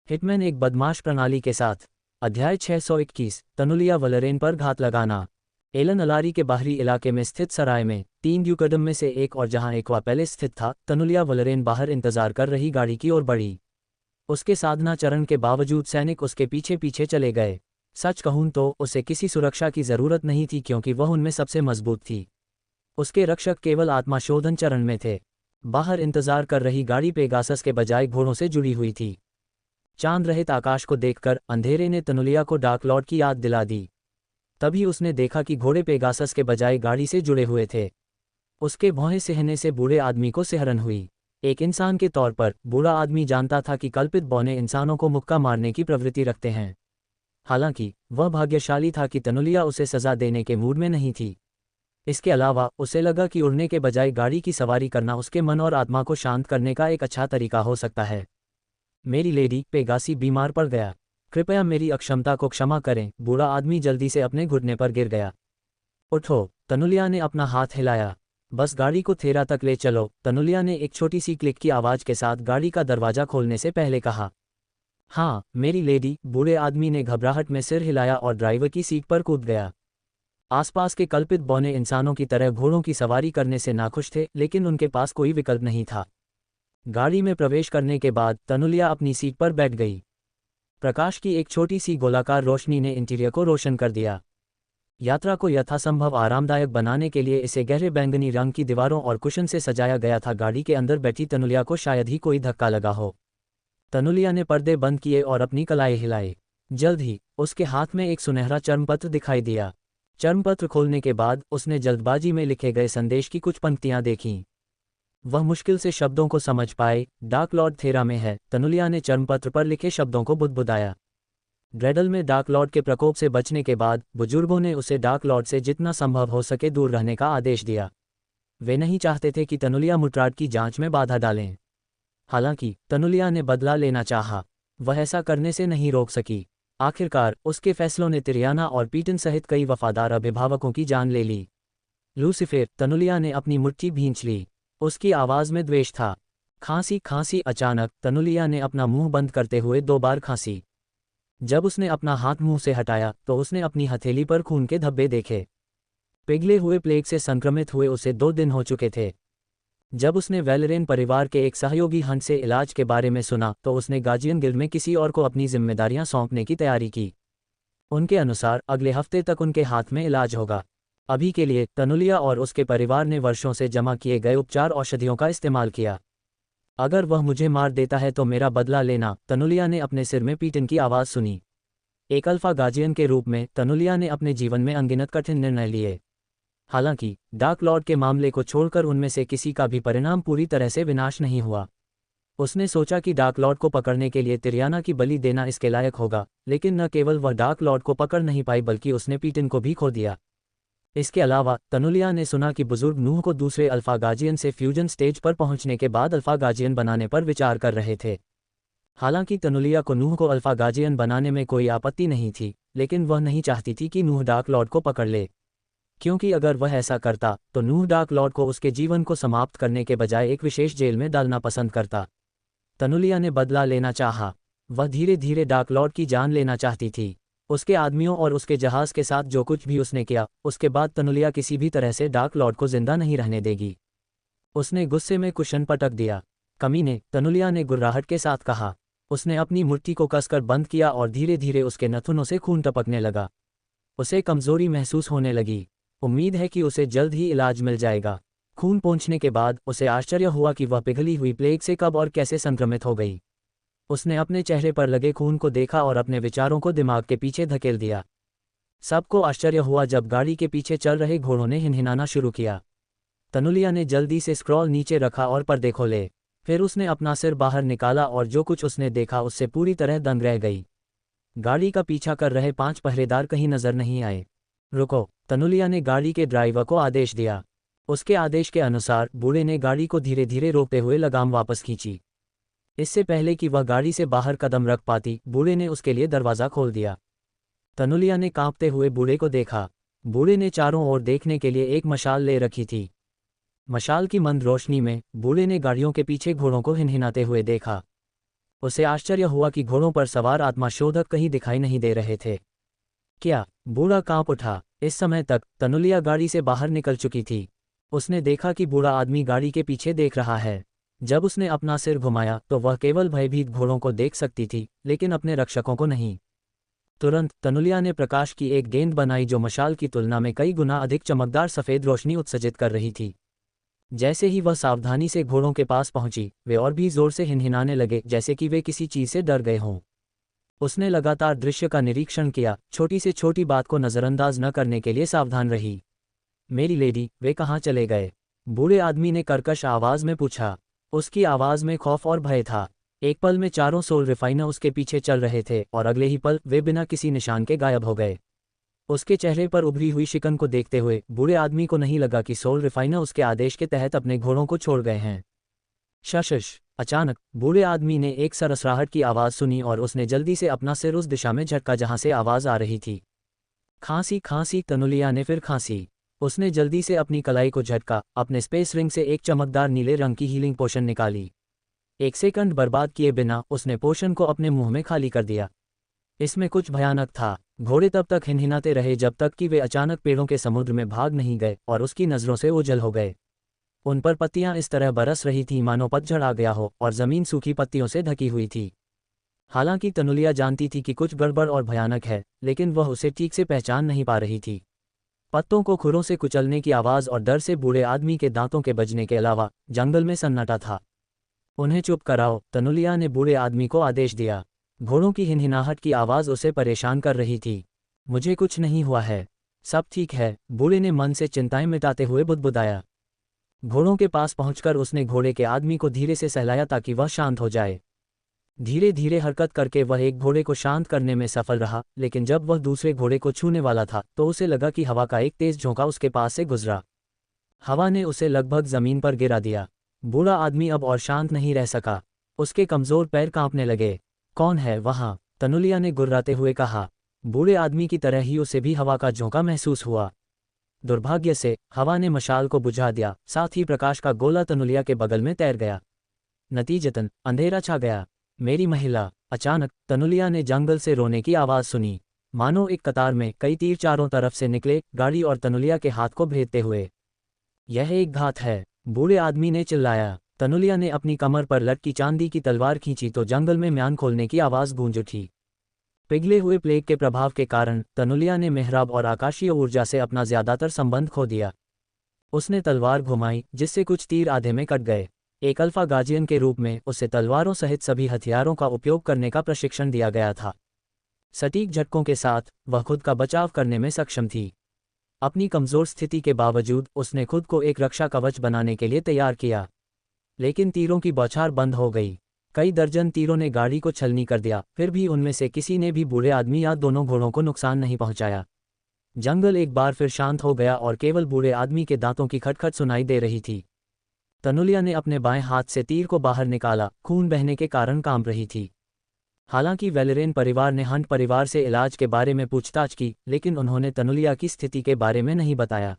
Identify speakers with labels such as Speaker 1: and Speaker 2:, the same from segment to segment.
Speaker 1: Hitman एक बदमाश प्रणाली के साथ। अध्याय 621 तनुलिया वलरेन पर घात लगाना। एलन अलारी के बाहरी इलाके में स्थित सराय में 3 ड्यूकदम में से एक और जहां एक्वा पैलेस स्थित था, तनुलिया वलरेन बाहर इंतजार कर रही गाड़ी की ओर बढ़ी। उसके साधना चरण के बावजूद सैनिक उसके पीछे पीछे चले गए। सच कहूं तो उसे किसी सुरक्षा की जरूरत नहीं थी, क्योंकि वह उनमें सबसे मजबूत थी। उसके रक्षक केवल आत्माशोधन चरण में थे। बाहर इंतजार कर रही गाड़ी पेगासस के बजाय घोड़ों से जुड़ी हुई थी। चांद रहित आकाश को देखकर अंधेरे ने तनुलिया को डार्क लॉर्ड की याद दिला दी। तभी उसने देखा कि घोड़े पेगासस के बजाय गाड़ी से जुड़े हुए थे। उसके भौहें सहने से बूढ़े आदमी को सिहरन हुई। एक इंसान के तौर पर बूढ़ा आदमी जानता था कि कल्पित बौने इंसानों को मुक्का मारने की प्रवृत्ति रखते हैं। हालांकि वह भाग्यशाली था कि तनुलिया उसे सजा देने के मूड में नहीं थी। इसके अलावा उसे लगा कि उड़ने के बजाय गाड़ी की सवारी करना उसके मन और आत्मा को शांत करने का एक अच्छा तरीका हो सकता है। मेरी लेडी, पेगासी बीमार पड़ गया। कृपया मेरी अक्षमता को क्षमा करें। बूढ़ा आदमी जल्दी से अपने घुटने पर गिर गया। उठो, तनुलिया ने अपना हाथ हिलाया। बस गाड़ी को थेरा तक ले चलो, तनुलिया ने एक छोटी सी क्लिक की आवाज के साथ गाड़ी का दरवाजा खोलने से पहले कहा। हाँ मेरी लेडी, बूढ़े आदमी ने घबराहट में सिर हिलाया और ड्राइवर की सीट पर कूद गया। आसपास के कल्पित बौने इंसानों की तरह घोड़ों की सवारी करने से नाखुश थे, लेकिन उनके पास कोई विकल्प नहीं था। गाड़ी में प्रवेश करने के बाद तनुलिया अपनी सीट पर बैठ गई। प्रकाश की एक छोटी सी गोलाकार रोशनी ने इंटीरियर को रोशन कर दिया। यात्रा को यथासंभव आरामदायक बनाने के लिए इसे गहरे बैंगनी रंग की दीवारों और कुशन से सजाया गया था। गाड़ी के अंदर बैठी तनुलिया को शायद ही कोई धक्का लगा हो। तनुलिया ने पर्दे बंद किए और अपनी कलाई हिलाई। जल्द ही उसके हाथ में एक सुनहरा चर्मपत्र दिखाई दिया। चर्मपत्र खोलने के बाद उसने जल्दबाजी में लिखे गए संदेश की कुछ पंक्तियां देखीं। वह मुश्किल से शब्दों को समझ पाए। डार्क लॉर्ड थेरा में है, तनुलिया ने चर्मपत्र पर लिखे शब्दों को बुदबुदाया। ड्रेडल में डार्क लॉर्ड के प्रकोप से बचने के बाद बुजुर्गों ने उसे डार्क लॉर्ड से जितना संभव हो सके दूर रहने का आदेश दिया। वे नहीं चाहते थे कि तनुलिया मुट्राड की जांच में बाधा डालें। हालांकि तनुलिया ने बदला लेना चाहा। वह ऐसा करने से नहीं रोक सकी। आखिरकार उसके फैसलों ने तिरियाना और पीटन सहित कई वफादार अभिभावकों की जान ले ली। लूसीफर, तनुलिया ने अपनी मुट्ठी भींच ली। उसकी आवाज में द्वेष था। खांसी खांसी। अचानक तनुलिया ने अपना मुंह बंद करते हुए 2 बार खांसी। जब उसने अपना हाथ मुंह से हटाया तो उसने अपनी हथेली पर खून के धब्बे देखे। पिघले हुए प्लेग से संक्रमित हुए उसे 2 दिन हो चुके थे। जब उसने वेलरेन परिवार के एक सहयोगी हंट से इलाज के बारे में सुना तो उसने गार्जियन गिल्ड में किसी और को अपनी जिम्मेदारियां सौंपने की तैयारी की। उनके अनुसार अगले हफ्ते तक उनके हाथ में इलाज होगा। अभी के लिए तनुलिया और उसके परिवार ने वर्षों से जमा किए गए उपचार औषधियों का इस्तेमाल किया। अगर वह मुझे मार देता है तो मेरा बदला लेना, तनुलिया ने अपने सिर में पीटन की आवाज़ सुनी। एक अल्फा गार्जियन के रूप में तनुलिया ने अपने जीवन में अनगिनत कठिन निर्णय लिए। हालांकि डार्क लॉर्ड के मामले को छोड़कर उनमें से किसी का भी परिणाम पूरी तरह से विनाश नहीं हुआ। उसने सोचा कि डार्क लॉर्ड को पकड़ने के लिए तिरियाना की बलि देना इसके लायक होगा, लेकिन न केवल वह डार्क लॉर्ड को पकड़ नहीं पाई बल्कि उसने पीटन को भी खो दिया। इसके अलावा तनुलिया ने सुना कि बुजुर्ग नूह को दूसरे अल्फा गार्जियन से फ्यूजन स्टेज पर पहुंचने के बाद अल्फा गार्जियन बनाने पर विचार कर रहे थे। हालांकि तनुलिया को नूह को अल्फा गार्जियन बनाने में कोई आपत्ति नहीं थी, लेकिन वह नहीं चाहती थी कि नूह डार्क लॉर्ड को पकड़ ले, क्योंकि अगर वह ऐसा करता तो नूह डार्क लॉर्ड को उसके जीवन को समाप्त करने के बजाय एक विशेष जेल में डालना पसंद करता। तनुलिया ने बदला लेना चाहा। वह धीरे धीरे डार्क लॉर्ड की जान लेना चाहती थी। उसके आदमियों और उसके जहाज के साथ जो कुछ भी उसने किया, उसके बाद तनुलिया किसी भी तरह से डार्क लॉर्ड को जिंदा नहीं रहने देगी। उसने गुस्से में कुशन पटक दिया। कमीने, तनुलिया ने गुर्राहट के साथ कहा। उसने अपनी मुट्ठी को कसकर बंद किया और धीरे धीरे उसके नथुनों से खून टपकने लगा। उसे कमजोरी महसूस होने लगी। उम्मीद है कि उसे जल्द ही इलाज मिल जाएगा। खून पहुंचने के बाद उसे आश्चर्य हुआ कि वह पिघली हुई प्लेग से कब और कैसे संक्रमित हो गई। उसने अपने चेहरे पर लगे खून को देखा और अपने विचारों को दिमाग के पीछे धकेल दिया। सबको आश्चर्य हुआ जब गाड़ी के पीछे चल रहे घोड़ों ने हिनहिनाना शुरू किया। तनुलिया ने जल्दी से स्क्रॉल नीचे रखा और पर्दे खोले। फिर उसने अपना सिर बाहर निकाला और जो कुछ उसने देखा उससे पूरी तरह दंग रह गई। गाड़ी का पीछा कर रहे 5 पहरेदार कहीं नजर नहीं आए। रुको, तनुलिया ने गाड़ी के ड्राइवर को आदेश दिया। उसके आदेश के अनुसार बूढ़े ने गाड़ी को धीरे धीरे रोकते हुए लगाम वापस खींची। इससे पहले कि वह गाड़ी से बाहर कदम रख पाती, बूढ़े ने उसके लिए दरवाज़ा खोल दिया। तनुलिया ने कांपते हुए बूढ़े को देखा। बूढ़े ने चारों ओर देखने के लिए एक मशाल ले रखी थी। मशाल की मंद रोशनी में बूढ़े ने गाड़ियों के पीछे घोड़ों को हिनहिनाते हुए देखा। उसे आश्चर्य हुआ कि घोड़ों पर सवार आत्मा शोधक कहीं दिखाई नहीं दे रहे थे। क्या? बूढ़ा कांप उठा। इस समय तक तनुलिया गाड़ी से बाहर निकल चुकी थी। उसने देखा कि बूढ़ा आदमी गाड़ी के पीछे देख रहा है। जब उसने अपना सिर घुमाया तो वह केवल भयभीत घोड़ों को देख सकती थी, लेकिन अपने रक्षकों को नहीं। तुरंत तनुलिया ने प्रकाश की एक गेंद बनाई जो मशाल की तुलना में कई गुना अधिक चमकदार सफ़ेद रोशनी उत्सर्जित कर रही थी। जैसे ही वह सावधानी से घोड़ों के पास पहुंची, वे और भी जोर से हिनहिनाने लगे, जैसे कि वे किसी चीज़ से डर गए हों। उसने लगातार दृश्य का निरीक्षण किया, छोटी से छोटी बात को नज़रअंदाज न करने के लिए सावधान रही। मेरी लेडी, वे कहाँ चले गए? बूढ़े आदमी ने कर्कश आवाज़ में पूछा। उसकी आवाज़ में खौफ और भय था। एक पल में चारों सोल रिफाइनर उसके पीछे चल रहे थे और अगले ही पल वे बिना किसी निशान के गायब हो गए। उसके चेहरे पर उभरी हुई शिकन को देखते हुए बूढ़े आदमी को नहीं लगा कि सोल रिफाइनर उसके आदेश के तहत अपने घोड़ों को छोड़ गए हैं। शश! अचानक बूढ़े आदमी ने एक सरसराहट की आवाज़ सुनी और उसने जल्दी से अपना सिर उस दिशा में झटका जहां से आवाज़ आ रही थी। खांसी खांसी! तनुलिया ने फिर खांसी। उसने जल्दी से अपनी कलाई को झटका, अपने स्पेस रिंग से एक चमकदार नीले रंग की हीलिंग पोशन निकाली। एक सेकंड बर्बाद किए बिना उसने पोशन को अपने मुंह में खाली कर दिया। इसमें कुछ भयानक था। घोड़े तब तक हिनहिनाते रहे जब तक कि वे अचानक पेड़ों के समुद्र में भाग नहीं गए और उसकी नज़रों से ओझल हो गए। उन पर पत्तियां इस तरह बरस रही थीं मानो पतझड़ आ गया हो और ज़मीन सूखी पत्तियों से ढकी हुई थी। हालांकि तनुलिया जानती थी कि कुछ गड़बड़ और भयानक है, लेकिन वह उसे ठीक से पहचान नहीं पा रही थी। पत्तों को खुरों से कुचलने की आवाज़ और डर से बूढ़े आदमी के दांतों के बजने के अलावा जंगल में सन्नाटा था। उन्हें चुप कराओ, तनुलिया ने बूढ़े आदमी को आदेश दिया। घोड़ों की हिनहिनाहट की आवाज़ उसे परेशान कर रही थी। मुझे कुछ नहीं हुआ है, सब ठीक है, बूढ़े ने मन से चिंताएं मिटाते हुए बुदबुदाया। घोड़ों के पास पहुंचकर उसने घोड़े के आदमी को धीरे से सहलाया ताकि वह शांत हो जाए। धीरे धीरे हरकत करके वह एक घोड़े को शांत करने में सफल रहा, लेकिन जब वह दूसरे घोड़े को छूने वाला था तो उसे लगा कि हवा का एक तेज झोंका उसके पास से गुजरा। हवा ने उसे लगभग जमीन पर गिरा दिया। बूढ़ा आदमी अब और शांत नहीं रह सका। उसके कमजोर पैर कांपने लगे। कौन है वहाँ? तनुलिया ने गुर्राते हुए कहा। बूढ़े आदमी की तरह ही उसे भी हवा का झोंका महसूस हुआ। दुर्भाग्य से हवा ने मशाल को बुझा दिया, साथ ही प्रकाश का गोला तनुलिया के बगल में तैर गया। नतीजतन अंधेरा छा गया। मेरी महिला! अचानक तनुलिया ने जंगल से रोने की आवाज़ सुनी, मानो एक कतार में कई तीर चारों तरफ से निकले, गाड़ी और तनुलिया के हाथ को भेदते हुए। यह एक घात है, बूढ़े आदमी ने चिल्लाया। तनुलिया ने अपनी कमर पर लटकी चांदी की तलवार खींची तो जंगल में म्यान खोलने की आवाज़ गूंज उठी। पिघले हुए प्लेग के प्रभाव के कारण तनुलिया ने मेहराब और आकाशीय ऊर्जा से अपना ज्यादातर संबंध खो दिया। उसने तलवार घुमाई, जिससे कुछ तीर आधे में कट गए। एक अल्फा गार्जियन के रूप में उसे तलवारों सहित सभी हथियारों का उपयोग करने का प्रशिक्षण दिया गया था। सटीक झटकों के साथ वह खुद का बचाव करने में सक्षम थी। अपनी कमज़ोर स्थिति के बावजूद उसने खुद को एक रक्षा कवच बनाने के लिए तैयार किया। लेकिन तीरों की बौछार बंद हो गई। कई दर्जन तीरों ने गाड़ी को छलनी कर दिया, फिर भी उनमें से किसी ने भी बूढ़े आदमी या दोनों घोड़ों को नुकसान नहीं पहुंचाया। जंगल एक बार फिर शांत हो गया और केवल बूढ़े आदमी के दांतों की खटखट सुनाई दे रही थी। तनुलिया ने अपने बाएं हाथ से तीर को बाहर निकाला, खून बहने के कारण कांप रही थी। हालांकि वेलेरेन परिवार ने हंट परिवार से इलाज के बारे में पूछताछ की, लेकिन उन्होंने तनुलिया की स्थिति के बारे में नहीं बताया।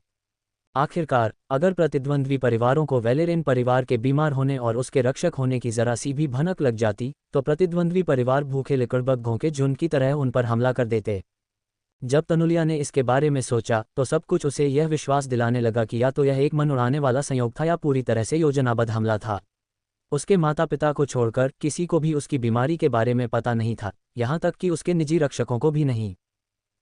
Speaker 1: आखिरकार, अगर प्रतिद्वंद्वी परिवारों को वेलेरेन परिवार के बीमार होने और उसके रक्षक होने की जरा सी भी भनक लग जाती, तो प्रतिद्वंद्वी परिवार भूखे लिकड़बग्घों के झुंड की तरह उन पर हमला कर देते। जब तनुलिया ने इसके बारे में सोचा तो सब कुछ उसे यह विश्वास दिलाने लगा कि या तो यह एक मन उड़ाने वाला संयोग था या पूरी तरह से योजनाबद्ध हमला था। उसके माता पिता को छोड़कर किसी को भी उसकी बीमारी के बारे में पता नहीं था, यहाँ तक कि उसके निजी रक्षकों को भी नहीं।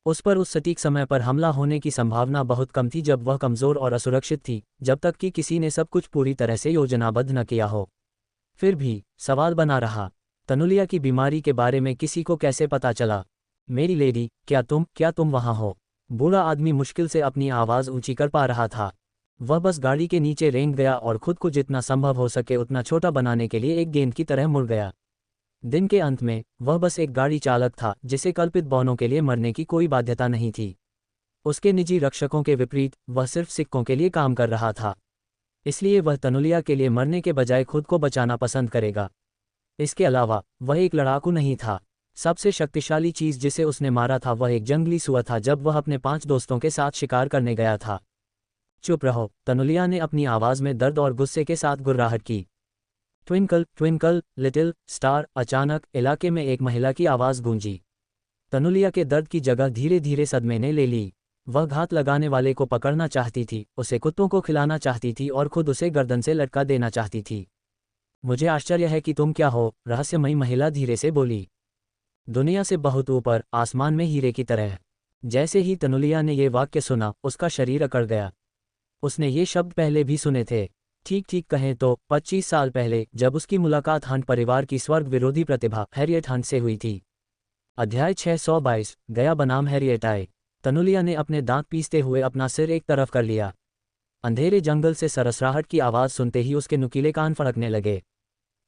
Speaker 1: उस पर उस सटीक समय पर हमला होने की संभावना बहुत कम थी जब वह कमज़ोर और असुरक्षित थी, जब तक कि किसी ने सब कुछ पूरी तरह से योजनाबद्ध न किया हो। फिर भी सवाल बना रहा, तनुलिया की बीमारी के बारे में किसी को कैसे पता चला? मेरी लेडी, क्या तुम वहाँ हो? बूढ़ा आदमी मुश्किल से अपनी आवाज़ ऊंची कर पा रहा था। वह बस गाड़ी के नीचे रेंग गया और खुद को जितना संभव हो सके उतना छोटा बनाने के लिए एक गेंद की तरह मुड़ गया। दिन के अंत में वह बस एक गाड़ी चालक था जिसे कल्पित बौनों के लिए मरने की कोई बाध्यता नहीं थी। उसके निजी रक्षकों के विपरीत वह सिर्फ सिक्कों के लिए काम कर रहा था। इसलिए वह तनुलिया के लिए मरने के बजाय खुद को बचाना पसंद करेगा। इसके अलावा वह एक लड़ाकू नहीं था। सबसे शक्तिशाली चीज़ जिसे उसने मारा था वह एक जंगली सुअर था जब वह अपने 5 दोस्तों के साथ शिकार करने गया था। चुप रहो, तनुलिया ने अपनी आवाज़ में दर्द और गुस्से के साथ गुर्राहट की। Twinkle twinkle little star. अचानक इलाके में एक महिला की आवाज़ गूंजी। तनुलिया के दर्द की जगह धीरे धीरे सदमे ने ले ली। वह घात लगाने वाले को पकड़ना चाहती थी, उसे कुत्तों को खिलाना चाहती थी और खुद उसे गर्दन से लटका देना चाहती थी। मुझे आश्चर्य है कि तुम क्या हो, रहस्यमयी महिला धीरे से बोली। दुनिया से बहुत ऊपर, आसमान में हीरे की तरह। जैसे ही तनुलिया ने ये वाक्य सुना, उसका शरीर अकड़ गया। उसने ये शब्द पहले भी सुने थे। ठीक ठीक कहें तो 25 साल पहले, जब उसकी मुलाकात हंट परिवार की स्वर्ग विरोधी प्रतिभा हैरियट हंट से हुई थी। अध्याय 622। गया बनाम हैरियट आए। तनुलिया ने अपने दांत पीसते हुए अपना सिर एक तरफ कर लिया। अंधेरे जंगल से सरसराहट की आवाज़ सुनते ही उसके नुकीले कान फड़कने लगे।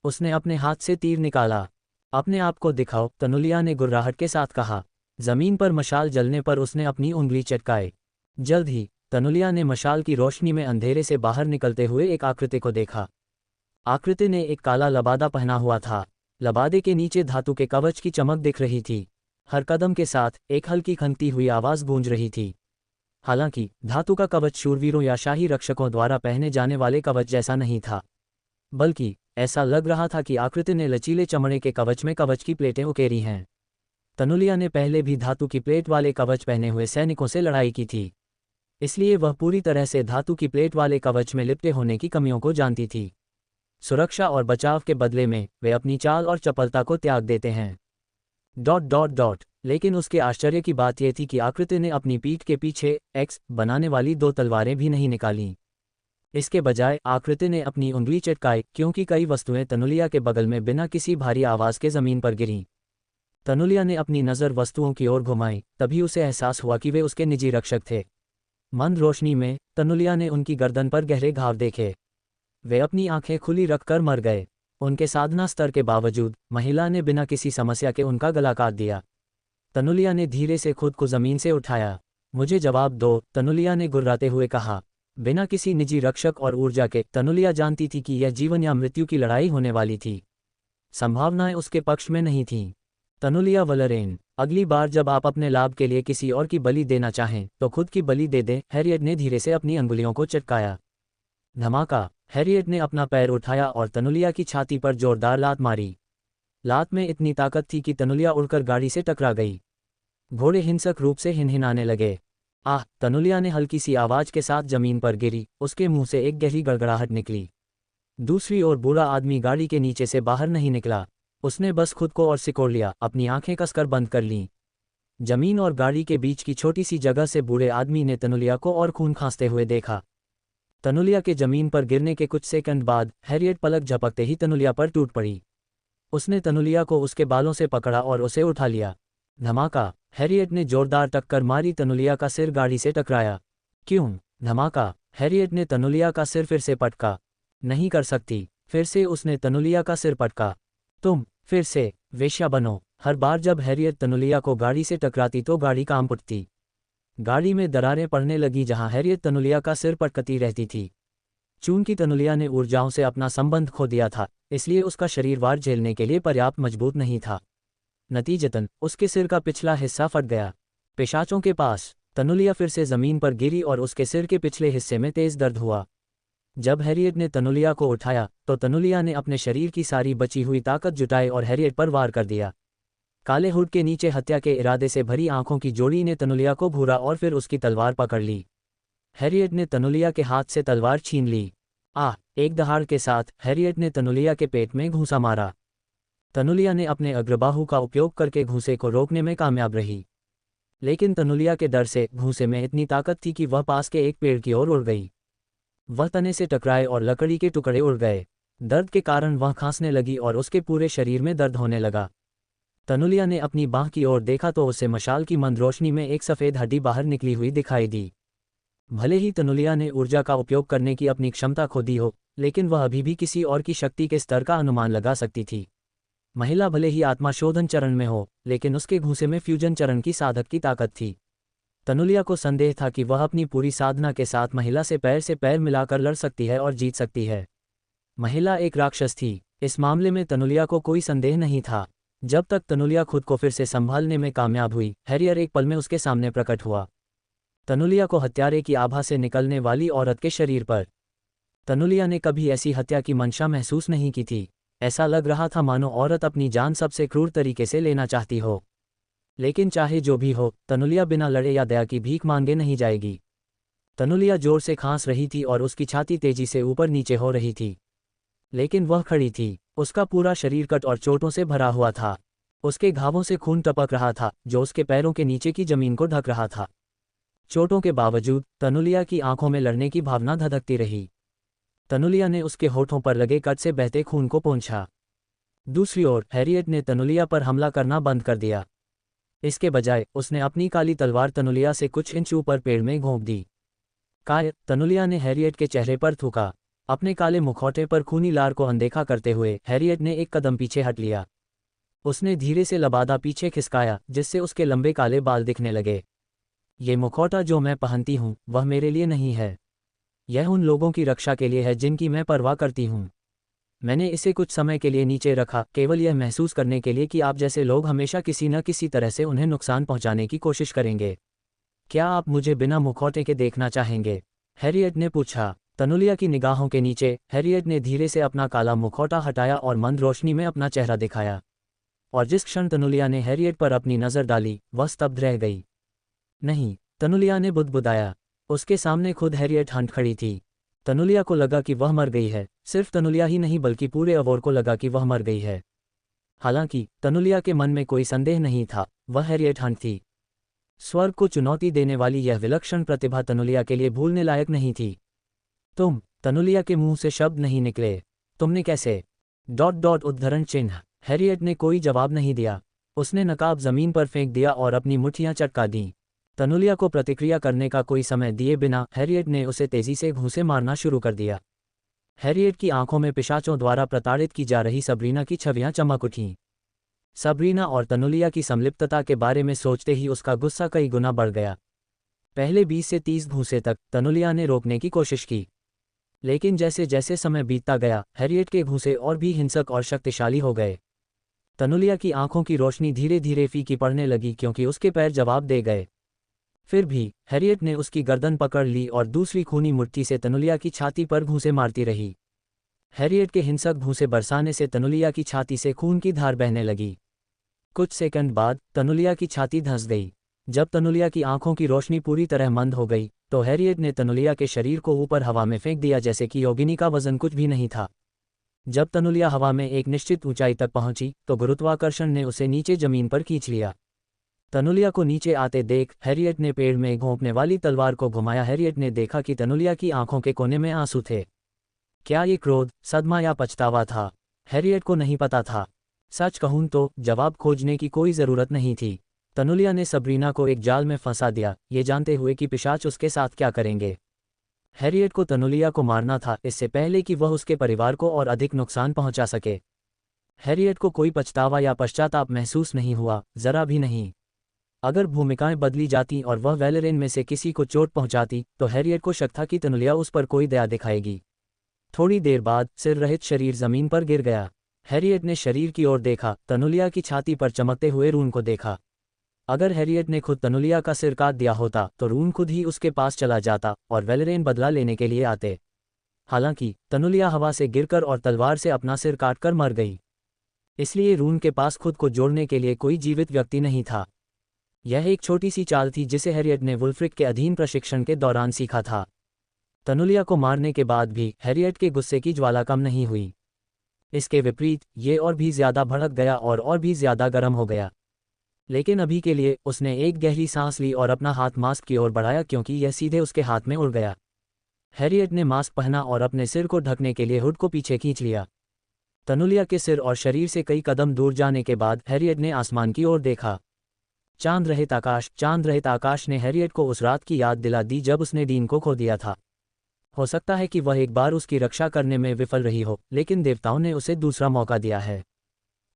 Speaker 1: उसने अपने हाथ से तीर निकाला। अपने आप को दिखाओ, तनुलिया ने गुर्राहट के साथ कहा। जमीन पर मशाल जलने पर उसने अपनी उंगली चटकाई। जल्द ही तनुलिया ने मशाल की रोशनी में अंधेरे से बाहर निकलते हुए एक आकृति को देखा। आकृति ने एक काला लबादा पहना हुआ था। लबादे के नीचे धातु के कवच की चमक दिख रही थी। हर कदम के साथ एक हल्की खनकती हुई आवाज़ गूंज रही थी। हालांकि धातु का कवच शूरवीरों या शाही रक्षकों द्वारा पहने जाने वाले कवच जैसा नहीं था, बल्कि ऐसा लग रहा था कि आकृति ने लचीले चमड़े के कवच में कवच की प्लेटें उकेरी हैं। तनुलिया ने पहले भी धातु की प्लेट वाले कवच पहने हुए सैनिकों से लड़ाई की थी, इसलिए वह पूरी तरह से धातु की प्लेट वाले कवच में लिपटे होने की कमियों को जानती थी। सुरक्षा और बचाव के बदले में वे अपनी चाल और चपलता को त्याग देते हैं। ... लेकिन उसके आश्चर्य की बात यह थी कि आकृति ने अपनी पीठ के पीछे एक्स बनाने वाली 2 तलवारें भी नहीं निकालीं। इसके बजाय आकृति ने अपनी उंगली चटकाई, क्योंकि कई वस्तुएं तनुलिया के बगल में बिना किसी भारी आवाज़ के ज़मीन पर गिरीं। तनुलिया ने अपनी नज़र वस्तुओं की ओर घुमाई, तभी उसे एहसास हुआ कि वे उसके निजी रक्षक थे। मंद रोशनी में तनुलिया ने उनकी गर्दन पर गहरे घाव देखे। वे अपनी आंखें खुली रखकर मर गए। उनके साधना स्तर के बावजूद महिला ने बिना किसी समस्या के उनका गला काट दिया। तनुलिया ने धीरे से खुद को ज़मीन से उठाया। मुझे जवाब दो, तनुलिया ने गुर्राते हुए कहा। बिना किसी निजी रक्षक और ऊर्जा के तनुलिया जानती थी कि यह जीवन या मृत्यु की लड़ाई होने वाली थी। संभावनाएं उसके पक्ष में नहीं थीं। तनुलिया वलरेन, अगली बार जब आप अपने लाभ के लिए किसी और की बलि देना चाहें तो खुद की बलि दे दें। हैरियट ने धीरे से अपनी अंगुलियों को चटकाया। धमाका! हैरियट ने अपना पैर उठाया और तनुलिया की छाती पर जोरदार लात मारी। लात में इतनी ताकत थी कि तनुलिया उड़कर गाड़ी से टकरा गई। घोड़े हिंसक रूप से हिनहिनाने लगे। आह! तनुलिया ने हल्की सी आवाज़ के साथ जमीन पर गिरी। उसके मुंह से एक गहरी गड़गड़ाहट निकली। दूसरी ओर बूढ़ा आदमी गाड़ी के नीचे से बाहर नहीं निकला। उसने बस खुद को और सिकोड़ लिया, अपनी आंखें कसकर बंद कर लीं। जमीन और गाड़ी के बीच की छोटी सी जगह से बूढ़े आदमी ने तनुलिया को और खून खांसते हुए देखा। तनुलिया के जमीन पर गिरने के कुछ सेकंड बाद हैरियट पलक झपकते ही तनुलिया पर टूट पड़ी। उसने तनुलिया को उसके बालों से पकड़ा और उसे उठा लिया। धमाका! हैरियट ने जोरदार टक्कर मारी। तनुलिया का सिर गाड़ी से टकराया। क्यों? धमाका! हैरियट ने तनुलिया का सिर फिर से पटका। नहीं कर सकती। फिर से उसने तनुलिया का सिर पटका। तुम फिर से वेश्या बनो। हर बार जब हैरियट तनुलिया को गाड़ी से टकराती तो गाड़ी कांप उठती। गाड़ी में दरारें पड़ने लगी जहां हैरियट तनुलिया का सिर पटकती रहती थी। चूंकि तनुलिया ने ऊर्जाओं से अपना संबंध खो दिया था, इसलिए उसका शरीर वार झेलने के लिए पर्याप्त मजबूत नहीं था। नतीजतन उसके सिर का पिछला हिस्सा फट गया। पिशाचों के पास! तनुलिया फिर से ज़मीन पर गिरी और उसके सिर के पिछले हिस्से में तेज दर्द हुआ। जब हैरियट ने तनुलिया को उठाया तो तनुलिया ने अपने शरीर की सारी बची हुई ताकत जुटाई और हैरियट पर वार कर दिया। काले हुड के नीचे हत्या के इरादे से भरी आंखों की जोड़ी ने तनुलिया को घूरा और फिर उसकी तलवार पकड़ ली। हैरियट ने तनुलिया के हाथ से तलवार छीन ली। आह! एक दहाड़ के साथ हैरियट ने तनुलिया के पेट में घूंसा मारा। तनुलिया ने अपने अग्रबाहु का उपयोग करके घूंसे को रोकने में कामयाब रही, लेकिन तनुलिया के डर से घूंसे में इतनी ताकत थी कि वह पास के एक पेड़ की ओर उड़ गई। वह तने से टकराए और लकड़ी के टुकड़े उड़ गए। दर्द के कारण वह खांसने लगी और उसके पूरे शरीर में दर्द होने लगा। तनुलिया ने अपनी बांह की ओर देखा तो उसे मशाल की मंद रोशनी में एक सफ़ेद हड्डी बाहर निकली हुई दिखाई दी। भले ही तनुलिया ने ऊर्जा का उपयोग करने की अपनी क्षमता खो दी हो, लेकिन वह अभी भी किसी और की शक्ति के स्तर का अनुमान लगा सकती थी। महिला भले ही आत्मा शोधन चरण में हो, लेकिन उसके घूंसे में फ्यूजन चरण की साधक की ताकत थी। तनुलिया को संदेह था कि वह अपनी पूरी साधना के साथ महिला से पैर मिलाकर लड़ सकती है और जीत सकती है। महिला एक राक्षस थी, इस मामले में तनुलिया को कोई संदेह नहीं था। जब तक तनुलिया खुद को फिर से संभालने में कामयाब हुई, हैरियर एक पल में उसके सामने प्रकट हुआ। तनुलिया को हत्यारे की आभा से निकलने वाली औरत के शरीर पर तनुलिया ने कभी ऐसी हत्या की मंशा महसूस नहीं की थी। ऐसा लग रहा था मानो औरत अपनी जान सबसे क्रूर तरीके से लेना चाहती हो। लेकिन चाहे जो भी हो, तनुलिया बिना लड़े या दया की भीख मांगे नहीं जाएगी। तनुलिया जोर से खांस रही थी और उसकी छाती तेजी से ऊपर नीचे हो रही थी। लेकिन वह खड़ी थी, उसका पूरा शरीर कट और चोटों से भरा हुआ था। उसके घावों से खून टपक रहा था जो उसके पैरों के नीचे की जमीन को ढक रहा था। चोटों के बावजूद तनुलिया की आंखों में लड़ने की भावना धधकती रही। तनुलिया ने उसके होठों पर लगे कट से बहते खून को पोंछा। दूसरी ओर हैरियट ने तनुलिया पर हमला करना बंद कर दिया। इसके बजाय उसने अपनी काली तलवार तनुलिया से कुछ इंच ऊपर पेड़ में घोंप दी। काय, तनुलिया ने हैरियट के चेहरे पर थूका। अपने काले मुखौटे पर खूनी लार को अनदेखा करते हुए हैरियट ने एक कदम पीछे हट लिया। उसने धीरे से लबादा पीछे खिसकाया जिससे उसके लंबे काले बाल दिखने लगे। ये मुखौटा जो मैं पहनती हूँ वह मेरे लिए नहीं है। यह उन लोगों की रक्षा के लिए है जिनकी मैं परवाह करती हूँ। मैंने इसे कुछ समय के लिए नीचे रखा, केवल यह महसूस करने के लिए कि आप जैसे लोग हमेशा किसी न किसी तरह से उन्हें नुकसान पहुंचाने की कोशिश करेंगे। क्या आप मुझे बिना मुखौटे के देखना चाहेंगे? हैरियट ने पूछा। तनुलिया की निगाहों के नीचे हैरियट ने धीरे से अपना काला मुखौटा हटाया और मंद रोशनी में अपना चेहरा दिखाया। और जिस क्षण तनुलिया ने हैरियट पर अपनी नज़र डाली वह स्तब्ध रह गई। नहीं, तनुलिया ने बुदबुदाया। उसके सामने खुद हैरियट हंट खड़ी थी। तनुलिया को लगा कि वह मर गई है। सिर्फ तनुलिया ही नहीं बल्कि पूरे अवोर को लगा कि वह मर गई है। हालांकि तनुलिया के मन में कोई संदेह नहीं था, वह हैरियट हंट थी। स्वर्ग को चुनौती देने वाली यह विलक्षण प्रतिभा तनुलिया के लिए भूलने लायक नहीं थी। तुम? तनुलिया के मुंह से शब्द नहीं निकले। तुमने कैसे? उद्धरण चिन्ह। हैरियट ने कोई जवाब नहीं दिया। उसने नकाब जमीन पर फेंक दिया और अपनी मुट्ठियां चटका दीं। तनुलिया को प्रतिक्रिया करने का कोई समय दिए बिना हैरियट ने उसे तेजी से घूंसे मारना शुरू कर दिया। हैरियट की आंखों में पिशाचों द्वारा प्रताड़ित की जा रही सबरीना की छवियां चमक उठीं। सबरीना और तनुलिया की संलिप्तता के बारे में सोचते ही उसका गुस्सा कई गुना बढ़ गया। पहले 20 से 30 घूंसे तक तनुलिया ने रोकने की कोशिश की, लेकिन जैसे जैसे समय बीतता गया हैरियट के घूंसे और भी हिंसक और शक्तिशाली हो गए। तनुलिया की आंखों की रोशनी धीरे धीरे फीकी पड़ने लगी क्योंकि उसके पैर जवाब दे गए। फिर भी हैरियट ने उसकी गर्दन पकड़ ली और दूसरी खूनी मुट्ठी से तनुलिया की छाती पर घूंसे मारती रही। हैरियट के हिंसक घूंसे बरसाने से तनुलिया की छाती से खून की धार बहने लगी। कुछ सेकंड बाद तनुलिया की छाती धंस गई। जब तनुलिया की आंखों की रोशनी पूरी तरह मंद हो गई तो हैरियट ने तनुलिया के शरीर को ऊपर हवा में फेंक दिया जैसे कि योगिनी का वजन कुछ भी नहीं था। जब तनुलिया हवा में एक निश्चित ऊंचाई तक पहुंची तो गुरुत्वाकर्षण ने उसे नीचे जमीन पर खींच लिया। तनुलिया को नीचे आते देख हैरियट ने पेड़ में घोंपने वाली तलवार को घुमाया। हैरियट ने देखा कि तनुलिया की आंखों के कोने में आंसू थे। क्या ये क्रोध, सदमा या पछतावा था? हैरियट को नहीं पता था। सच कहूं तो जवाब खोजने की कोई ज़रूरत नहीं थी। तनुलिया ने सबरीना को एक जाल में फंसा दिया, ये जानते हुए कि पिशाच उसके साथ क्या करेंगे। हैरियट को तनुलिया को मारना था इससे पहले कि वह उसके परिवार को और अधिक नुकसान पहुंचा सके। हैरियट को कोई पछतावा या पश्चाताप महसूस नहीं हुआ, जरा भी नहीं। अगर भूमिकाएं बदली जाती और वह वेलेरेन में से किसी को चोट पहुंचाती तो हैरियट को शक था कि तनुलिया उस पर कोई दया दिखाएगी। थोड़ी देर बाद सिर रहित शरीर जमीन पर गिर गया। हैरियट ने शरीर की ओर देखा, तनुलिया की छाती पर चमकते हुए रून को देखा। अगर हैरियट ने खुद तनुलिया का सिर काट दिया होता तो रून खुद ही उसके पास चला जाता और वेलेरेन बदला लेने के लिए आते। हालांकि तनुलिया हवा से गिरकर और तलवार से अपना सिर काटकर मर गई, इसलिए रून के पास खुद को जोड़ने के लिए कोई जीवित व्यक्ति नहीं था। यह एक छोटी सी चाल थी जिसे हैरियट ने वुल्फ्रिक के अधीन प्रशिक्षण के दौरान सीखा था। तनुलिया को मारने के बाद भी हैरियट के गुस्से की ज्वाला कम नहीं हुई। इसके विपरीत ये और भी ज्यादा भड़क गया और भी ज्यादा गर्म हो गया। लेकिन अभी के लिए उसने एक गहरी सांस ली और अपना हाथ मास्क की ओर बढ़ाया क्योंकि यह सीधे उसके हाथ में उड़ गया। हैरियट ने मास्क पहना और अपने सिर को ढकने के लिए हुड को पीछे खींच लिया। तनुलिया के सिर और शरीर से कई कदम दूर जाने के बाद हैरियट ने आसमान की ओर देखा। चांद रहित आकाश ने हैरियट को उस रात की याद दिला दी जब उसने डीन को खो दिया था। हो सकता है कि वह एक बार उसकी रक्षा करने में विफल रही हो, लेकिन देवताओं ने उसे दूसरा मौका दिया है।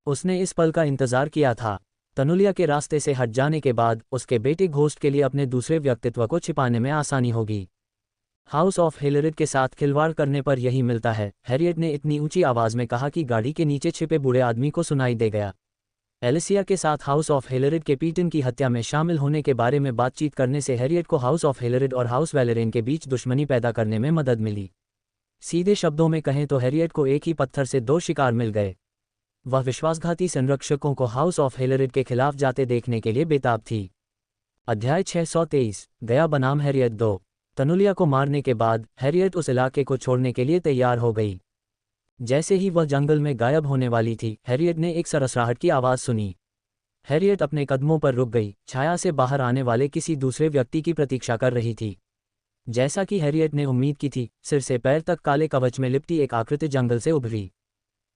Speaker 1: उसने इस पल का इंतजार किया था। तनुलिया के रास्ते से हट जाने के बाद उसके बेटे घोस्ट के लिए अपने दूसरे व्यक्तित्व को छिपाने में आसानी होगी। हाउस ऑफ हेलेरिड के साथ खिलवाड़ करने पर यही मिलता है, हैरियट ने इतनी ऊंची आवाज में कहा कि गाड़ी के नीचे छिपे बूढ़े आदमी को सुनाई दे गया। एलिसिया के साथ हाउस ऑफ हेलेरिड के पीटन की हत्या में शामिल होने के बारे में बातचीत करने से हैरियट को हाउस ऑफ हेलेरिड और हाउस वेलेरेन के बीच दुश्मनी पैदा करने में मदद मिली। सीधे शब्दों में कहें तो हैरियट को एक ही पत्थर से दो शिकार मिल गए। वह विश्वासघाती संरक्षकों को हाउस ऑफ हेलरिड के खिलाफ जाते देखने के लिए बेताब थी। अध्याय 623 गया बनाम हैरियट 2। तनुलिया को मारने के बाद हैरियट उस इलाके को छोड़ने के लिए तैयार हो गई। जैसे ही वह जंगल में गायब होने वाली थी, हैरियट ने एक सरसराहट की आवाज़ सुनी। हैरियट अपने कदमों पर रुक गई, छाया से बाहर आने वाले किसी दूसरे व्यक्ति की प्रतीक्षा कर रही थी। जैसा कि हैरियट ने उम्मीद की थी, सिर से पैर तक काले कवच में लिपटी एक आकृति जंगल से उभरी।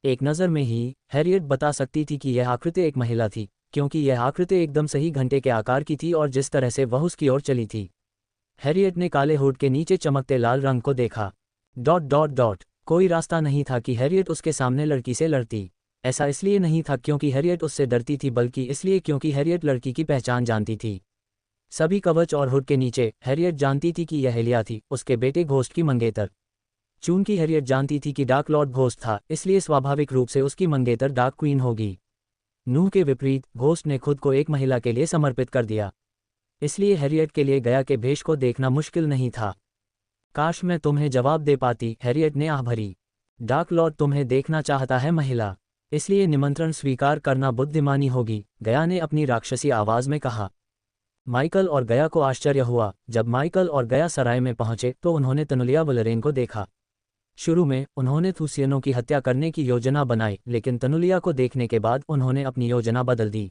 Speaker 1: एक नज़र में ही हैरियट बता सकती थी कि यह आकृति एक महिला थी, क्योंकि यह आकृति एकदम सही घंटे के आकार की थी और जिस तरह से वह उसकी ओर चली थी। हैरियट ने काले हुड के नीचे चमकते लाल रंग को देखा। ... कोई रास्ता नहीं था कि हैरियट उसके सामने लड़की से लड़ती। ऐसा इसलिए नहीं था क्योंकि हैरियट उससे डरती थी, बल्कि इसलिए क्योंकि हैरियट लड़की की पहचान जानती थी। सभी कवच और हुड के नीचे हैरियट जानती थी कि यह एलिया थी, उसके बेटे घोस्ट की मंगेतर। चूंकि हैरियट जानती थी कि डार्क लॉर्ड घोस्ट था, इसलिए स्वाभाविक रूप से उसकी मंगेतर डार्क क्वीन होगी। नूह के विपरीत घोस्ट ने खुद को एक महिला के लिए समर्पित कर दिया, इसलिए हैरियट के लिए गया के भेष को देखना मुश्किल नहीं था। काश मैं तुम्हें जवाब दे पाती, हैरियट ने आह भरी। डार्क लॉर्ड तुम्हें देखना चाहता है महिला, इसलिए निमंत्रण स्वीकार करना बुद्धिमानी होगी, गया ने अपनी राक्षसी आवाज़ में कहा। माइकल और गया को आश्चर्य हुआ। जब माइकल और गया सराय में पहुंचे तो उन्होंने तनुलिया वलरेन को देखा। शुरू में उन्होंने थूसियनों की हत्या करने की योजना बनाई, लेकिन तनुलिया को देखने के बाद उन्होंने अपनी योजना बदल दी।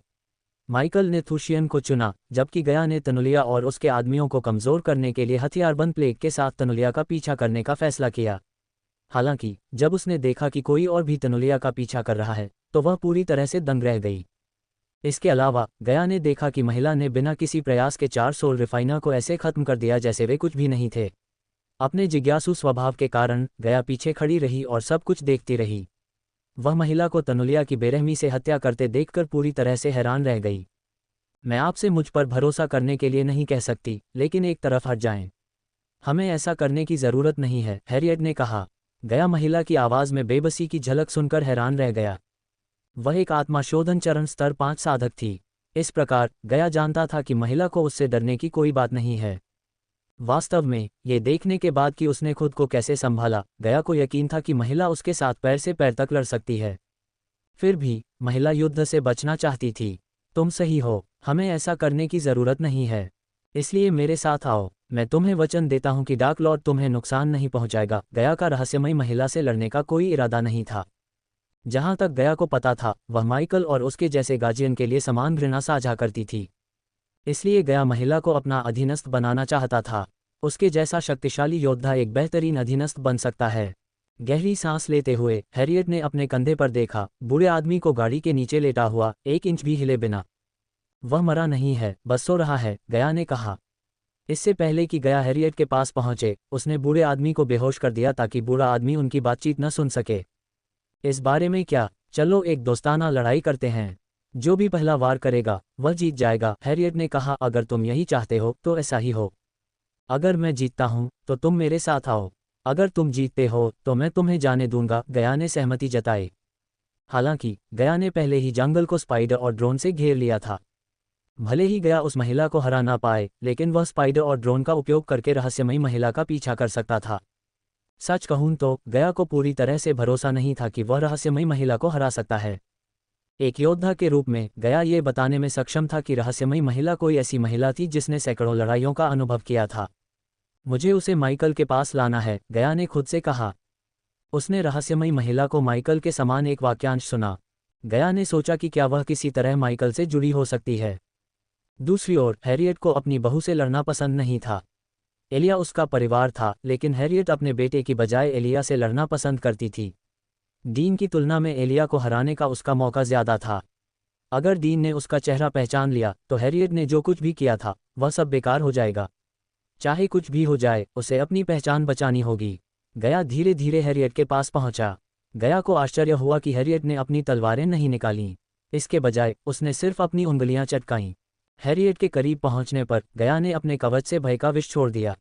Speaker 1: माइकल ने थूशियन को चुना, जबकि गया ने तनुलिया और उसके आदमियों को कमज़ोर करने के लिए हथियारबंद प्लेग के साथ तनुलिया का पीछा करने का फैसला किया। हालांकि जब उसने देखा कि कोई और भी तनुलिया का पीछा कर रहा है, तो वह पूरी तरह से दंग रह गई। इसके अलावा गया ने देखा कि महिला ने बिना किसी प्रयास के 4 सोल रिफाइनर को ऐसे खत्म कर दिया जैसे वे कुछ भी नहीं थे। अपने जिज्ञासु स्वभाव के कारण गया पीछे खड़ी रही और सब कुछ देखती रही। वह महिला को तनुलिया की बेरहमी से हत्या करते देखकर पूरी तरह से हैरान रह गई। मैं आपसे मुझ पर भरोसा करने के लिए नहीं कह सकती, लेकिन एक तरफ हट जाएं। हमें ऐसा करने की ज़रूरत नहीं है, हैरियट ने कहा। गया महिला की आवाज़ में बेबसी की झलक सुनकर हैरान रह गया। वह एक आत्माशोधन चरण स्तर 5 साधक थी। इस प्रकार गया जानता था कि महिला को उससे डरने की कोई बात नहीं है। वास्तव में ये देखने के बाद कि उसने खुद को कैसे संभाला, गया को यकीन था कि महिला उसके साथ पैर से पैर तक लड़ सकती है। फिर भी महिला युद्ध से बचना चाहती थी। तुम सही हो, हमें ऐसा करने की ज़रूरत नहीं है, इसलिए मेरे साथ आओ। मैं तुम्हें वचन देता हूं कि डार्क लॉर्ड तुम्हें नुकसान नहीं पहुंचाएगा। गया का रहस्यमयी महिला से लड़ने का कोई इरादा नहीं था। जहां तक गया को पता था, वह माइकल और उसके जैसे गार्जियन के लिए समान घृणा साझा करती थी। इसलिए गया महिला को अपना अधीनस्थ बनाना चाहता था। उसके जैसा शक्तिशाली योद्धा एक बेहतरीन अधीनस्थ बन सकता है। गहरी सांस लेते हुए हैरियट ने अपने कंधे पर देखा, बूढ़े आदमी को गाड़ी के नीचे लेटा हुआ, 1 इंच भी हिले बिना। वह मरा नहीं है, बस सो रहा है, गया ने कहा। इससे पहले कि गया हैरियट के पास पहुंचे, उसने बूढ़े आदमी को बेहोश कर दिया ताकि बूढ़ा आदमी उनकी बातचीत न सुन सके। इस बारे में क्या, चलो एक दोस्ताना लड़ाई करते हैं। जो भी पहला वार करेगा वह जीत जाएगा, हैरियट ने कहा। अगर तुम यही चाहते हो तो ऐसा ही हो। अगर मैं जीतता हूं तो तुम मेरे साथ आओ। अगर तुम जीतते हो तो मैं तुम्हें जाने दूंगा, गया ने सहमति जताई। हालांकि गया ने पहले ही जंगल को स्पाइडर और ड्रोन से घेर लिया था। भले ही गया उस महिला को हरा ना पाए, लेकिन वह स्पाइडर और ड्रोन का उपयोग करके रहस्यमयी महिला का पीछा कर सकता था। सच कहूं तो गया को पूरी तरह से भरोसा नहीं था कि वह रहस्यमयी महिला को हरा सकता है। एक योद्धा के रूप में गया ये बताने में सक्षम था कि रहस्यमयी महिला कोई ऐसी महिला थी जिसने सैकड़ों लड़ाइयों का अनुभव किया था। मुझे उसे माइकल के पास लाना है, गया ने खुद से कहा। उसने रहस्यमयी महिला को माइकल के समान एक वाक्यांश सुना। गया ने सोचा कि क्या वह किसी तरह माइकल से जुड़ी हो सकती है। दूसरी ओर हैरियट को अपनी बहू से लड़ना पसंद नहीं था। एलिया उसका परिवार था, लेकिन हैरियट अपने बेटे की बजाय एलिया से लड़ना पसंद करती थी। डीन की तुलना में एलिया को हराने का उसका मौका ज़्यादा था। अगर डीन ने उसका चेहरा पहचान लिया तो हैरियट ने जो कुछ भी किया था वह सब बेकार हो जाएगा। चाहे कुछ भी हो जाए, उसे अपनी पहचान बचानी होगी। गया धीरे धीरे हैरियट के पास पहुंचा। गया को आश्चर्य हुआ कि हैरियट ने अपनी तलवारें नहीं निकालीं। इसके बजाय उसने सिर्फ अपनी उंगलियां चटकाईं। हैरियट के करीब पहुंचने पर गया ने अपने कवच से भय का विष छोड़ दिया।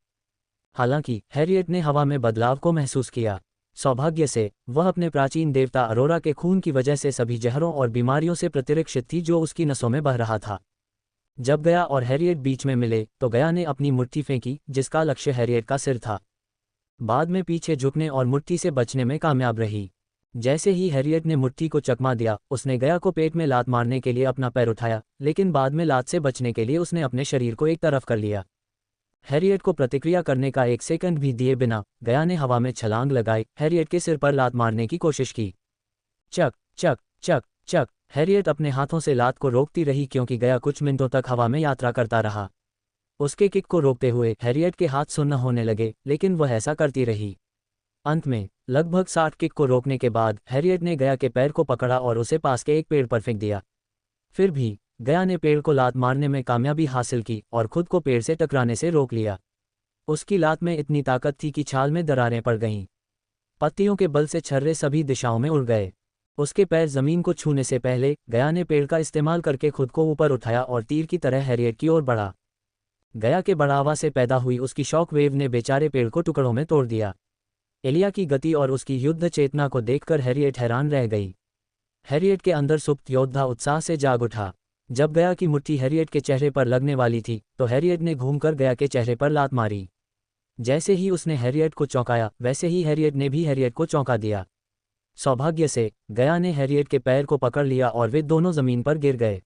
Speaker 1: हालांकि हैरियट ने हवा में बदलाव को महसूस किया। सौभाग्य से वह अपने प्राचीन देवता अरोरा के खून की वजह से सभी जहरों और बीमारियों से प्रतिरक्षित थी जो उसकी नसों में बह रहा था। जब गया और हैरियट बीच में मिले तो गया ने अपनी मुट्ठी फेंकी, जिसका लक्ष्य हैरियट का सिर था। बाद में पीछे झुकने और मुट्ठी से बचने में कामयाब रही। जैसे ही हैरियट ने मुट्ठी को चकमा दिया, उसने गया को पेट में लात मारने के लिए अपना पैर उठाया, लेकिन बाद में लात से बचने के लिए उसने अपने शरीर को एक तरफ कर लिया। हैरियट को प्रतिक्रिया करने का 1 सेकंड भी दिए बिना गया ने हवा में छलांग लगाई, हैरियट के सिर पर लात मारने की कोशिश की। चक चक चक चक। हैरियट अपने हाथों से लात को रोकती रही क्योंकि गया कुछ मिनटों तक हवा में यात्रा करता रहा। उसके किक को रोकते हुए हैरियट के हाथ सुन्न होने लगे, लेकिन वह ऐसा करती रही। अंत में लगभग 60 किक को रोकने के बाद हैरियट ने गया के पैर को पकड़ा और उसे पास के एक पेड़ पर फेंक दिया। फिर भी गया ने पेड़ को लात मारने में कामयाबी हासिल की और खुद को पेड़ से टकराने से रोक लिया। उसकी लात में इतनी ताकत थी कि छाल में दरारें पड़ गईं। पत्तियों के बल से छर्रे सभी दिशाओं में उड़ गए। उसके पैर जमीन को छूने से पहले गया ने पेड़ का इस्तेमाल करके खुद को ऊपर उठाया और तीर की तरह हैरियट की ओर बढ़ा। गया के बढ़ावा से पैदा हुई उसकी शॉक वेव ने बेचारे पेड़ को टुकड़ों में तोड़ दिया। एलिया की गति और उसकी युद्ध चेतना को देखकर हैरियट हैरान रह गई। हैरियट के अंदर सुप्त योद्धा उत्साह से जाग उठा। जब गया की मुट्ठी हैरियट के चेहरे पर लगने वाली थी तो हैरियट ने घूमकर गया के चेहरे पर लात मारी। जैसे ही उसने हैरियट को चौंकाया, वैसे ही हैरियट ने भी हैरियट को चौंका दिया। सौभाग्य से गया ने हैरियट के पैर को पकड़ लिया और वे दोनों जमीन पर गिर गए।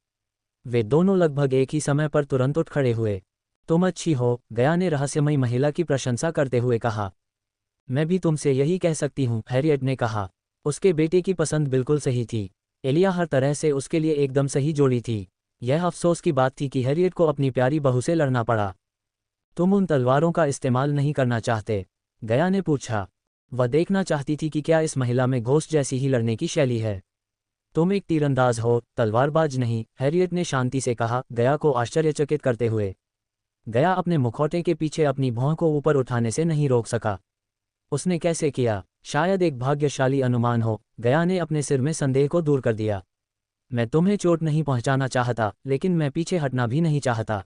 Speaker 1: वे दोनों लगभग एक ही समय पर तुरंत उठ खड़े हुए। तुम अच्छी हो, गया ने रहस्यमयी महिला की प्रशंसा करते हुए कहा। मैं भी तुमसे यही कह सकती हूँ, हैरियट ने कहा। उसके बेटे की पसंद बिल्कुल सही थी। एलिया हर तरह से उसके लिए एकदम सही जोड़ी थी। यह अफसोस की बात थी कि हैरियट को अपनी प्यारी बहू से लड़ना पड़ा। तुम उन तलवारों का इस्तेमाल नहीं करना चाहते? गया ने पूछा। वह देखना चाहती थी कि क्या इस महिला में घोस्ट जैसी ही लड़ने की शैली है। तुम एक तीरंदाज हो, तलवारबाज नहीं, हैरियट ने शांति से कहा, गया को आश्चर्यचकित करते हुए। गया अपने मुखौटे के पीछे अपनी भौं को ऊपर उठाने से नहीं रोक सका। उसने कैसे किया? शायद एक भाग्यशाली अनुमान हो। गया ने अपने सिर में संदेह को दूर कर दिया। मैं तुम्हें चोट नहीं पहुंचाना चाहता, लेकिन मैं पीछे हटना भी नहीं चाहता।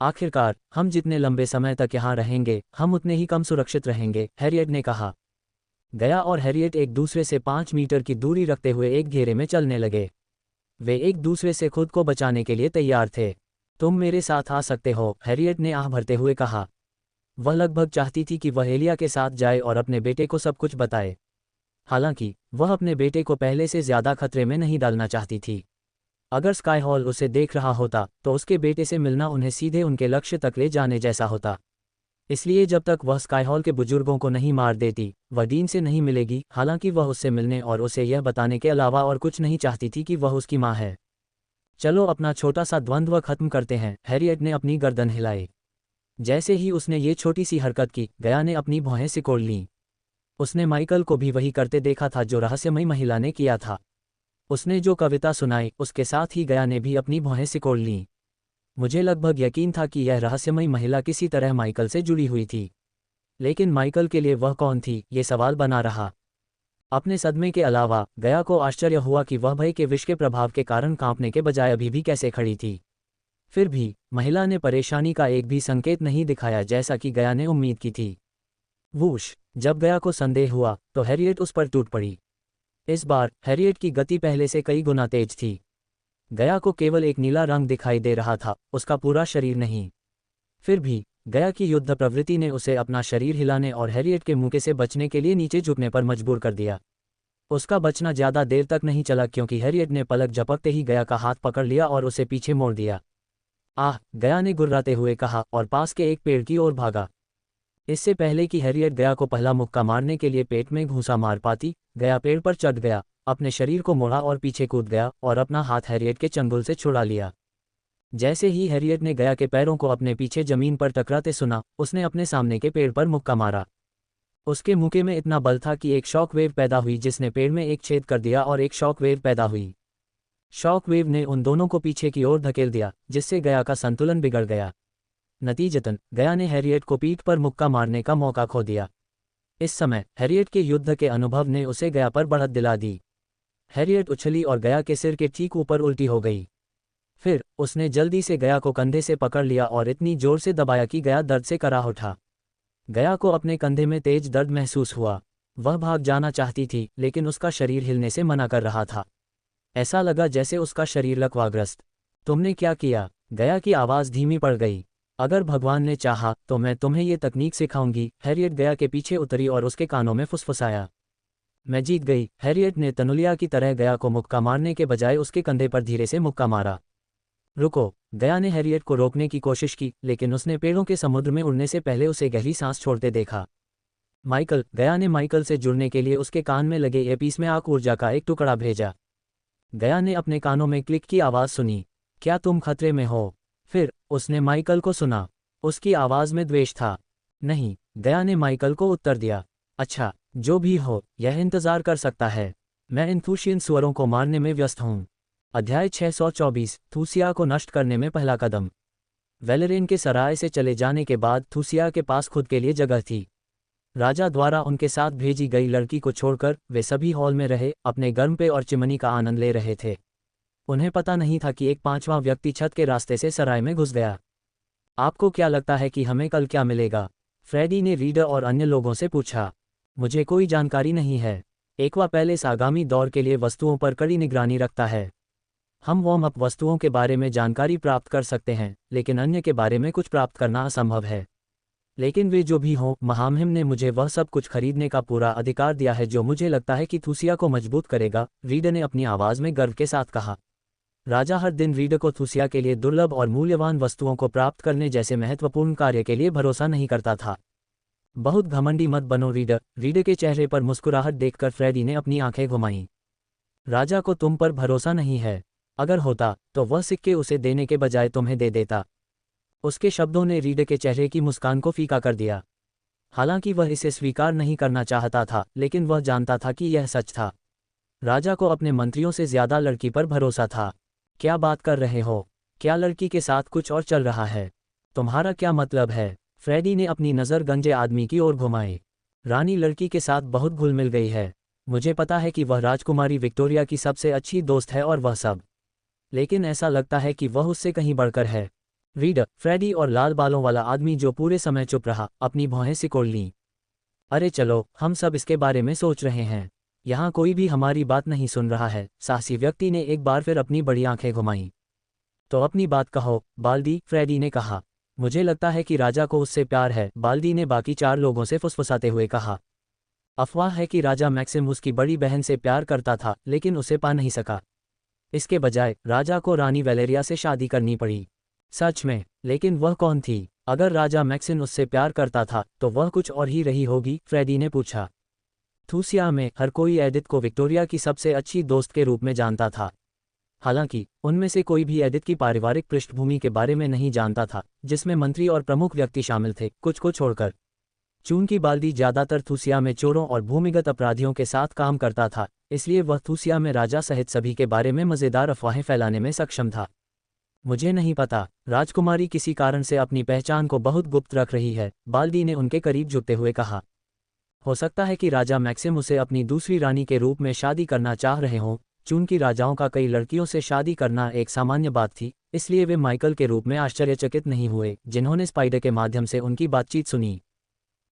Speaker 1: आखिरकार हम जितने लंबे समय तक यहाँ रहेंगे, हम उतने ही कम सुरक्षित रहेंगे, हैरियट ने कहा। गया और हैरियट एक दूसरे से 5 मीटर की दूरी रखते हुए एक घेरे में चलने लगे। वे एक दूसरे से खुद को बचाने के लिए तैयार थे। तुम मेरे साथ आ सकते हो, हैरियट ने आह भरते हुए कहा। वह लगभग चाहती थी कि वह एलिया के साथ जाए और अपने बेटे को सब कुछ बताए। हालांकि वह अपने बेटे को पहले से ज्यादा खतरे में नहीं डालना चाहती थी। अगर स्काईहॉल उसे देख रहा होता तो उसके बेटे से मिलना उन्हें सीधे उनके लक्ष्य तक ले जाने जैसा होता। इसलिए जब तक वह स्काईहॉल के बुजुर्गों को नहीं मार देती, वह डीन से नहीं मिलेगी। हालांकि वह उससे मिलने और उसे यह बताने के अलावा और कुछ नहीं चाहती थी कि वह उसकी माँ है। चलो अपना छोटा सा द्वंद्व खत्म करते हैं, हैरियट ने अपनी गर्दन हिलाई। जैसे ही उसने ये छोटी सी हरकत की, गया ने अपनी भौहें सिकोड़ लीं। उसने माइकल को भी वही करते देखा था जो रहस्यमयी महिला ने किया था। उसने जो कविता सुनाई, उसके साथ ही गया ने भी अपनी भौहें सिकोड़ लीं। मुझे लगभग यकीन था कि यह रहस्यमयी महिला किसी तरह माइकल से जुड़ी हुई थी, लेकिन माइकल के लिए वह कौन थी, ये सवाल बना रहा। अपने सदमे के अलावा गया को आश्चर्य हुआ कि वह भय के विष के प्रभाव के कारण कांपने के बजाय अभी भी कैसे खड़ी थी। फिर भी महिला ने परेशानी का एक भी संकेत नहीं दिखाया, जैसा कि गया ने उम्मीद की थी। वूश! जब गया को संदेह हुआ तो हैरियट उस पर टूट पड़ी। इस बार हैरियट की गति पहले से कई गुना तेज थी। गया को केवल एक नीला रंग दिखाई दे रहा था, उसका पूरा शरीर नहीं। फिर भी गया की युद्ध प्रवृत्ति ने उसे अपना शरीर हिलाने और हैरियट के मुके से बचने के लिए नीचे झुकने पर मजबूर कर दिया। उसका बचना ज्यादा देर तक नहीं चला क्योंकि हैरियट ने पलक झपकते ही गया का हाथ पकड़ लिया और उसे पीछे मोड़ दिया। आह! गया ने गुर्राते हुए कहा और पास के एक पेड़ की ओर भागा। इससे पहले कि हैरियट गया को पहला मुक्का मारने के लिए पेट में घूंसा मार पाती, गया पेड़ पर चढ़ गया, अपने शरीर को मोड़ा और पीछे कूद गया और अपना हाथ हैरियट के चंगुल से छुड़ा लिया। जैसे ही हैरियट ने गया के पैरों को अपने पीछे जमीन पर टकराते सुना, उसने अपने सामने के पेड़ पर मुक्का मारा। उसके मुक्के में इतना बल था कि एक शॉक वेव पैदा हुई जिसने पेड़ में एक छेद कर दिया और एक शॉक वेव पैदा हुई। शॉक वेव ने उन दोनों को पीछे की ओर धकेल दिया, जिससे गया का संतुलन बिगड़ गया। नतीजतन गया ने हैरियट को पीठ पर मुक्का मारने का मौका खो दिया। इस समय हैरियट के युद्ध के अनुभव ने उसे गया पर बढ़त दिला दी। हैरियट उछली और गया के सिर के ठीक ऊपर उल्टी हो गई। फिर उसने जल्दी से गया को कंधे से पकड़ लिया और इतनी जोर से दबाया कि गया दर्द से कराह उठा। गया को अपने कंधे में तेज दर्द महसूस हुआ। वह भाग जाना चाहती थी, लेकिन उसका शरीर हिलने से मना कर रहा था। ऐसा लगा जैसे उसका शरीर लकवाग्रस्त। तुमने क्या किया? गया की आवाज़ धीमी पड़ गई। अगर भगवान ने चाहा तो मैं तुम्हें ये तकनीक सिखाऊंगी। हैरियट गया के पीछे उतरी और उसके कानों में फुसफुसाया। मैं जीत गई। हैरियट ने तनुलिया की तरह गया को मुक्का मारने के बजाय उसके कंधे पर धीरे से मुक्का मारा। रुको। गया ने हैरियट को रोकने की कोशिश की, लेकिन उसने पेड़ों के समुद्र में उड़ने से पहले उसे गहरी सांस छोड़ते देखा। माइकल। गया ने माइकल से जुड़ने के लिए उसके कान में लगे ईयरपीस में आग ऊर्जा का एक टुकड़ा भेजा। गया ने अपने कानों में क्लिक की आवाज़ सुनी। क्या तुम खतरे में हो? फिर उसने माइकल को सुना। उसकी आवाज़ में द्वेष था। नहीं, गया ने माइकल को उत्तर दिया। अच्छा, जो भी हो, यह इंतज़ार कर सकता है। मैं इन थूशियन सुअरों को मारने में व्यस्त हूँ। अध्याय 624। थूसिया को नष्ट करने में पहला कदम। वेलेरेन के सराय से चले जाने के बाद थूसिया के पास खुद के लिए जगह थी। राजा द्वारा उनके साथ भेजी गई लड़की को छोड़कर वे सभी हॉल में रहे, अपने गर्म पेय और चिमनी का आनंद ले रहे थे। उन्हें पता नहीं था कि एक पांचवां व्यक्ति छत के रास्ते से सराय में घुस गया। आपको क्या लगता है कि हमें कल क्या मिलेगा? फ्रेडी ने रीडर और अन्य लोगों से पूछा। मुझे कोई जानकारी नहीं है। एक्वा पैलेस आगामी दौर के लिए वस्तुओं पर कड़ी निगरानी रखता है। हम वार्म अप वस्तुओं के बारे में जानकारी प्राप्त कर सकते हैं, लेकिन अन्य के बारे में कुछ प्राप्त करना असंभव है। लेकिन वे जो भी हों, महामहिम ने मुझे वह सब कुछ खरीदने का पूरा अधिकार दिया है जो मुझे लगता है कि थूसिया को मजबूत करेगा, रीडर ने अपनी आवाज़ में गर्व के साथ कहा। राजा हर दिन रीडर को थूसिया के लिए दुर्लभ और मूल्यवान वस्तुओं को प्राप्त करने जैसे महत्वपूर्ण कार्य के लिए भरोसा नहीं करता था। बहुत घमंडी मत बनो रीडर। रीडर के चेहरे पर मुस्कुराहट देखकर फ्रेडी ने अपनी आंखें घुमाईं। राजा को तुम पर भरोसा नहीं है। अगर होता तो वह सिक्के उसे देने के बजाय तुम्हें दे देता। उसके शब्दों ने रीडर के चेहरे की मुस्कान को फीका कर दिया। हालांकि वह इसे स्वीकार नहीं करना चाहता था, लेकिन वह जानता था कि यह सच था। राजा को अपने मंत्रियों से ज्यादा लड़की पर भरोसा था। क्या बात कर रहे हो? क्या लड़की के साथ कुछ और चल रहा है? तुम्हारा क्या मतलब है? फ्रेडी ने अपनी नज़र गंजे आदमी की ओर घुमाई। रानी लड़की के साथ बहुत घुल मिल गई है। मुझे पता है कि वह राजकुमारी विक्टोरिया की सबसे अच्छी दोस्त है और वह सब, लेकिन ऐसा लगता है कि वह उससे कहीं बढ़कर है। रीडर। फ्रेडी और लाल बालों वाला आदमी जो पूरे समय चुप रहा, अपनी भौहें सिकोड़ लीं। अरे चलो, हम सब इसके बारे में सोच रहे हैं। यहाँ कोई भी हमारी बात नहीं सुन रहा है। साहसी व्यक्ति ने एक बार फिर अपनी बड़ी आंखें घुमाईं। तो अपनी बात कहो, बाल्दी, फ्रेडी ने कहा। मुझे लगता है कि राजा को उससे प्यार है, बाल्दी ने बाकी चार लोगों से फुसफुसाते हुए कहा। अफवाह है कि राजा मैक्सिम उसकी बड़ी बहन से प्यार करता था, लेकिन उसे पा नहीं सका। इसके बजाय राजा को रानी वेलेरिया से शादी करनी पड़ी। सच में? लेकिन वह कौन थी? अगर राजा मैक्सिन उससे प्यार करता था तो वह कुछ और ही रही होगी, फ्रेडी ने पूछा। थूसिया में हर कोई एडिथ को विक्टोरिया की सबसे अच्छी दोस्त के रूप में जानता था। हालांकि उनमें से कोई भी एडिथ की पारिवारिक पृष्ठभूमि के बारे में नहीं जानता था, जिसमें मंत्री और प्रमुख व्यक्ति शामिल थे, कुछ को छोड़कर। चूंकि बाल्दी ज्यादातर थूसिया में चोरों और भूमिगत अपराधियों के साथ काम करता था, इसलिए वह थूसिया में राजा सहित सभी के बारे में मज़ेदार अफवाहें फैलाने में सक्षम था। मुझे नहीं पता। राजकुमारी किसी कारण से अपनी पहचान को बहुत गुप्त रख रही है, बाल्दी ने उनके करीब झुकते हुए कहा। हो सकता है कि राजा मैक्सिम उसे अपनी दूसरी रानी के रूप में शादी करना चाह रहे हों। चूंकि राजाओं का कई लड़कियों से शादी करना एक सामान्य बात थी, इसलिए वे माइकल के रूप में आश्चर्यचकित नहीं हुए, जिन्होंने स्पाइडर के माध्यम से उनकी बातचीत सुनी।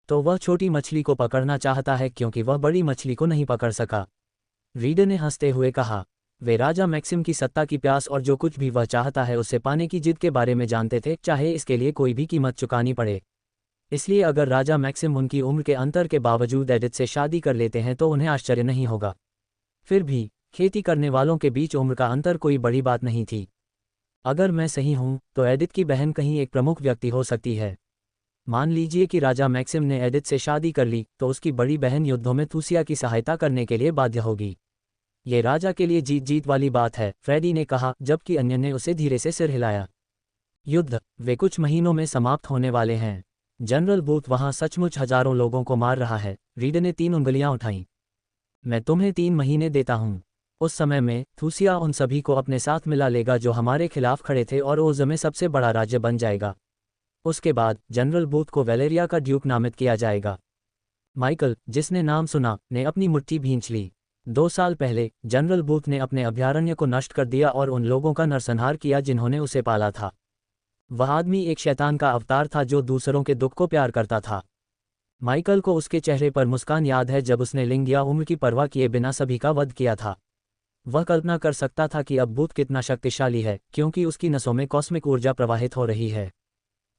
Speaker 1: तो वह छोटी मछली को पकड़ना चाहता है क्योंकि वह बड़ी मछली को नहीं पकड़ सका, रीडर ने हंसते हुए कहा। वे राजा मैक्सिम की सत्ता की प्यास और जो कुछ भी वह चाहता है उसे पाने की जिद के बारे में जानते थे, चाहे इसके लिए कोई भी कीमत चुकानी पड़े। इसलिए अगर राजा मैक्सिम उनकी उम्र के अंतर के बावजूद एडिथ से शादी कर लेते हैं तो उन्हें आश्चर्य नहीं होगा। फिर भी खेती करने वालों के बीच उम्र का अंतर कोई बड़ी बात नहीं थी। अगर मैं सही हूं तो एडिथ की बहन कहीं एक प्रमुख व्यक्ति हो सकती है। मान लीजिए कि राजा मैक्सिम ने एडिथ से शादी कर ली तो उसकी बड़ी बहन युद्धों में थूसिया की सहायता करने के लिए बाध्य होगी। ये राजा के लिए जीत जीत वाली बात है, फ्रेडी ने कहा, जबकि अन्य ने उसे धीरे से सिर हिलाया। युद्ध? वे कुछ महीनों में समाप्त होने वाले हैं। जनरल बूथ वहां सचमुच हजारों लोगों को मार रहा है। रीडर ने 3 उंगलियां उठाईं। मैं तुम्हें 3 महीने देता हूं। उस समय में थूसिया उन सभी को अपने साथ मिला लेगा जो हमारे खिलाफ खड़े थे और ओज़ में सबसे बड़ा राज्य बन जाएगा। उसके बाद जनरल बूथ को वेलेरिया का ड्यूक नामित किया जाएगा। माइकल, जिसने नाम सुना, ने अपनी मुट्ठी भींच ली। 2 साल पहले जनरल बूथ ने अपने अभयारण्य को नष्ट कर दिया और उन लोगों का नरसंहार किया जिन्होंने उसे पाला था। वह आदमी एक शैतान का अवतार था जो दूसरों के दुख को प्यार करता था। माइकल को उसके चेहरे पर मुस्कान याद है जब उसने लिंग या उम्र की परवाह किए बिना सभी का वध किया था। वह कल्पना कर सकता था कि अब बूथ कितना शक्तिशाली है, क्योंकि उसकी नसों में कॉस्मिक ऊर्जा प्रवाहित हो रही है।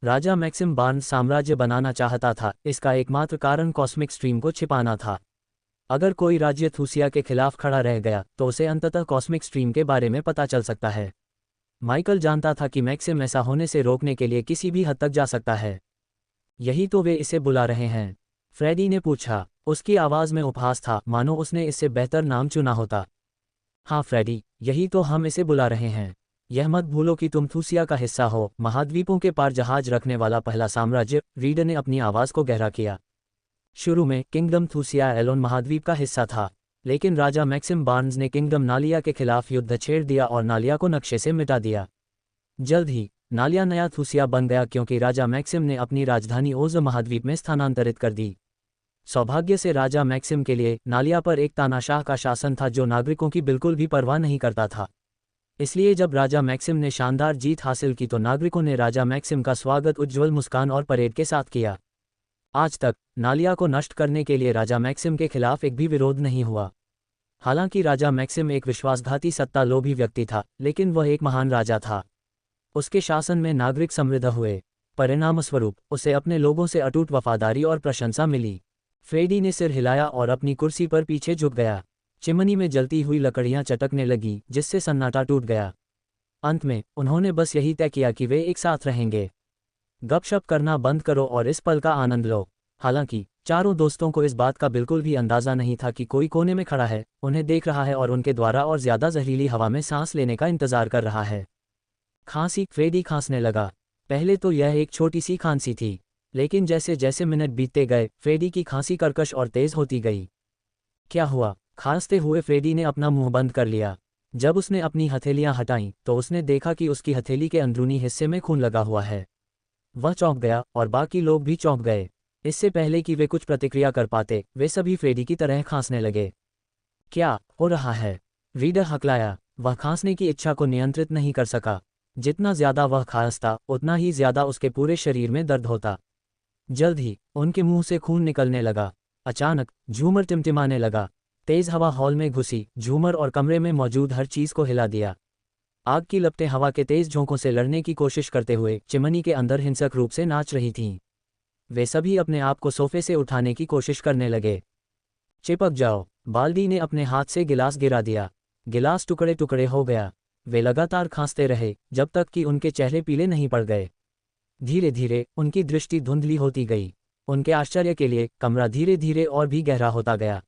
Speaker 1: राजा मैक्सिम बार्न्स साम्राज्य बनाना चाहता था, इसका एकमात्र कारण कॉस्मिक स्ट्रीम को छिपाना था। अगर कोई राज्य थूसिया के खिलाफ खड़ा रह गया तो उसे अंततः कॉस्मिक स्ट्रीम के बारे में पता चल सकता है। माइकल जानता था कि मैक्सिम ऐसा होने से रोकने के लिए किसी भी हद तक जा सकता है। यही तो वे इसे बुला रहे हैं? फ्रेडी ने पूछा। उसकी आवाज़ में उपहास था, मानो उसने इससे बेहतर नाम चुना होता। हाँ फ्रेडी, यही तो हम इसे बुला रहे हैं। यह मत भूलो कि तुम थूसिया का हिस्सा हो, महाद्वीपों के पार जहाज रखने वाला पहला साम्राज्य। रीड ने अपनी आवाज़ को गहरा किया। शुरू में किंगडम थूसिया एलोन महाद्वीप का हिस्सा था, लेकिन राजा मैक्सिम बार्न्स ने किंगडम नालिया के खिलाफ युद्ध छेड़ दिया और नालिया को नक्शे से मिटा दिया। जल्द ही नालिया नया थूसिया बन गया क्योंकि राजा मैक्सिम ने अपनी राजधानी ओज महाद्वीप में स्थानांतरित कर दी। सौभाग्य से राजा मैक्सिम के लिए नालिया पर एक तानाशाह का शासन था जो नागरिकों की बिल्कुल भी परवाह नहीं करता था। इसलिए जब राजा मैक्सिम ने शानदार जीत हासिल की तो नागरिकों ने राजा मैक्सिम का स्वागत उज्ज्वल मुस्कान और परेड के साथ किया। आज तक नालिया को नष्ट करने के लिए राजा मैक्सिम के खिलाफ एक भी विरोध नहीं हुआ। हालांकि राजा मैक्सिम एक विश्वासघाती सत्ता लोभी व्यक्ति था, लेकिन वह एक महान राजा था। उसके शासन में नागरिक समृद्ध हुए। परिणामस्वरूप उसे अपने लोगों से अटूट वफादारी और प्रशंसा मिली। फ्रेडी ने सिर हिलाया और अपनी कुर्सी पर पीछे झुक गया। चिमनी में जलती हुई लकड़ियां चटकने लगी, जिससे सन्नाटा टूट गया। अंत में उन्होंने बस यही तय किया कि वे एक साथ रहेंगे। गपशप करना बंद करो और इस पल का आनंद लो। हालांकि चारों दोस्तों को इस बात का बिल्कुल भी अंदाजा नहीं था कि कोई कोने में खड़ा है, उन्हें देख रहा है और उनके द्वारा और ज्यादा जहरीली हवा में सांस लेने का इंतजार कर रहा है। खांसी। फ्रेडी खांसने लगा। पहले तो यह एक छोटी सी खांसी थी, लेकिन जैसे जैसे मिनट बीतते गए फ्रेडी की खांसी कर्कश और तेज होती गई। क्या हुआ? खांसते हुए फ्रेडी ने अपना मुंह बंद कर लिया। जब उसने अपनी हथेलियां हटाईं तो उसने देखा कि उसकी हथेली के अंदरूनी हिस्से में खून लगा हुआ है। वह चौंक गया और बाकी लोग भी चौंक गए। इससे पहले कि वे कुछ प्रतिक्रिया कर पाते, वे सभी फ्रेडी की तरह खांसने लगे। क्या हो रहा है? रीडर हकलाया। वह खांसने की इच्छा को नियंत्रित नहीं कर सका। जितना ज्यादा वह खांसता, उतना ही ज्यादा उसके पूरे शरीर में दर्द होता। जल्द ही उनके मुंह से खून निकलने लगा। अचानक झूमर टिमटिमाने लगा। तेज हवा हॉल में घुसी, झूमर और कमरे में मौजूद हर चीज को हिला दिया। आग की लपटें हवा के तेज झोंकों से लड़ने की कोशिश करते हुए चिमनी के अंदर हिंसक रूप से नाच रही थीं। वे सभी अपने आप को सोफे से उठाने की कोशिश करने लगे। चिपक जाओ। बाल्दी ने अपने हाथ से गिलास गिरा दिया। गिलास टुकड़े टुकड़े हो गया। वे लगातार खांसते रहे जब तक कि उनके चेहरे पीले नहीं पड़ गए। धीरे धीरे उनकी दृष्टि धुंधली होती गई। उनके आश्चर्य के लिए कमरा धीरे धीरे और भी गहरा होता गया।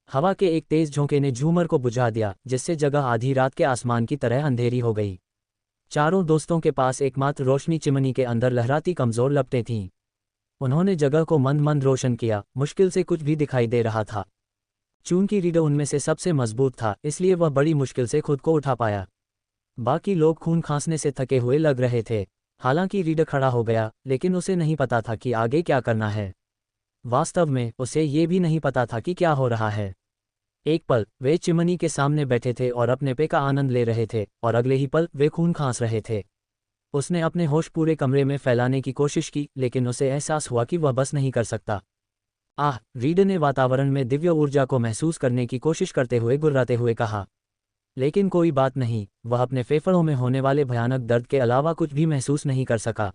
Speaker 1: हवा के एक तेज झोंके ने झूमर को बुझा दिया, जिससे जगह आधी रात के आसमान की तरह अंधेरी हो गई। चारों दोस्तों के पास एकमात्र रोशनी चिमनी के अंदर लहराती कमजोर लपटें थीं। उन्होंने जगह को मंद मंद रोशन किया। मुश्किल से कुछ भी दिखाई दे रहा था। चूंकि रीडर उनमें से सबसे मजबूत था, इसलिए वह बड़ी मुश्किल से खुद को उठा पाया। बाकी लोग खून खांसने से थके हुए लग रहे थे। हालांकि रीडर खड़ा हो गया, लेकिन उसे नहीं पता था कि आगे क्या करना है। वास्तव में उसे ये भी नहीं पता था कि क्या हो रहा है। एक पल वे चिमनी के सामने बैठे थे और अपने पे का आनंद ले रहे थे, और अगले ही पल वे खून खांस रहे थे। उसने अपने होश पूरे कमरे में फैलाने की कोशिश की, लेकिन उसे एहसास हुआ कि वह बस नहीं कर सकता। रीडर ने वातावरण में दिव्य ऊर्जा को महसूस करने की कोशिश करते हुए गुर्राते हुए कहा। लेकिन कोई बात नहीं, वह अपने फेफड़ों में होने वाले भयानक दर्द के अलावा कुछ भी महसूस नहीं कर सका।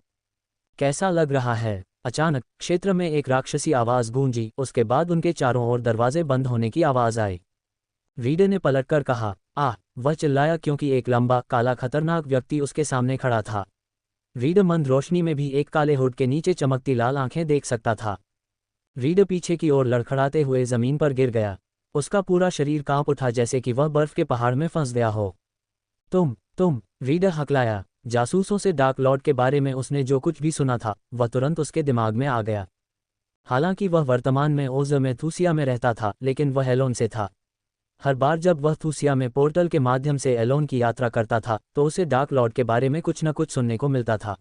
Speaker 1: कैसा लग रहा है? अचानक क्षेत्र में एक राक्षसी आवाज गूंजी। उसके बाद उनके चारों ओर दरवाजे बंद होने की आवाज आई। रीडर ने पलटकर कहा, वह चिल्लाया क्योंकि एक लंबा काला खतरनाक व्यक्ति उसके सामने खड़ा था। रीडर मंद रोशनी में भी एक काले हुड के नीचे चमकती लाल आंखें देख सकता था। रीडर पीछे की ओर लड़खड़ाते हुए जमीन पर गिर गया। उसका पूरा शरीर कांप उठा, जैसे कि वह बर्फ के पहाड़ में फंस गया हो। तुम रीडर हकलाया। जासूसों से डार्क लॉर्ड के बारे में उसने जो कुछ भी सुना था, वह तुरंत उसके दिमाग में आ गया। हालांकि वह वर्तमान में ओज में थूसिया में रहता था, लेकिन वह एलोन से था। हर बार जब वह थूसिया में पोर्टल के माध्यम से एलोन की यात्रा करता था, तो उसे डार्क लॉर्ड के बारे में कुछ न कुछ सुनने को मिलता था।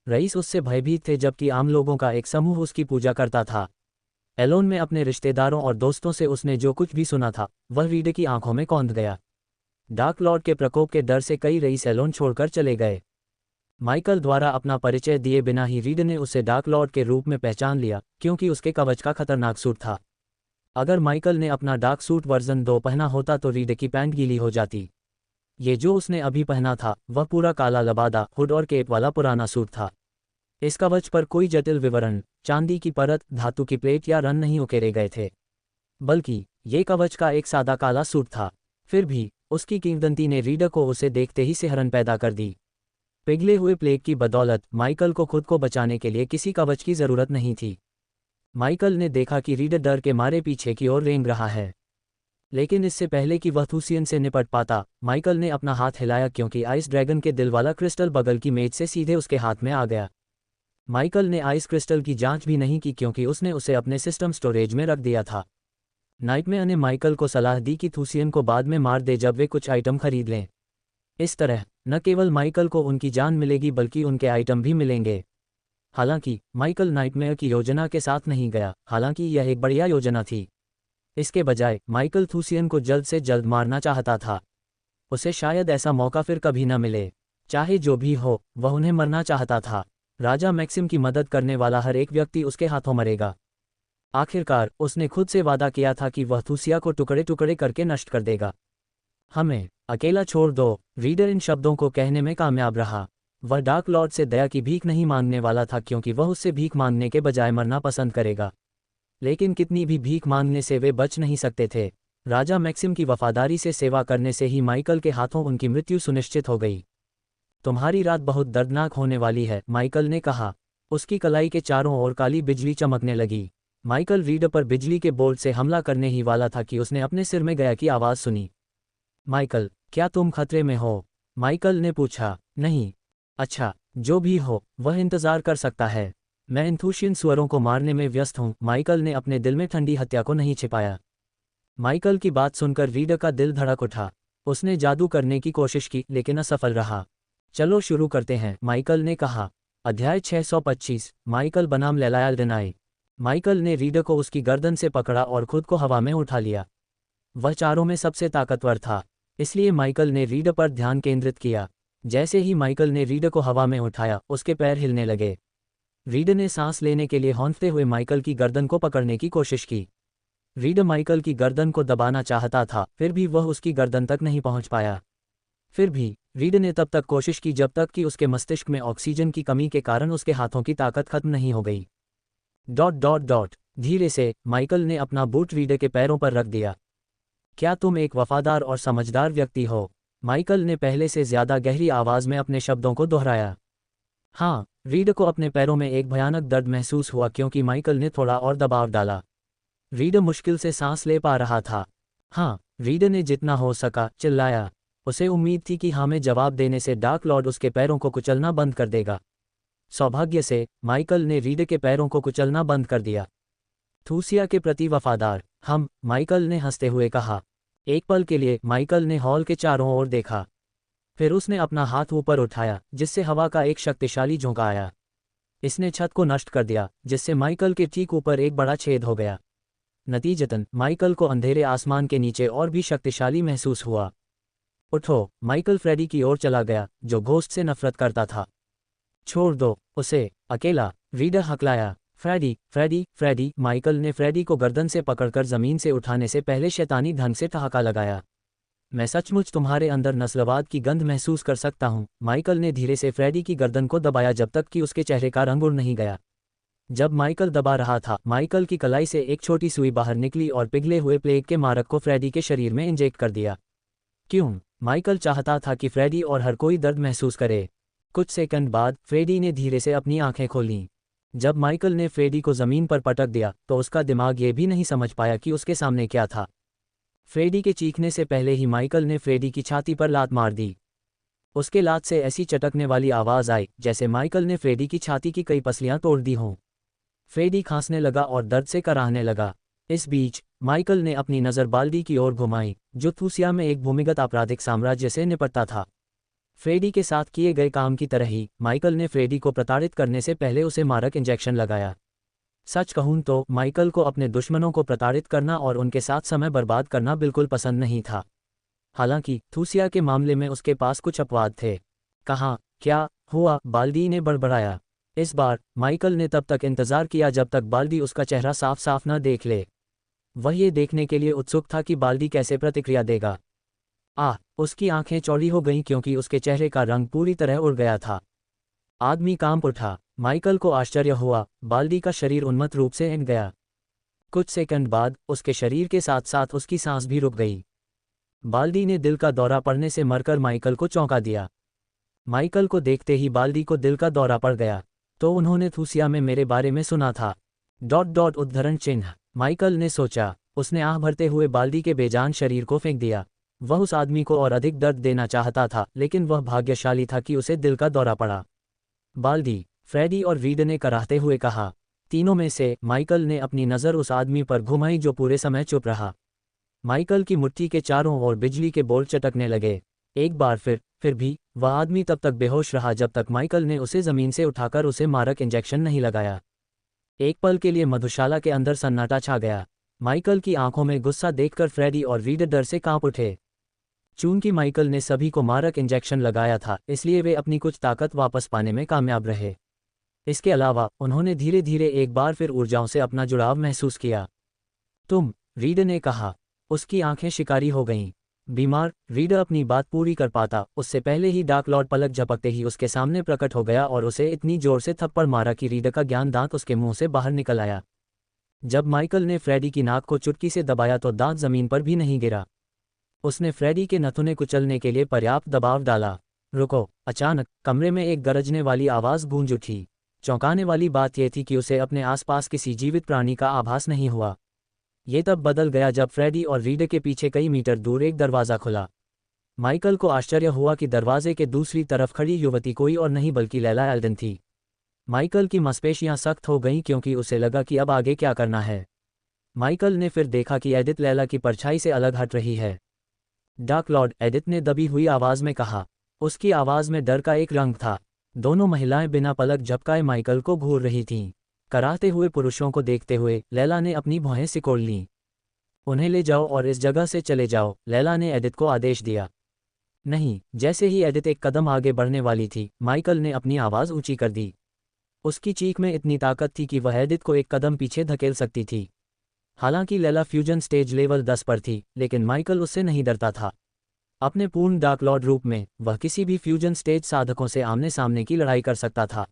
Speaker 1: रईस उससे भयभीत थे, जबकि आम लोगों का एक समूह उसकी पूजा करता था। एलोन में अपने रिश्तेदारों और दोस्तों से उसने जो कुछ भी सुना था, वह रीडर की आंखों में कौंध गया। डार्क लॉर्ड के प्रकोप के डर से कई रईस एलोन छोड़कर चले गए। माइकल द्वारा अपना परिचय दिए बिना ही रीडर ने उसे डार्क लॉर्ड के रूप में पहचान लिया, क्योंकि उसके कवच का खतरनाक सूट था। अगर माइकल ने अपना डार्क सूट वर्जन 2 पहना होता तो रीडर की पैंट गीली हो जाती। ये जो उसने अभी पहना था, वह पूरा काला लबादा, हुड और केप वाला पुराना सूट था। इस कवच पर कोई जटिल विवरण, चांदी की परत, धातु की प्लेट या रन नहीं उकेरे गए थे, बल्कि ये कवच का एक सादा काला सूट था। फिर भी उसकी किंवदंती ने रीडर को उसे देखते ही सिहरन पैदा कर दी। पिघले हुए प्लेग की बदौलत माइकल को खुद को बचाने के लिए किसी कवच की जरूरत नहीं थी। माइकल ने देखा कि रीडर डर के मारे पीछे की ओर रेंग रहा है, लेकिन इससे पहले कि वह थूसियन से निपट पाता, माइकल ने अपना हाथ हिलाया क्योंकि आइस ड्रैगन के दिल वाला क्रिस्टल बगल की मेज से सीधे उसके हाथ में आ गया। माइकल ने आइस क्रिस्टल की जांच भी नहीं की क्योंकि उसने उसे अपने सिस्टम स्टोरेज में रख दिया था। नाइटमेयर ने माइकल को सलाह दी कि थूसियन को बाद में मार दे जब वे कुछ आइटम खरीद लें। इस तरह न केवल माइकल को उनकी जान मिलेगी बल्कि उनके आइटम भी मिलेंगे। हालांकि माइकल नाइटमेयर की योजना के साथ नहीं गया, हालांकि यह एक बढ़िया योजना थी। इसके बजाय माइकल थूसियन को जल्द से जल्द मारना चाहता था। उसे शायद ऐसा मौका फिर कभी न मिले। चाहे जो भी हो, वह उन्हें मरना चाहता था। राजा मैक्सिम की मदद करने वाला हर एक व्यक्ति उसके हाथों मरेगा। आखिरकार उसने खुद से वादा किया था कि वह थूसिया को टुकड़े टुकड़े करके नष्ट कर देगा। हमें अकेला छोड़ दो, रीडर इन शब्दों को कहने में कामयाब रहा। वह डार्क लॉर्ड से दया की भीख नहीं मांगने वाला था क्योंकि वह उससे भीख मांगने के बजाय मरना पसंद करेगा। लेकिन कितनी भी भीख मांगने से वे बच नहीं सकते थे। राजा मैक्सिम की वफादारी से सेवा करने से ही माइकल के हाथों उनकी मृत्यु सुनिश्चित हो गई। तुम्हारी रात बहुत दर्दनाक होने वाली है, माइकल ने कहा। उसकी कलाई के चारों ओर काली बिजली चमकने लगी। माइकल रीडर पर बिजली के बोल्ट से हमला करने ही वाला था कि उसने अपने सिर में गया की आवाज़ सुनी। माइकल, क्या तुम खतरे में हो? माइकल ने पूछा। नहीं। अच्छा, जो भी हो वह इंतज़ार कर सकता है। मैं इंथूशियन सुअरों को मारने में व्यस्त हूँ। माइकल ने अपने दिल में ठंडी हत्या को नहीं छिपाया। माइकल की बात सुनकर रीडर का दिल धड़क उठा। उसने जादू करने की कोशिश की लेकिन असफल रहा। चलो शुरू करते हैं, माइकल ने कहा। अध्याय 625, माइकल बनाम लेलायल डेनाई। माइकल ने रीडर को उसकी गर्दन से पकड़ा और खुद को हवा में उठा लिया। वह चारों में सबसे ताकतवर था, इसलिए माइकल ने रीडर पर ध्यान केंद्रित किया। जैसे ही माइकल ने रीडर को हवा में उठाया, उसके पैर हिलने लगे। रीडर ने सांस लेने के लिए हौंफते हुए माइकल की गर्दन को पकड़ने की कोशिश की। रीडर माइकल की गर्दन को दबाना चाहता था, फिर भी वह उसकी गर्दन तक नहीं पहुंच पाया। फिर भी रीडर ने तब तक कोशिश की जब तक कि उसके मस्तिष्क में ऑक्सीजन की कमी के कारण उसके हाथों की ताकत खत्म नहीं हो गई। Dot dot dot. धीरे से माइकल ने अपना बूट रीडर के पैरों पर रख दिया। क्या तुम एक वफादार और समझदार व्यक्ति हो? माइकल ने पहले से ज्यादा गहरी आवाज में अपने शब्दों को दोहराया। हाँ। रीडर को अपने पैरों में एक भयानक दर्द महसूस हुआ क्योंकि माइकल ने थोड़ा और दबाव डाला। रीडर मुश्किल से सांस ले पा रहा था। हाँ। रीडर ने जितना हो सका चिल्लाया। उसे उम्मीद थी कि हाँ में जवाब देने से डार्क लॉर्ड उसके पैरों को कुचलना बंद कर देगा। सौभाग्य से माइकल ने रीडर के पैरों को कुचलना बंद कर दिया। थूसिया के प्रति वफादार हम, माइकल ने हंसते हुए कहा। एक पल के लिए माइकल ने हॉल के चारों ओर देखा। फिर उसने अपना हाथ ऊपर उठाया जिससे हवा का एक शक्तिशाली झोंका आया। इसने छत को नष्ट कर दिया जिससे माइकल के ठीक ऊपर एक बड़ा छेद हो गया। नतीजतन माइकल को अंधेरे आसमान के नीचे और भी शक्तिशाली महसूस हुआ। उठो, माइकल फ्रेडी की ओर चला गया जो घोस्ट से नफरत करता था। छोड़ दो उसे अकेला, रीडर हकलाया। Freddie Freddie Freddie. माइकल ने फ्रेडी को गर्दन से पकड़कर जमीन से उठाने से पहले शैतानी ढंग से ठहाका लगाया। मैं सचमुच तुम्हारे अंदर नस्लवाद की गंध महसूस कर सकता हूँ। माइकल ने धीरे से फ्रेडी की गर्दन को दबाया जब तक कि उसके चेहरे का रंग उड़ नहीं गया। जब माइकल दबा रहा था, माइकल की कलाई से एक छोटी सुई बाहर निकली और पिघले हुए प्लेग के मारक को फ्रेडी के शरीर में इंजेक्ट कर दिया। क्यों? माइकल चाहता था कि फ्रेडी और हर कोई दर्द महसूस करे। कुछ सेकंड बाद फ्रेडी ने धीरे से अपनी आंखें खोलीं। जब माइकल ने फ्रेडी को जमीन पर पटक दिया तो उसका दिमाग ये भी नहीं समझ पाया कि उसके सामने क्या था। फ्रेडी के चीखने से पहले ही माइकल ने फ्रेडी की छाती पर लात मार दी। उसके लात से ऐसी चटकने वाली आवाज़ आई जैसे माइकल ने फ्रेडी की छाती की कई पसलियां तोड़ दी हों। फ्रेडी खांसने लगा और दर्द से कराहने लगा। इस बीच माइकल ने अपनी नज़र बाल्डी की ओर घुमाई जो थूसिया में एक भूमिगत आपराधिक साम्राज्य से निपटता था। फ्रेडी के साथ किए गए काम की तरह ही माइकल ने फ्रेडी को प्रताड़ित करने से पहले उसे मारक इंजेक्शन लगाया। सच कहूं तो माइकल को अपने दुश्मनों को प्रताड़ित करना और उनके साथ समय बर्बाद करना बिल्कुल पसंद नहीं था। हालांकि थूसिया के मामले में उसके पास कुछ अपवाद थे। कहाँ? क्या हुआ? बाल्डी ने बड़बड़ाया। इस बार माइकल ने तब तक इंतजार किया जब तक बाल्डी उसका चेहरा साफ साफ न देख ले। वह ये देखने के लिए उत्सुक था कि बाल्डी कैसे प्रतिक्रिया देगा। उसकी आंखें चौड़ी हो गईं क्योंकि उसके चेहरे का रंग पूरी तरह उड़ गया था। आदमी कांप उठा। माइकल को आश्चर्य हुआ, बाल्डी का शरीर उन्मत्त रूप से हिल गया। कुछ सेकंड बाद उसके शरीर के साथ साथ उसकी सांस भी रुक गई। बाल्डी ने दिल का दौरा पड़ने से मरकर माइकल को चौंका दिया। माइकल को देखते ही बाल्डी को दिल का दौरा पड़ गया। तो उन्होंने थूसिया में मेरे बारे में सुना था। उद्धरण चिन्ह। माइकल ने सोचा। उसने आह भरते हुए बाल्डी के बेजान शरीर को फेंक दिया। वह उस आदमी को और अधिक दर्द देना चाहता था, लेकिन वह भाग्यशाली था कि उसे दिल का दौरा पड़ा। बाल्डी, फ्रेडी और रीड ने कराहते हुए कहा। तीनों में से माइकल ने अपनी नज़र उस आदमी पर घुमाई जो पूरे समय चुप रहा। माइकल की मुट्ठी के चारों ओर बिजली के बोल्ट चटकने लगे। एक बार फिर भी वह आदमी तब तक बेहोश रहा जब तक माइकल ने उसे ज़मीन से उठाकर उसे मारक इंजेक्शन नहीं लगाया। एक पल के लिए मधुशाला के अंदर सन्नाटा छा गया। माइकल की आंखों में गुस्सा देखकर फ्रेडी और रीड डर से कांप उठे। चूंकि माइकल ने सभी को मारक इंजेक्शन लगाया था, इसलिए वे अपनी कुछ ताकत वापस पाने में कामयाब रहे। इसके अलावा उन्होंने धीरे धीरे एक बार फिर ऊर्जाओं से अपना जुड़ाव महसूस किया। तुम, रीड ने कहा। उसकी आंखें शिकारी हो गईं। बीमार, रीड अपनी बात पूरी कर पाता उससे पहले ही डार्क लॉर्ड पलक झपकते ही उसके सामने प्रकट हो गया और उसे इतनी जोर से थप्पड़ मारा कि रीड का ज्ञान दांत उसके मुंह से बाहर निकल आया। जब माइकल ने फ्रेडी की नाक को चुटकी से दबाया तो दांत जमीन पर भी नहीं गिरा। उसने फ्रेडी के नथुने कुचलने के लिए पर्याप्त दबाव डाला। रुको! अचानक कमरे में एक गरजने वाली आवाज़ गूंज उठी। चौंकाने वाली बात यह थी कि उसे अपने आसपास किसी जीवित प्राणी का आभास नहीं हुआ। ये तब बदल गया जब फ्रेडी और रीड के पीछे कई मीटर दूर एक दरवाज़ा खुला। माइकल को आश्चर्य हुआ कि दरवाजे के दूसरी तरफ खड़ी युवती कोई और नहीं बल्कि लैला एल्डन थी। माइकल की मांसपेशियां सख्त हो गईं क्योंकि उसे लगा कि अब आगे क्या करना है। माइकल ने फिर देखा कि एडिथ लैला की परछाई से अलग हट रही है। डार्क लॉर्ड, एडिथ ने दबी हुई आवाज़ में कहा। उसकी आवाज़ में डर का एक रंग था। दोनों महिलाएं बिना पलक झपकाए माइकल को घूर रही थीं। कराहते हुए पुरुषों को देखते हुए लैला ने अपनी भौहें सिकोड़ लीं। उन्हें ले जाओ और इस जगह से चले जाओ, लैला ने एडिथ को आदेश दिया। नहीं, जैसे ही एडिथ एक कदम आगे बढ़ने वाली थी, माइकल ने अपनी आवाज़ ऊंची कर दी। उसकी चीख में इतनी ताकत थी कि वह एडिथ को एक कदम पीछे धकेल सकती थी। हालांकि लैला फ्यूजन स्टेज लेवल 10 पर थी, लेकिन माइकल उससे नहीं डरता था। अपने पूर्ण डार्क लॉर्ड रूप में वह किसी भी फ्यूजन स्टेज साधकों से आमने सामने की लड़ाई कर सकता था।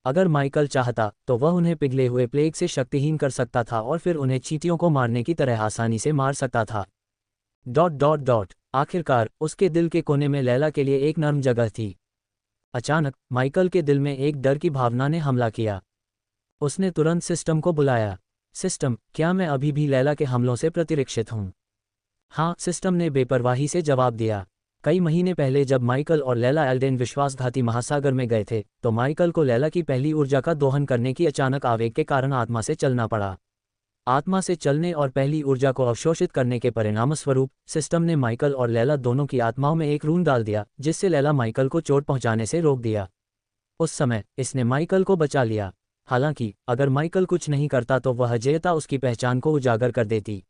Speaker 1: अगर माइकल चाहता तो वह उन्हें पिघले हुए प्लेग से शक्तिहीन कर सकता था और फिर उन्हें चींटियों को मारने की तरह आसानी से मार सकता था। आखिरकार उसके दिल के कोने में लैला के लिए एक नर्म जगह थी। अचानक माइकल के दिल में एक डर की भावना ने हमला किया। उसने तुरंत सिस्टम को बुलाया। सिस्टम, क्या मैं अभी भी लैला के हमलों से प्रतिरक्षित हूँ? हाँ, सिस्टम ने बेपरवाही से जवाब दिया। कई महीने पहले जब माइकल और लैला एल्डेन विश्वासघाती महासागर में गए थे, तो माइकल को लैला की पहली ऊर्जा का दोहन करने की अचानक आवेग के कारण आत्मा से चलना पड़ा। आत्मा से चलने और पहली ऊर्जा को अवशोषित करने के परिणामस्वरूप सिस्टम ने माइकल और लैला दोनों की आत्माओं में एक रून डाल दिया, जिससे लैला माइकल को चोट पहुंचाने से रोक दिया। उस समय इसने माइकल को बचा लिया। हालांकि अगर माइकल कुछ नहीं करता तो वह अजेयता उसकी पहचान को उजागर कर देती।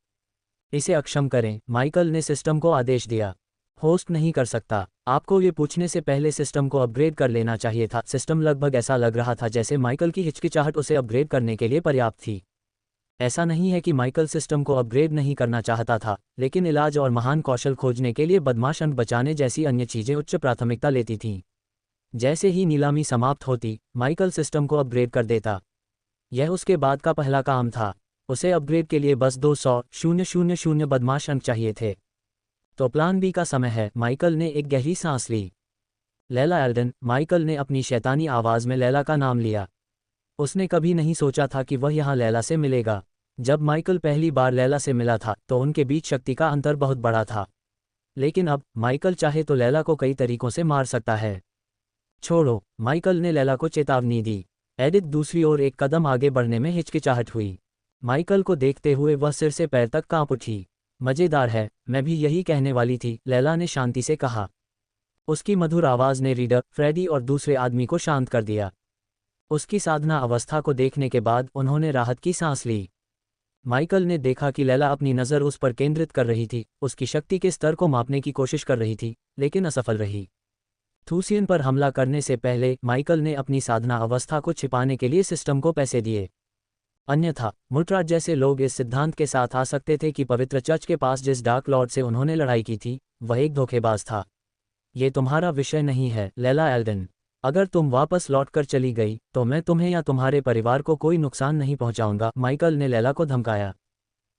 Speaker 1: इसे अक्षम करें, माइकल ने सिस्टम को आदेश दिया। होस्ट नहीं कर सकता। आपको ये पूछने से पहले सिस्टम को अपग्रेड कर लेना चाहिए था। सिस्टम लगभग ऐसा लग रहा था जैसे माइकल की हिचकिचाहट उसे अपग्रेड करने के लिए पर्याप्त थी। ऐसा नहीं है कि माइकल सिस्टम को अपग्रेड नहीं करना चाहता था, लेकिन इलाज और महान कौशल खोजने के लिए बदमाश अंक बचाने जैसी अन्य चीज़ें उच्च प्राथमिकता लेती थीं। जैसे ही नीलामी समाप्त होती, माइकल सिस्टम को अपग्रेड कर देता। यह उसके बाद का पहला काम था। उसे अपग्रेड के लिए बस 200,000 बदमाश अंक चाहिए थे। तो प्लान बी का समय है। माइकल ने एक गहरी सांस ली। लैला एल्डन, माइकल ने अपनी शैतानी आवाज़ में लैला का नाम लिया। उसने कभी नहीं सोचा था कि वह यहाँ लैला से मिलेगा। जब माइकल पहली बार लैला से मिला था तो उनके बीच शक्ति का अंतर बहुत बड़ा था, लेकिन अब माइकल चाहे तो लैला को कई तरीकों से मार सकता है। छोड़ो, माइकल ने लैला को चेतावनी दी। एडिथ दूसरी ओर एक कदम आगे बढ़ने में हिचकिचाहट हुई। माइकल को देखते हुए वह सिर से पैर तक कांप उठी। मज़ेदार है, मैं भी यही कहने वाली थी, लैला ने शांति से कहा। उसकी मधुर आवाज़ ने रीडर, फ्रेडी और दूसरे आदमी को शांत कर दिया। उसकी साधना अवस्था को देखने के बाद उन्होंने राहत की सांस ली। माइकल ने देखा कि लैला अपनी नज़र उस पर केंद्रित कर रही थी, उसकी शक्ति के स्तर को मापने की कोशिश कर रही थी, लेकिन असफल रही। थूसियन पर हमला करने से पहले माइकल ने अपनी साधना अवस्था को छिपाने के लिए सिस्टम को पैसे दिए। अन्यथा मुल्ट्राज जैसे लोग इस सिद्धांत के साथ आ सकते थे कि पवित्र चर्च के पास जिस डार्क लॉर्ड से उन्होंने लड़ाई की थी, वह एक धोखेबाज था। ये तुम्हारा विषय नहीं है, लैला एल्डन। अगर तुम वापस लौटकर चली गई तो मैं तुम्हें या तुम्हारे परिवार को कोई नुकसान नहीं पहुंचाऊंगा, माइकल ने लैला को धमकाया।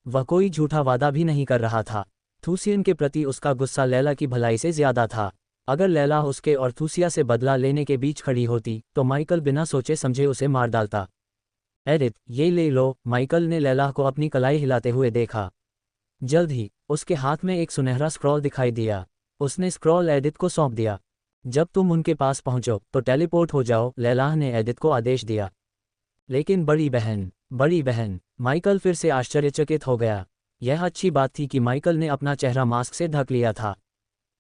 Speaker 1: वह कोई झूठा वादा भी नहीं कर रहा था। थूसियन के प्रति उसका गुस्सा लैला की भलाई से ज्यादा था। अगर लैला उसके और थूसिया से बदला लेने के बीच खड़ी होती तो माइकल बिना सोचे समझे उसे मार डालता। एडिथ, ये ले लो, माइकल ने लैला को अपनी कलाई हिलाते हुए देखा। जल्द ही उसके हाथ में एक सुनहरा स्क्रॉल दिखाई दिया। उसने स्क्रॉल एडिथ को सौंप दिया। जब तुम उनके पास पहुंचो तो टेलीपोर्ट हो जाओ, लैला ने एडिथ को आदेश दिया। लेकिन बड़ी बहन, माइकल फिर से आश्चर्यचकित हो गया। यह अच्छी बात थी कि माइकल ने अपना चेहरा मास्क से ढक लिया था,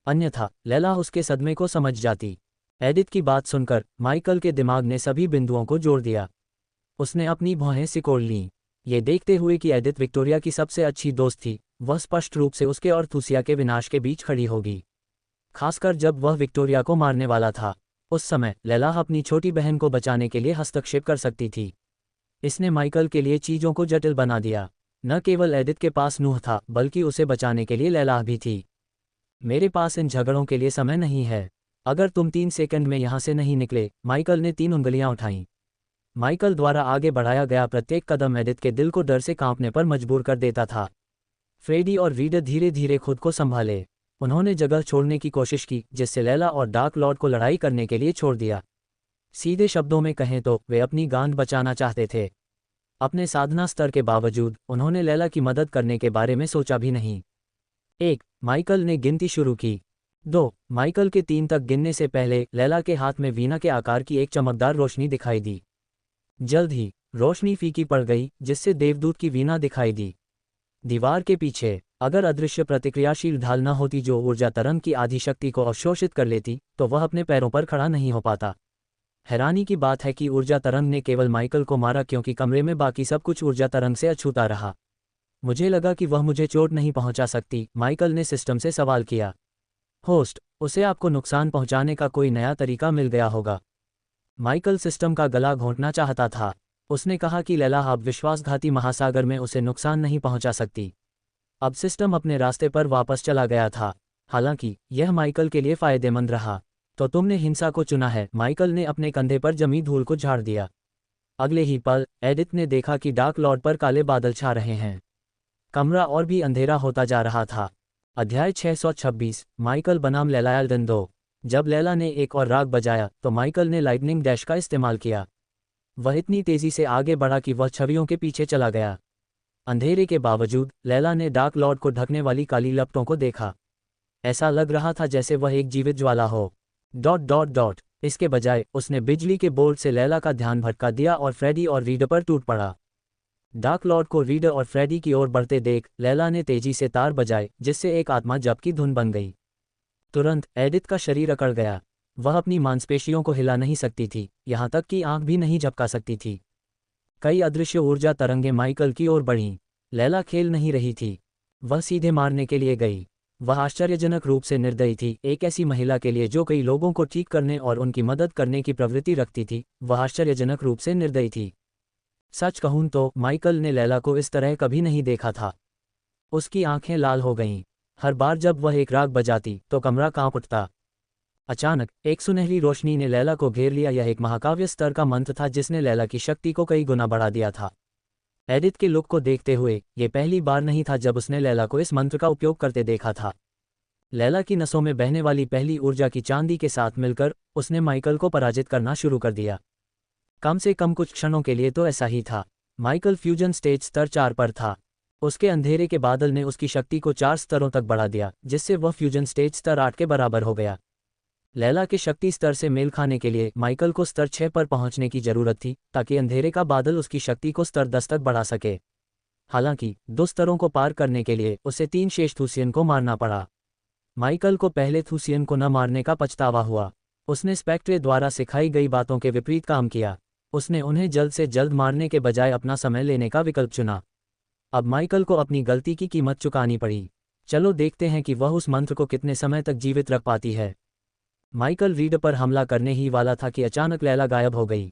Speaker 1: अन्यथा लैला उसके सदमे को समझ जाती। एडिथ की बात सुनकर माइकल के दिमाग ने सभी बिंदुओं को जोड़ दिया। उसने अपनी भौहें सिकोड़ लीं, ये देखते हुए कि एडिथ विक्टोरिया की सबसे अच्छी दोस्त थी, वह स्पष्ट रूप से उसके और थूसिया के विनाश के बीच खड़ी होगी, खासकर जब वह विक्टोरिया को मारने वाला था। उस समय लैला अपनी छोटी बहन को बचाने के लिए हस्तक्षेप कर सकती थी। इसने माइकल के लिए चीज़ों को जटिल बना दिया। न केवल एडिथ के पास नूह था, बल्कि उसे बचाने के लिए लैला भी थी। मेरे पास इन झगड़ों के लिए समय नहीं है। अगर तुम 3 सेकंड में यहाँ से नहीं निकले, माइकल ने 3 उंगलियां उठाईं। माइकल द्वारा आगे बढ़ाया गया प्रत्येक कदम एडिथ के दिल को डर से कांपने पर मजबूर कर देता था। फ्रेडी और रीडर धीरे धीरे खुद को संभाले। उन्होंने जगह छोड़ने की कोशिश की, जिससे लैला और डार्क लॉर्ड को लड़ाई करने के लिए छोड़ दिया। सीधे शब्दों में कहें तो वे अपनी गांड बचाना चाहते थे। अपने साधना स्तर के बावजूद उन्होंने लैला की मदद करने के बारे में सोचा भी नहीं। 1, माइकल ने गिनती शुरू की। 2, माइकल के 3 तक गिनने से पहले लैला के हाथ में वीणा के आकार की एक चमकदार रोशनी दिखाई दी। जल्द ही रोशनी फीकी पड़ गई, जिससे देवदूत की वीणा दिखाई दी। दीवार के पीछे अगर अदृश्य प्रतिक्रियाशील ढाल न होती जो ऊर्जा तरंग की आधी शक्ति को अवशोषित कर लेती, तो वह अपने पैरों पर खड़ा नहीं हो पाता। हैरानी की बात है कि ऊर्जा तरंग ने केवल माइकल को मारा, क्योंकि कमरे में बाकी सब कुछ ऊर्जा तरंग से अछूता रहा। मुझे लगा कि वह मुझे चोट नहीं पहुंचा सकती, माइकल ने सिस्टम से सवाल किया। होस्ट, उसे आपको नुकसान पहुंचाने का कोई नया तरीका मिल गया होगा। माइकल सिस्टम का गला घोंटना चाहता था। उसने कहा कि लैला अब विश्वासघाती महासागर में उसे नुकसान नहीं पहुंचा सकती। अब सिस्टम अपने रास्ते पर वापस चला गया था। हालांकि यह माइकल के लिए फायदेमंद रहा। तो तुमने हिंसा को चुना है, माइकल ने अपने कंधे पर जमी धूल को झाड़ दिया। अगले ही पल एडिथ ने देखा कि डार्क लॉर्ड पर काले बादल छा रहे हैं। कमरा और भी अंधेरा होता जा रहा था। अध्याय 626, माइकल बनाम लैला एल्डन 2। जब लैला ने एक और राग बजाया तो माइकल ने लाइटनिंग डैश का इस्तेमाल किया। वह इतनी तेजी से आगे बढ़ा कि वह छवियों के पीछे चला गया। अंधेरे के बावजूद लैला ने डार्क लॉर्ड को ढकने वाली काली लपटों को देखा। ऐसा लग रहा था जैसे वह एक जीवित ज्वाला हो। ... इसके बजाय उसने बिजली के बोल्ट से लैला का ध्यान भटका दिया और फ्रेडी और रीडर पर टूट पड़ा। डार्क लॉर्ड को रीडर और फ्रेडी की ओर बढ़ते देख लैला ने तेजी से तार बजाए, जिससे एक आत्मा जप की धुन बन गई। तुरंत एडिथ का शरीर अकड़ गया। वह अपनी मांसपेशियों को हिला नहीं सकती थी, यहाँ तक कि आंख भी नहीं झपका सकती थी। कई अदृश्य ऊर्जा तरंगें माइकल की ओर बढ़ीं। लैला खेल नहीं रही थी, वह सीधे मारने के लिए गई। वह आश्चर्यजनक रूप से निर्दयी थी। एक ऐसी महिला के लिए जो कई लोगों को ठीक करने और उनकी मदद करने की प्रवृत्ति रखती थी, वह आश्चर्यजनक रूप से निर्दयी थी। सच कहूं तो माइकल ने लैला को इस तरह कभी नहीं देखा था। उसकी आंखें लाल हो गईं। हर बार जब वह एक राग बजाती तो कमरा कांप उठता। अचानक एक सुनहरी रोशनी ने लैला को घेर लिया। यह एक महाकाव्य स्तर का मंत्र था जिसने लैला की शक्ति को कई गुना बढ़ा दिया था। एडिथ के लुक को देखते हुए ये पहली बार नहीं था जब उसने लैला को इस मंत्र का उपयोग करते देखा था। लैला की नसों में बहने वाली पहली ऊर्जा की चांदी के साथ मिलकर उसने माइकल को पराजित करना शुरू कर दिया। कम से कम कुछ क्षणों के लिए तो ऐसा ही था। माइकल फ्यूजन स्टेज स्तर 4 पर था। उसके अंधेरे के बादल ने उसकी शक्ति को 4 स्तरों तक बढ़ा दिया, जिससे वह फ्यूजन स्टेज स्तर 8 के बराबर हो गया। लैला के शक्ति स्तर से मेल खाने के लिए माइकल को स्तर 6 पर पहुंचने की जरूरत थी, ताकि अंधेरे का बादल उसकी शक्ति को स्तर 10 तक बढ़ा सके। हालांकि 2 स्तरों को पार करने के लिए उसे 3 शेष थूसियन को मारना पड़ा। माइकल को पहले थूसियन को न मारने का पछतावा हुआ। उसने स्पेक्ट्रे द्वारा सिखाई गई बातों के विपरीत काम किया। उसने उन्हें जल्द से जल्द मारने के बजाय अपना समय लेने का विकल्प चुना। अब माइकल को अपनी गलती की कीमत चुकानी पड़ी। चलो देखते हैं कि वह उस मंत्र को कितने समय तक जीवित रख पाती है। माइकल रीडर पर हमला करने ही वाला था कि अचानक लैला गायब हो गई।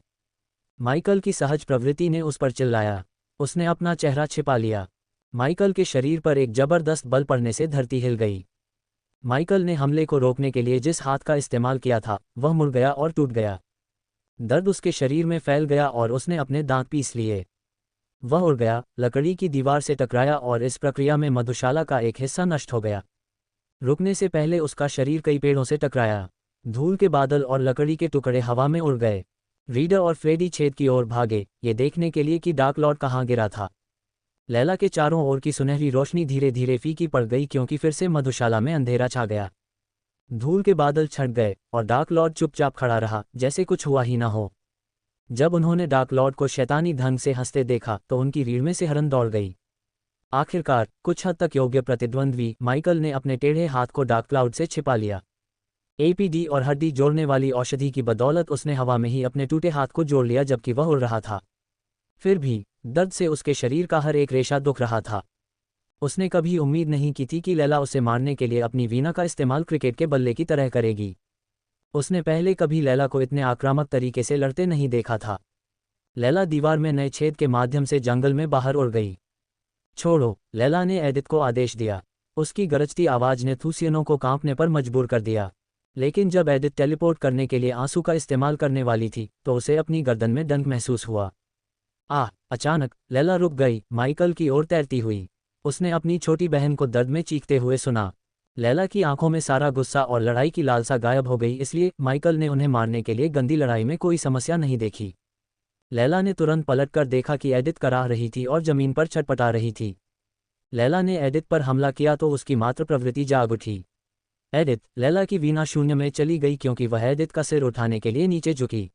Speaker 1: माइकल की सहज प्रवृत्ति ने उस पर चिल्लाया। उसने अपना चेहरा छिपा लिया। माइकल के शरीर पर एक जबरदस्त बल पड़ने से धरती हिल गई। माइकल ने हमले को रोकने के लिए जिस हाथ का इस्तेमाल किया था वह मुड़ गया और टूट गया। दर्द उसके शरीर में फैल गया और उसने अपने दांत पीस लिए। वह उड़ गया, लकड़ी की दीवार से टकराया और इस प्रक्रिया में मधुशाला का एक हिस्सा नष्ट हो गया। रुकने से पहले उसका शरीर कई पेड़ों से टकराया। धूल के बादल और लकड़ी के टुकड़े हवा में उड़ गए। रीडर और फ्रेडी छेद की ओर भागे, ये देखने के लिए कि डार्क लॉर्ड कहाँ गिरा था। लैला के चारों ओर की सुनहरी रोशनी धीरे धीरे फीकी पड़ गई क्योंकि फिर से मधुशाला में अंधेरा छा गया। धूल के बादल छट गए और डार्क लॉर्ड चुपचाप खड़ा रहा, जैसे कुछ हुआ ही ना हो। जब उन्होंने डार्क लॉर्ड को शैतानी ढंग से हंसते देखा तो उनकी रीढ़ में सिहरन दौड़ गई। आखिरकार कुछ हद तक योग्य प्रतिद्वंद्वी माइकल ने अपने टेढ़े हाथ को डार्क क्लाउड से छिपा लिया। एपीडी और हड्डी जोड़ने वाली औषधि की बदौलत उसने हवा में ही अपने टूटे हाथ को जोड़ लिया जबकि वह उड़ रहा था। फिर भी दर्द से उसके शरीर का हर एक रेशा दुख रहा था। उसने कभी उम्मीद नहीं की थी कि लैला उसे मारने के लिए अपनी वीणा का इस्तेमाल क्रिकेट के बल्ले की तरह करेगी। उसने पहले कभी लैला को इतने आक्रामक तरीके से लड़ते नहीं देखा था। लैला दीवार में नए छेद के माध्यम से जंगल में बाहर उड़ गई। छोड़ो, लैला ने एडिथ को आदेश दिया। उसकी गरजती आवाज ने थूसियनों को कांपने पर मजबूर कर दिया। लेकिन जब एडिथ टेलीपोर्ट करने के लिए आंसू का इस्तेमाल करने वाली थी तो उसे अपनी गर्दन में डंक महसूस हुआ। अचानक लैला रुक गई, माइकल की ओर तैरती हुई। उसने अपनी छोटी बहन को दर्द में चीखते हुए सुना। लैला की आंखों में सारा गुस्सा और लड़ाई की लालसा गायब हो गई, इसलिए माइकल ने उन्हें मारने के लिए गंदी लड़ाई में कोई समस्या नहीं देखी। लैला ने तुरंत पलटकर देखा कि एडिथ कराह रही थी और जमीन पर छटपटा रही थी। लैला ने एडिथ पर हमला किया तो उसकी मात्र प्रवृत्ति जाग उठी। एडिथ, लैला की वीणा शून्य में चली गई क्योंकि वह एडिथ का सिर उठाने के लिए नीचे झुकी।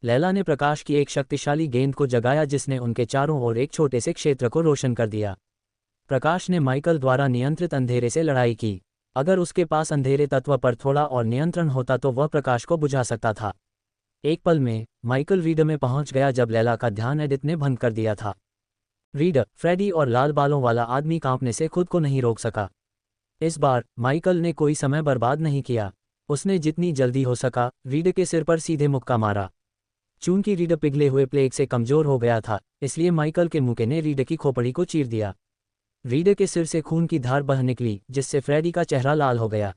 Speaker 1: लैला ने प्रकाश की एक शक्तिशाली गेंद को जगाया जिसने उनके चारों ओर एक छोटे से क्षेत्र को रोशन कर दिया। प्रकाश ने माइकल द्वारा नियंत्रित अंधेरे से लड़ाई की। अगर उसके पास अंधेरे तत्व पर थोड़ा और नियंत्रण होता तो वह प्रकाश को बुझा सकता था। एक पल में माइकल रीडर में पहुंच गया जब लैला का ध्यान एडिथ ने भंग कर दिया था। रीडर, फ्रेडी और लाल बालों वाला आदमी कांपने से खुद को नहीं रोक सका। इस बार माइकल ने कोई समय बर्बाद नहीं किया। उसने जितनी जल्दी हो सका रीडर के सिर पर सीधे मुक्का मारा। चूंकि रीडर पिघले हुए प्लेग से कमजोर हो गया था, इसलिए माइकल के मुक्के ने रीडर की खोपड़ी को चीर दिया। रीडर के सिर से खून की धार बह निकली जिससे फ्रेडी का चेहरा लाल हो गया।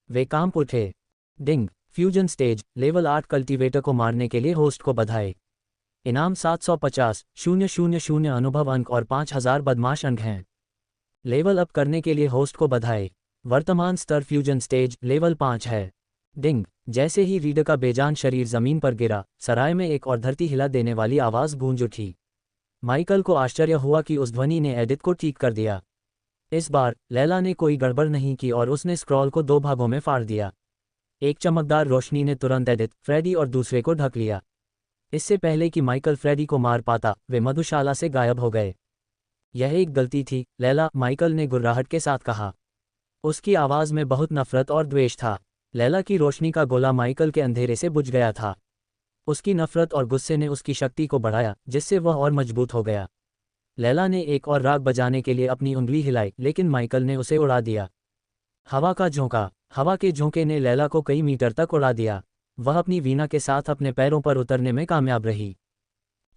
Speaker 1: वे कांप उठे। डिंग, फ्यूजन स्टेज लेवल 8 कल्टीवेटर को मारने के लिए होस्ट को बधाई। इनाम 750,000 अनुभव अंक और 5000 बदमाश अंक हैं। लेवल अप करने के लिए होस्ट को बधाई। वर्तमान स्तर फ्यूजन स्टेज लेवल 5 है। डिंग, जैसे ही रीडर का बेजान शरीर जमीन पर गिरा, सराय में एक और धरती हिला देने वाली आवाज गूंज उठी। माइकल को आश्चर्य हुआ कि उस ध्वनि ने एडिथ को ठीक कर दिया। इस बार लैला ने कोई गड़बड़ नहीं की और उसने स्क्रॉल को 2 भागों में फाड़ दिया। एक चमकदार रोशनी ने तुरंत एडिथ, फ्रेडी और दूसरे को ढक लिया। इससे पहले कि माइकल फ्रेडी को मार पाता, वे मधुशाला से गायब हो गए। यह एक गलती थी, लैला, माइकल ने गुर्राहट के साथ कहा। उसकी आवाज में बहुत नफरत और द्वेष था। लैला की रोशनी का गोला माइकल के अंधेरे से बुझ गया था। उसकी नफरत और गुस्से ने उसकी शक्ति को बढ़ाया, जिससे वह और मजबूत हो गया। लैला ने एक और राग बजाने के लिए अपनी उंगली हिलाई, लेकिन माइकल ने उसे उड़ा दिया। हवा का झोंका, हवा के झोंके ने लैला को कई मीटर तक उड़ा दिया। वह अपनी वीणा के साथ अपने पैरों पर उतरने में कामयाब रही।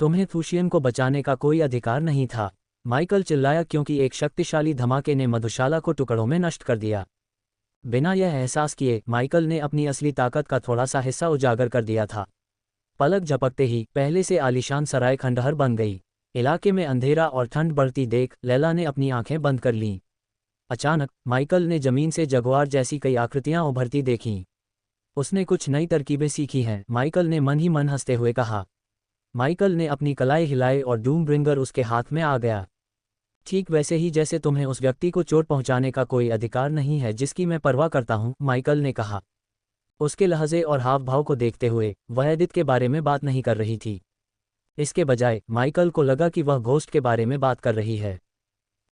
Speaker 1: तुम्हें थूशियन को बचाने का कोई अधिकार नहीं था, माइकल चिल्लाया क्योंकि एक शक्तिशाली धमाके ने मधुशाला को टुकड़ों में नष्ट कर दिया। बिना यह एहसास किए माइकल ने अपनी असली ताकत का थोड़ा सा हिस्सा उजागर कर दिया था। पलक झपकते ही पहले से आलीशान सराय खंडहर बन गई। इलाके में अंधेरा और ठंड बढ़ती देख लैला ने अपनी आंखें बंद कर लीं। अचानक माइकल ने जमीन से जगुआर जैसी कई आकृतियां उभरती देखीं। उसने कुछ नई तरकीबें सीखी हैं, माइकल ने मन ही मन हंसते हुए कहा। माइकल ने अपनी कलाई हिलाई और डूम ब्रिंगर उसके हाथ में आ गया। ठीक वैसे ही जैसे तुम्हें उस व्यक्ति को चोट पहुंचाने का कोई अधिकार नहीं है जिसकी मैं परवाह करता हूं, माइकल ने कहा। उसके लहजे और हाव भाव को देखते हुए वह एडिथ के बारे में बात नहीं कर रही थी। इसके बजाय माइकल को लगा कि वह घोस्ट के बारे में बात कर रही है।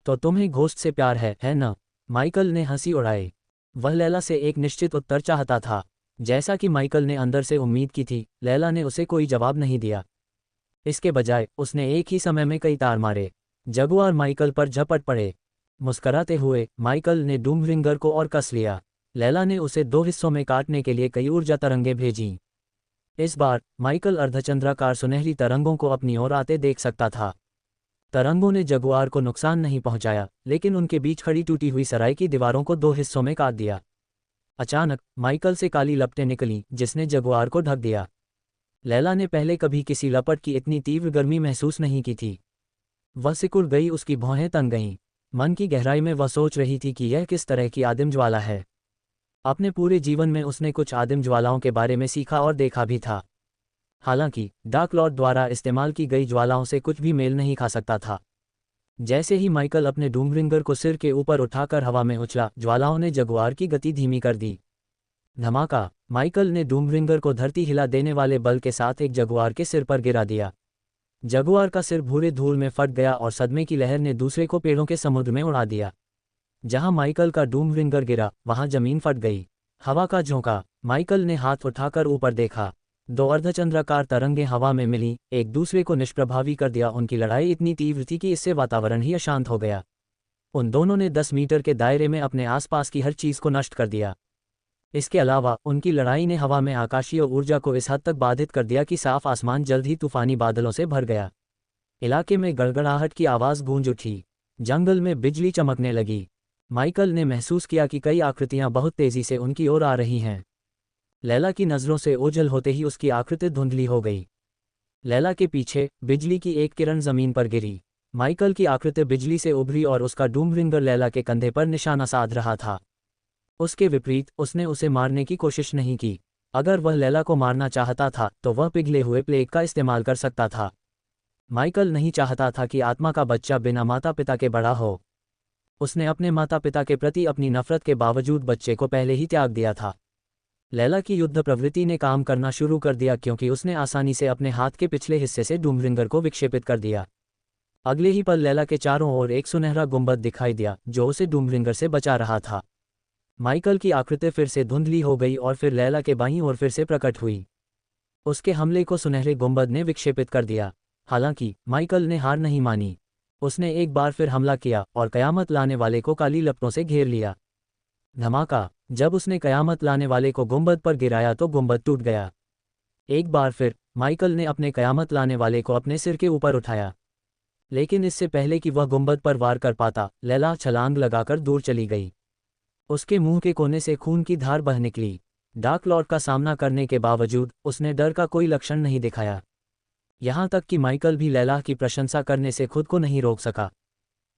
Speaker 1: तो तुम्हें घोस्ट से प्यार है ना? माइकल ने हंसी उड़ाई। वह लैला से एक निश्चित उत्तर चाहता था। जैसा कि माइकल ने अंदर से उम्मीद की थी, लैला ने उसे कोई जवाब नहीं दिया। इसके बजाय उसने एक ही समय में कई तार मारे। जगुआर माइकल पर झपट पड़े। मुस्कराते हुए माइकल ने डूमरिंगर को और कस लिया। लैला ने उसे 2 हिस्सों में काटने के लिए कई ऊर्जा तरंगें भेजीं। इस बार माइकल अर्धचंद्राकार सुनहरी तरंगों को अपनी ओर आते देख सकता था। तरंगों ने जगुआर को नुकसान नहीं पहुंचाया, लेकिन उनके बीच खड़ी टूटी हुई सराय की दीवारों को 2 हिस्सों में काट दिया। अचानक माइकल से काली लपटें निकलीं जिसने जगुआर को ढक दिया। लैला ने पहले कभी किसी लपट की इतनी तीव्र गर्मी महसूस नहीं की थी। वह सिकुड़ गई, उसकी भौहें तन गईं। मन की गहराई में वह सोच रही थी कि यह किस तरह की आदिम ज्वाला है। अपने पूरे जीवन में उसने कुछ आदिम ज्वालाओं के बारे में सीखा और देखा भी था। हालांकि डार्क लॉर्ड द्वारा इस्तेमाल की गई ज्वालाओं से कुछ भी मेल नहीं खा सकता था। जैसे ही माइकल अपने डूमरिंगर को सिर के ऊपर उठाकर हवा में उछला, ज्वालाओं ने जगुआर की गति धीमी कर दी। धमाका! माइकल ने डूमरिंगर को धरती हिला देने वाले बल के साथ एक जगुआर के सिर पर गिरा दिया। जगुआर का सिर भूरे धूल में फट गया और सदमे की लहर ने दूसरे को पेड़ों के समुद्र में उड़ा दिया। जहां माइकल का डूमरिंगर गिरा वहां जमीन फट गई। हवा का झोंका! माइकल ने हाथ उठाकर ऊपर देखा। दो अर्धचंद्राकार तरंगें हवा में मिलीं, एक दूसरे को निष्प्रभावी कर दिया। उनकी लड़ाई इतनी तीव्र थी कि इससे वातावरण ही अशांत हो गया। उन दोनों ने 10 मीटर के दायरे में अपने आसपास की हर चीज को नष्ट कर दिया। इसके अलावा उनकी लड़ाई ने हवा में आकाशीय ऊर्जा को इस हद तक बाधित कर दिया कि साफ आसमान जल्द ही तूफानी बादलों से भर गया। इलाके में गड़गड़ाहट की आवाज़ गूंज उठी। जंगल में बिजली चमकने लगी। माइकल ने महसूस किया कि कई आकृतियां बहुत तेजी से उनकी ओर आ रही हैं। लैला की नज़रों से ओझल होते ही उसकी आकृति धुंधली हो गई। लैला के पीछे बिजली की एक किरण जमीन पर गिरी। माइकल की आकृति बिजली से उभरी और उसका डूमरिंगर लैला के कंधे पर निशाना साध रहा था। उसके विपरीत उसने उसे मारने की कोशिश नहीं की। अगर वह लैला को मारना चाहता था तो वह पिघले हुए प्लेग का इस्तेमाल कर सकता था। माइकल नहीं चाहता था कि आत्मा का बच्चा बिना माता पिता के बड़ा हो। उसने अपने माता पिता के प्रति अपनी नफरत के बावजूद बच्चे को पहले ही त्याग दिया था। लैला की युद्ध प्रवृत्ति ने काम करना शुरू कर दिया क्योंकि उसने आसानी से अपने हाथ के पिछले हिस्से से डूमरिंगर को विक्षेपित कर दिया। अगले ही पल लैला के चारों ओर एक सुनहरा गुंबद दिखाई दिया जो उसे डूमरिंगर से बचा रहा था। माइकल की आकृति फिर से धुंधली हो गई और फिर लैला के बाईं ओर फिर से प्रकट हुई। उसके हमले को सुनहरे गुंबद ने विक्षेपित कर दिया। हालांकि माइकल ने हार नहीं मानी। उसने एक बार फिर हमला किया और कयामत लाने वाले को काली लपटों से घेर लिया। धमाका! जब उसने कयामत लाने वाले को गुंबद पर गिराया तो गुंबद टूट गया। एक बार फिर माइकल ने अपने कयामत लाने वाले को अपने सिर के ऊपर उठाया। लेकिन इससे पहले कि वह गुंबद पर वार कर पाता, लैला छलांग लगाकर दूर चली गई। उसके मुंह के कोने से खून की धार बह निकली। डार्क लॉर्ड का सामना करने के बावजूद उसने डर का कोई लक्षण नहीं दिखाया। यहां तक कि माइकल भी लैला की प्रशंसा करने से खुद को नहीं रोक सका।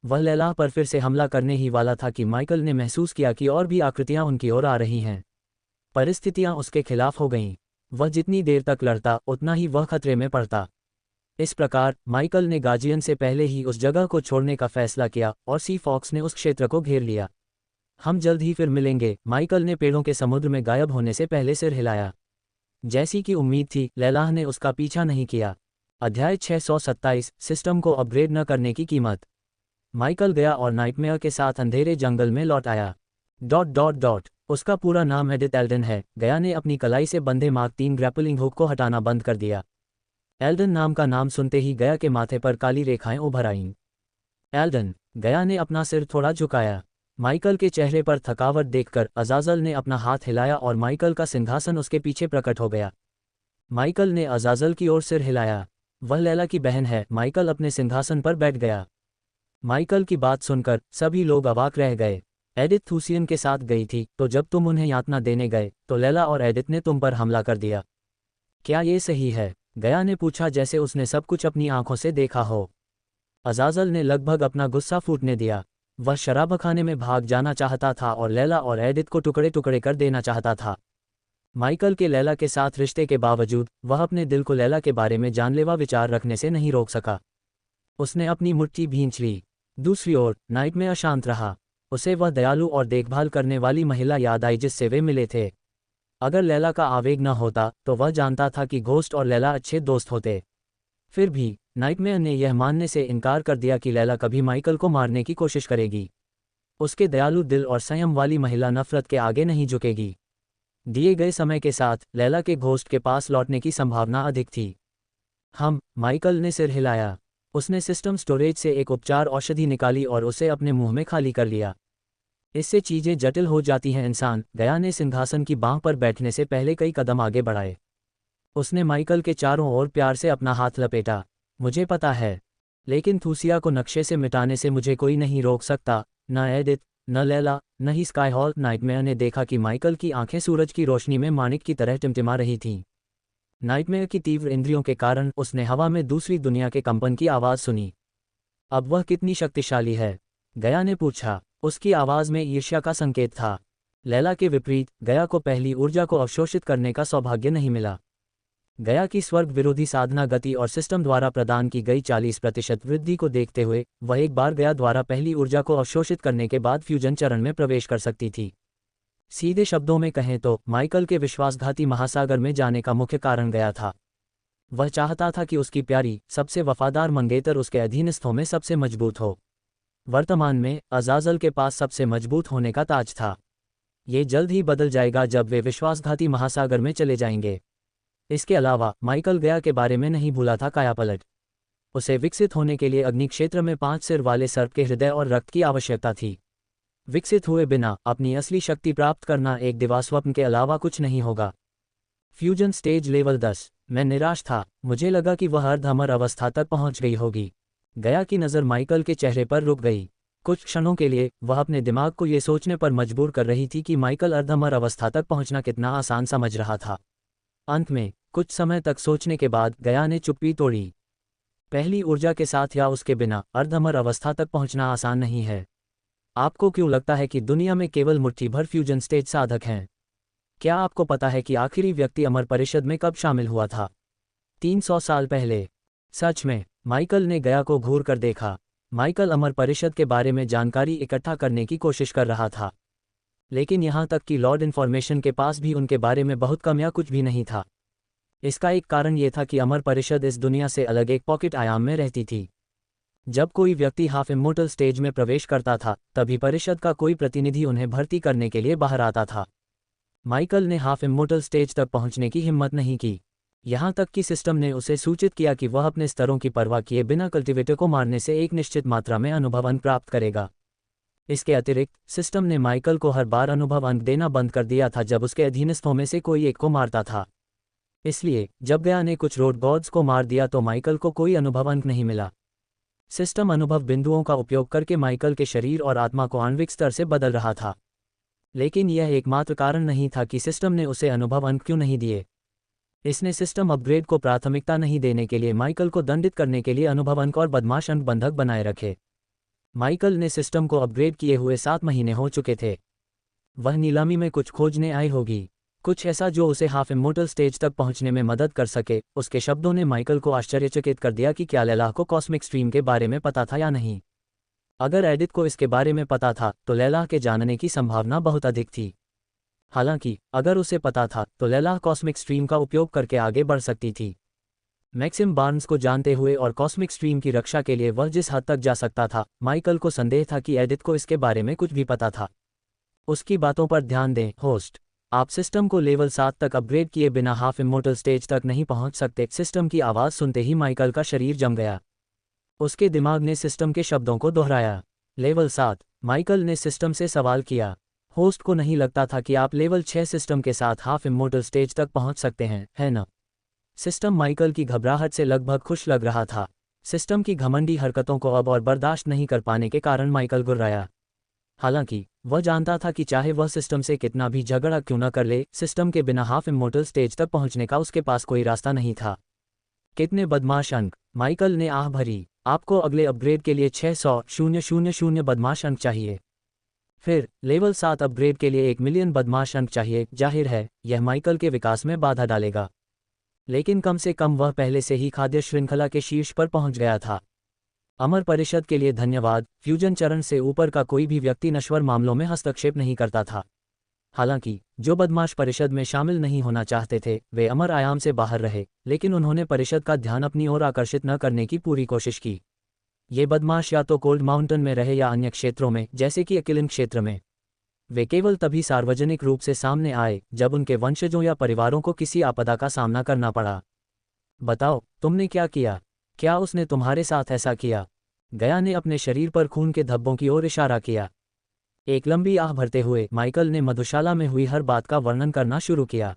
Speaker 1: वह लैला पर फिर से हमला करने ही वाला था कि माइकल ने महसूस किया कि और भी आकृतियां उनकी ओर आ रही हैं। परिस्थितियां उसके खिलाफ हो गईं। वह जितनी देर तक लड़ता उतना ही वह खतरे में पड़ता। इस प्रकार माइकल ने गार्जियन से पहले ही उस जगह को छोड़ने का फैसला किया और सी फॉक्स ने उस क्षेत्र को घेर लिया। हम जल्द ही फिर मिलेंगे। माइकल ने पेड़ों के समुद्र में गायब होने से पहले सिर हिलाया। जैसी कि उम्मीद थी, लैला ने उसका पीछा नहीं किया। अध्याय 627 सिस्टम को अपग्रेड न करने की कीमत। माइकल गया और नाइटमेयर के साथ अंधेरे जंगल में लौट आया। ... उसका पूरा नाम एडिथ एल्डन है। गया ने अपनी कलाई से बंधे मार्क 3 ग्रैपलिंग हुक को हटाना बंद कर दिया। एल्डन नाम का नाम सुनते ही गया के माथे पर काली रेखाएं उभर आईं। एल्डन! गया ने अपना सिर थोड़ा झुकाया। माइकल के चेहरे पर थकावट देखकर अजाजल ने अपना हाथ हिलाया और माइकल का सिंहासन उसके पीछे प्रकट हो गया। माइकल ने अजाजल की ओर सिर हिलाया। वह लैला की बहन है। माइकल अपने सिंहासन पर बैठ गया। माइकल की बात सुनकर सभी लोग अवाक रह गए। एडिथ थूसियन के साथ गई थी, तो जब तुम उन्हें यातना देने गए तो लैला और एडिथ ने तुम पर हमला कर दिया। क्या ये सही है? गया ने पूछा जैसे उसने सब कुछ अपनी आंखों से देखा हो। अजाजल ने लगभग अपना गुस्सा फूटने दिया। वह शराबखाने में भाग जाना चाहता था और लैला और एडिथ को टुकड़े टुकड़े कर देना चाहता था। माइकल के लैला के साथ रिश्ते के बावजूद वह अपने दिल को लैला के बारे में जानलेवा विचार रखने से नहीं रोक सका। उसने अपनी मुट्ठी भींच ली। दूसरी ओर नाइटमेयर शांत रहा। उसे वह दयालु और देखभाल करने वाली महिला याद आई जिससे वे मिले थे। अगर लैला का आवेग न होता तो वह जानता था कि घोस्ट और लैला अच्छे दोस्त होते। फिर भी नाइटमेयर ने यह मानने से इनकार कर दिया कि लैला कभी माइकल को मारने की कोशिश करेगी। उसके दयालु दिल और संयम वाली महिला नफरत के आगे नहीं झुकेगी। दिए गए समय के साथ लैला के घोस्ट के पास लौटने की संभावना अधिक थी। माइकल ने सिर हिलाया। उसने सिस्टम स्टोरेज से एक उपचार औषधि निकाली और उसे अपने मुंह में खाली कर लिया। इससे चीजें जटिल हो जाती हैं इंसान। गया ने सिंहासन की बांह पर बैठने से पहले कई कदम आगे बढ़ाए। उसने माइकल के चारों ओर प्यार से अपना हाथ लपेटा। मुझे पता है, लेकिन थूसिया को नक्शे से मिटाने से मुझे कोई नहीं रोक सकता, न एडिथ, न लैला न ही स्काईहॉल नाइटमेयर ने देखा कि माइकल की आंखें सूरज की रोशनी में माणिक की तरह टिमटिमा रही थीं। नाइटमेयर की तीव्र इंद्रियों के कारण उसने हवा में दूसरी दुनिया के कंपन की आवाज़ सुनी। अब वह कितनी शक्तिशाली है? गया ने पूछा। उसकी आवाज़ में ईर्ष्या का संकेत था। लैला के विपरीत गया को पहली ऊर्जा को अवशोषित करने का सौभाग्य नहीं मिला। गया की स्वर्ग विरोधी साधना गति और सिस्टम द्वारा प्रदान की गई 40% वृद्धि को देखते हुए वह एक बार गया द्वारा पहली ऊर्जा को अवशोषित करने के बाद फ्यूजन चरण में प्रवेश कर सकती थी। सीधे शब्दों में कहें तो माइकल के विश्वासघाती महासागर में जाने का मुख्य कारण गया था। वह चाहता था कि उसकी प्यारी सबसे वफादार मंगेतर उसके अधीनस्थों में सबसे मजबूत हो। वर्तमान में अजाजल के पास सबसे मजबूत होने का ताज था। ये जल्द ही बदल जाएगा जब वे विश्वासघाती महासागर में चले जाएंगे। इसके अलावा माइकल गया के बारे में नहीं भूला था कायापलट। उसे विकसित होने के लिए अग्नि क्षेत्र में 5 सिर वाले सर्प के हृदय और रक्त की आवश्यकता थी। विकसित हुए बिना अपनी असली शक्ति प्राप्त करना एक दिवास्वप्न के अलावा कुछ नहीं होगा। Fusion stage level 10। मैं निराश था। मुझे लगा कि वह अर्धअमर अवस्था तक पहुंच गई होगी। गया की नज़र माइकल के चेहरे पर रुक गई। कुछ क्षणों के लिए वह अपने दिमाग को ये सोचने पर मजबूर कर रही थी कि माइकल अर्धअमर अवस्था तक पहुंचना कितना आसान समझ रहा था। अंत में कुछ समय तक सोचने के बाद गया ने चुप्पी तोड़ी। पहली ऊर्जा के साथ या उसके बिना अर्धअमर अवस्था तक पहुंचना आसान नहीं है। आपको क्यों लगता है कि दुनिया में केवल मुट्ठी भर फ्यूजन स्टेज साधक हैं? क्या आपको पता है कि आखिरी व्यक्ति अमर परिषद में कब शामिल हुआ था? 300 साल पहले। सच में? माइकल ने गया को घूर कर देखा। माइकल अमर परिषद के बारे में जानकारी इकट्ठा करने की कोशिश कर रहा था, लेकिन यहाँ तक कि लॉर्ड इन्फॉर्मेशन के पास भी उनके बारे में बहुत कम या कुछ भी नहीं था। इसका एक कारण ये था कि अमर परिषद इस दुनिया से अलग एक पॉकेट आयाम में रहती थी। जब कोई व्यक्ति हाफ इमोर्टल स्टेज में प्रवेश करता था तभी परिषद का कोई प्रतिनिधि उन्हें भर्ती करने के लिए बाहर आता था। माइकल ने हाफ इमोर्टल स्टेज तक पहुंचने की हिम्मत नहीं की। यहाँ तक कि सिस्टम ने उसे सूचित किया कि वह अपने स्तरों की परवाह किए बिना कल्टिवेटर को मारने से एक निश्चित मात्रा में अनुभव अंक प्राप्त करेगा। इसके अतिरिक्त सिस्टम ने माइकल को हर बार अनुभव अंक देना बंद कर दिया था जब उसके अधीनस्थों में से कोई एक को मारता था। इसलिए जब गया ने कुछ रोड गॉड्स को मार दिया तो माइकल को कोई अनुभव अंक नहीं मिला। सिस्टम अनुभव बिंदुओं का उपयोग करके माइकल के शरीर और आत्मा को आणविक स्तर से बदल रहा था, लेकिन यह एकमात्र कारण नहीं था कि सिस्टम ने उसे अनुभव अंक क्यों नहीं दिए। इसने सिस्टम अपग्रेड को प्राथमिकता नहीं देने के लिए माइकल को दंडित करने के लिए अनुभव अंक और बदमाश अंक बंधक बनाए रखे। माइकल ने सिस्टम को अपग्रेड किए हुए 7 महीने हो चुके थे। वह नीलामी में कुछ खोजने आई होगी, कुछ ऐसा जो उसे हाफ इमोर्टल स्टेज तक पहुंचने में मदद कर सके। उसके शब्दों ने माइकल को आश्चर्यचकित कर दिया कि क्या लैला को कॉस्मिक स्ट्रीम के बारे में पता था या नहीं। अगर एडिथ को इसके बारे में पता था तो लैला के जानने की संभावना बहुत अधिक थी। हालांकि अगर उसे पता था तो लैला कॉस्मिक स्ट्रीम का उपयोग करके आगे बढ़ सकती थी। मैक्सिम बार्न्स को जानते हुए और कॉस्मिक स्ट्रीम की रक्षा के लिए वह जिस हद तक जा सकता था, माइकल को संदेह था कि एडिथ को इसके बारे में कुछ भी पता था। उसकी बातों पर ध्यान दें। होस्ट, आप सिस्टम को लेवल 7 तक अपग्रेड किए बिना हाफ इमोर्टल स्टेज तक नहीं पहुंच सकते। सिस्टम की आवाज़ सुनते ही माइकल का शरीर जम गया। उसके दिमाग ने सिस्टम के शब्दों को दोहराया। लेवल 7। माइकल ने सिस्टम से सवाल किया। होस्ट को नहीं लगता था कि आप लेवल 6 सिस्टम के साथ हाफ इमोर्टल स्टेज तक पहुंच सकते हैं, है ना? सिस्टम माइकल की घबराहट से लगभग खुश लग रहा था। सिस्टम की घमंडी हरकतों को अब और बर्दाश्त नहीं कर पाने के कारण माइकल गुर्राया। हालांकि वह जानता था कि चाहे वह सिस्टम से कितना भी झगड़ा क्यों न कर ले, सिस्टम के बिना हाफ इमोर्टल स्टेज तक पहुंचने का उसके पास कोई रास्ता नहीं था। कितने बदमाश अंक! माइकल ने आह भरी। आपको अगले अपग्रेड के लिए 600,000 बदमाश अंक चाहिए। फिर लेवल 7 अपग्रेड के लिए 1 मिलियन बदमाश अंक चाहिए। जाहिर है यह माइकल के विकास में बाधा डालेगा, लेकिन कम से कम वह पहले से ही खाद्य श्रृंखला के शीर्ष पर पहुंच गया था। अमर परिषद के लिए धन्यवाद। फ्यूजन चरण से ऊपर का कोई भी व्यक्ति नश्वर मामलों में हस्तक्षेप नहीं करता था। हालांकि जो बदमाश परिषद में शामिल नहीं होना चाहते थे वे अमर आयाम से बाहर रहे, लेकिन उन्होंने परिषद का ध्यान अपनी ओर आकर्षित न करने की पूरी कोशिश की। ये बदमाश या तो कोल्ड माउंटेन में रहे या अन्य क्षेत्रों में जैसे कि अकिलिन क्षेत्र में। वे केवल तभी सार्वजनिक रूप से सामने आए जब उनके वंशजों या परिवारों को किसी आपदा का सामना करना पड़ा। बताओ, तुमने क्या किया? क्या उसने तुम्हारे साथ ऐसा किया? गया ने अपने शरीर पर खून के धब्बों की ओर इशारा किया। एक लंबी आह भरते हुए माइकल ने मधुशाला में हुई हर बात का वर्णन करना शुरू किया।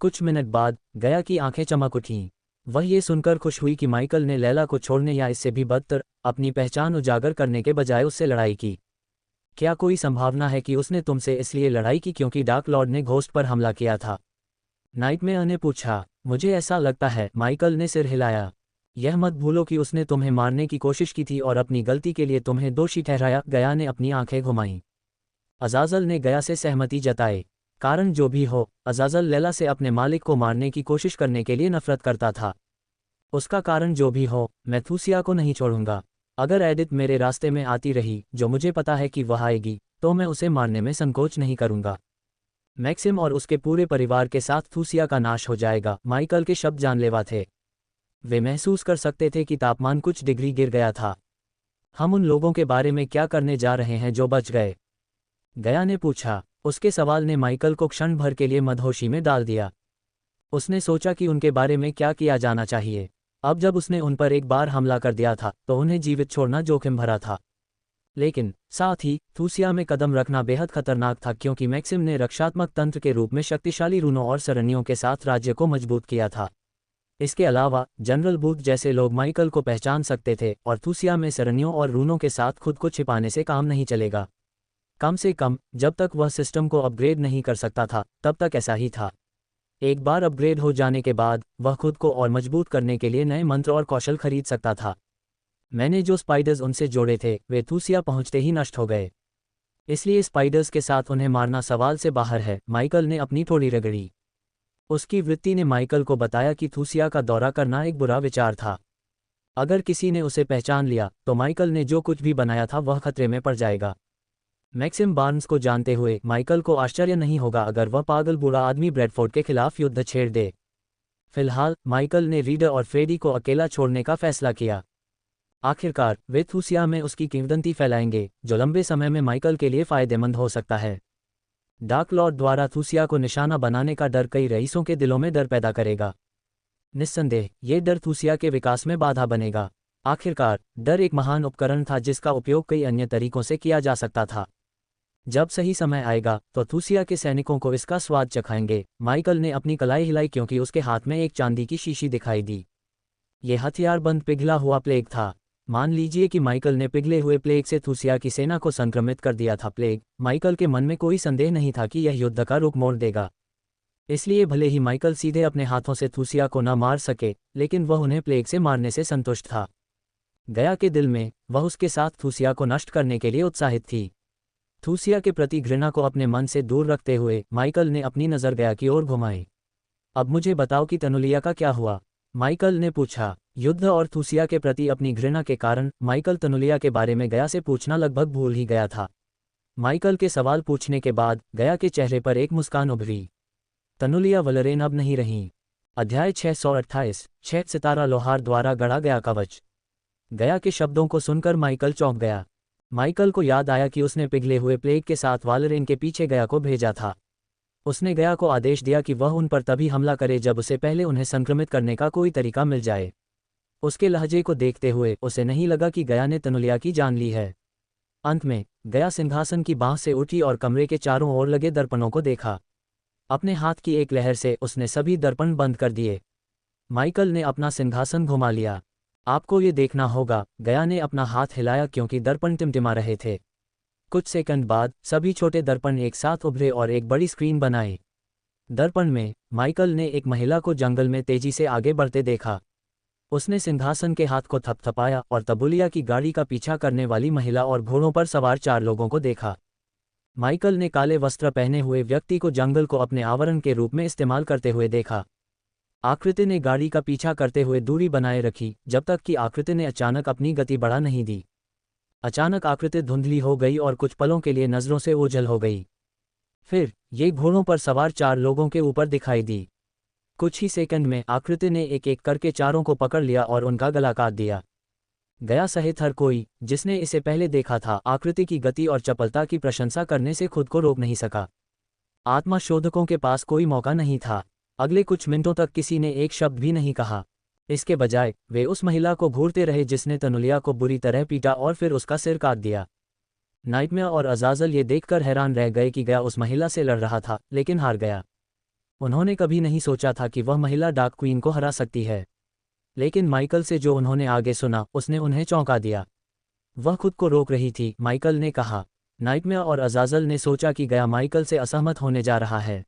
Speaker 1: कुछ मिनट बाद गया की आंखें चमक उठीं। वह ये सुनकर खुश हुई कि माइकल ने लैला को छोड़ने या इससे भी बदतर अपनी पहचान उजागर करने के बजाय उससे लड़ाई की। क्या कोई संभावना है कि उसने तुमसे इसलिए लड़ाई की क्योंकि डार्क लॉर्ड ने घोस्ट पर हमला किया था? नाइटमेयर ने पूछा। मुझे ऐसा लगता है, माइकल ने सिर हिलाया। यह मत भूलो कि उसने तुम्हें मारने की कोशिश की थी और अपनी गलती के लिए तुम्हें दोषी ठहराया। गया ने अपनी आंखें घुमाईं। अजाजल ने गया से सहमति जताई। कारण जो भी हो, अजाजल लैला से अपने मालिक को मारने की कोशिश करने के लिए नफरत करता था। उसका कारण जो भी हो, मैं थूसिया को नहीं छोड़ूंगा। अगर एडिथ मेरे रास्ते में आती रही, जो मुझे पता है कि वह आएगी, तो मैं उसे मारने में संकोच नहीं करूंगा। मैक्सिम और उसके पूरे परिवार के साथ थूसिया का नाश हो जाएगा। माइकल के शब्द जानलेवा थे। वे महसूस कर सकते थे कि तापमान कुछ डिग्री गिर गया था। हम उन लोगों के बारे में क्या करने जा रहे हैं जो बच गए? गया ने पूछा। उसके सवाल ने माइकल को क्षण भर के लिए मदहोशी में डाल दिया। उसने सोचा कि उनके बारे में क्या किया जाना चाहिए। अब जब उसने उन पर एक बार हमला कर दिया था, तो उन्हें जीवित छोड़ना जोखिम भरा था। लेकिन साथ ही थूसिया में कदम रखना बेहद खतरनाक था, क्योंकि मैक्सिम ने रक्षात्मक तंत्र के रूप में शक्तिशाली रूनों और सरनियों के साथ राज्य को मजबूत किया था। इसके अलावा जनरल बूथ जैसे लोग माइकल को पहचान सकते थे, और थूसिया में सरनियों और रूनों के साथ खुद को छिपाने से काम नहीं चलेगा। कम से कम जब तक वह सिस्टम को अपग्रेड नहीं कर सकता था, तब तक ऐसा ही था। एक बार अपग्रेड हो जाने के बाद वह खुद को और मजबूत करने के लिए नए मंत्र और कौशल खरीद सकता था। मैंने जो स्पाइडर्स उनसे जोड़े थे, वे थूसिया पहुंचते ही नष्ट हो गए। इसलिए स्पाइडर्स के साथ उन्हें मारना सवाल से बाहर है। माइकल ने अपनी थोड़ी रगड़ी। उसकी वृत्ति ने माइकल को बताया कि थूसिया का दौरा करना एक बुरा विचार था। अगर किसी ने उसे पहचान लिया, तो माइकल ने जो कुछ भी बनाया था वह खतरे में पड़ जाएगा। मैक्सिम बार्न्स को जानते हुए माइकल को आश्चर्य नहीं होगा अगर वह पागल बूढ़ा आदमी ब्रैडफोर्ड के खिलाफ युद्ध छेड़ दे। फिलहाल माइकल ने रीडर और फ्रेडी को अकेला छोड़ने का फैसला किया। आखिरकार वे थूसिया में उसकी किंवदंती फैलाएंगे, जो लंबे समय में माइकल के लिए फायदेमंद हो सकता है। डार्क लॉर्ड द्वारा थूसिया को निशाना बनाने का डर कई रईसों के दिलों में डर पैदा करेगा। निस्संदेह ये डर थूसिया के विकास में बाधा बनेगा। आखिरकार डर एक महान उपकरण था जिसका उपयोग कई अन्य तरीकों से किया जा सकता था। जब सही समय आएगा तो थूसिया के सैनिकों को इसका स्वाद चखाएंगे। माइकल ने अपनी कलाई हिलाई क्योंकि उसके हाथ में एक चांदी की शीशी दिखाई दी। ये हथियारबंद पिघला हुआ प्लेग था। मान लीजिए कि माइकल ने पिघले हुए प्लेग से थूसिया की सेना को संक्रमित कर दिया था। प्लेग, माइकल के मन में कोई संदेह नहीं था कि यह युद्ध का रुख मोड़ देगा। इसलिए भले ही माइकल सीधे अपने हाथों से थूसिया को न मार सके, लेकिन वह उन्हें प्लेग से मारने से संतुष्ट था। गया के दिल में वह उसके साथ थूसिया को नष्ट करने के लिए उत्साहित थी। थूसिया के प्रति घृणा को अपने मन से दूर रखते हुए माइकल ने अपनी नज़र गया की ओर घुमाई। अब मुझे बताओ कि तनुलिया का क्या हुआ? माइकल ने पूछा। युद्ध और थूसिया के प्रति अपनी घृणा के कारण माइकल तनुलिया के बारे में गया से पूछना लगभग भूल ही गया था। माइकल के सवाल पूछने के बाद गया के चेहरे पर एक मुस्कान उभरी। तनुलिया वलरेन अब नहीं रहीं। अध्याय 628 6 सितारा लोहार द्वारा गढ़ा गया कवच। गया के शब्दों को सुनकर माइकल चौंक गया। माइकल को याद आया कि उसने पिघले हुए प्लेग के साथ वालरेन के पीछे गया को भेजा था। उसने गया को आदेश दिया कि वह उन पर तभी हमला करे जब उसे पहले उन्हें संक्रमित करने का कोई तरीका मिल जाए। उसके लहजे को देखते हुए उसे नहीं लगा कि गया ने तनुलिया की जान ली है। अंत में गया सिंहासन की बाँह से उठी और कमरे के चारों ओर लगे दर्पणों को देखा। अपने हाथ की एक लहर से उसने सभी दर्पण बंद कर दिए। माइकल ने अपना सिंहासन घुमा लिया। आपको ये देखना होगा, गया ने अपना हाथ हिलाया क्योंकि दर्पण टिमटिमा रहे थे। कुछ सेकंड बाद सभी छोटे दर्पण एक साथ उभरे और एक बड़ी स्क्रीन बनाई। दर्पण में माइकल ने एक महिला को जंगल में तेजी से आगे बढ़ते देखा। उसने सिंहासन के हाथ को थपथपाया और तबुलिया की गाड़ी का पीछा करने वाली महिला और घोड़ों पर सवार 4 लोगों को देखा। माइकल ने काले वस्त्र पहने हुए व्यक्ति को जंगल को अपने आवरण के रूप में इस्तेमाल करते हुए देखा। आकृति ने गाड़ी का पीछा करते हुए दूरी बनाए रखी, जब तक कि आकृति ने अचानक अपनी गति बढ़ा नहीं दी। अचानक आकृति धुंधली हो गई और कुछ पलों के लिए नजरों से ओझल हो गई। फिर ये घोड़ों पर सवार 4 लोगों के ऊपर दिखाई दी। कुछ ही सेकंड में आकृति ने एक एक करके चारों को पकड़ लिया और उनका गला काट दिया। गया सहित हर कोई जिसने इसे पहले देखा था, आकृति की गति और चपलता की प्रशंसा करने से खुद को रोक नहीं सका। आत्मा शोधकों के पास कोई मौका नहीं था। अगले कुछ मिनटों तक किसी ने एक शब्द भी नहीं कहा। इसके बजाय वे उस महिला को घूरते रहे जिसने तनुलिया को बुरी तरह पीटा और फिर उसका सिर काट दिया। नाइटमेयर और अजाजल ये देखकर हैरान रह गए कि गया उस महिला से लड़ रहा था, लेकिन हार गया। उन्होंने कभी नहीं सोचा था कि वह महिला डार्क क्वीन को हरा सकती है। लेकिन माइकल से जो उन्होंने आगे सुना, उसने उन्हें चौंका दिया। वह खुद को रोक रही थी। माइकल ने कहा, नाइटमेयर और अजाजल ने सोचा कि गया माइकल से असहमत होने जा रहा है,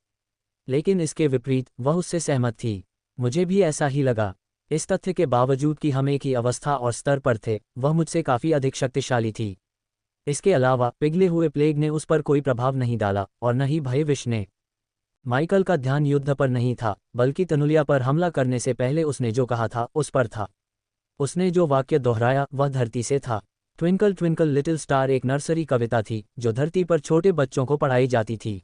Speaker 1: लेकिन इसके विपरीत वह उससे सहमत थी। मुझे भी ऐसा ही लगा। इस तथ्य के बावजूद कि हम एक ही अवस्था और स्तर पर थे, वह मुझसे काफ़ी अधिक शक्तिशाली थी। इसके अलावा पिघले हुए प्लेग ने उस पर कोई प्रभाव नहीं डाला और न ही भय विष ने। माइकल का ध्यान युद्ध पर नहीं था, बल्कि तनुलिया पर हमला करने से पहले उसने जो कहा था उस पर था। उसने जो वाक्य दोहराया वह धरती से था। ट्विंकल ट्विंकल लिटिल स्टार एक नर्सरी कविता थी जो धरती पर छोटे बच्चों को पढ़ाई जाती थी।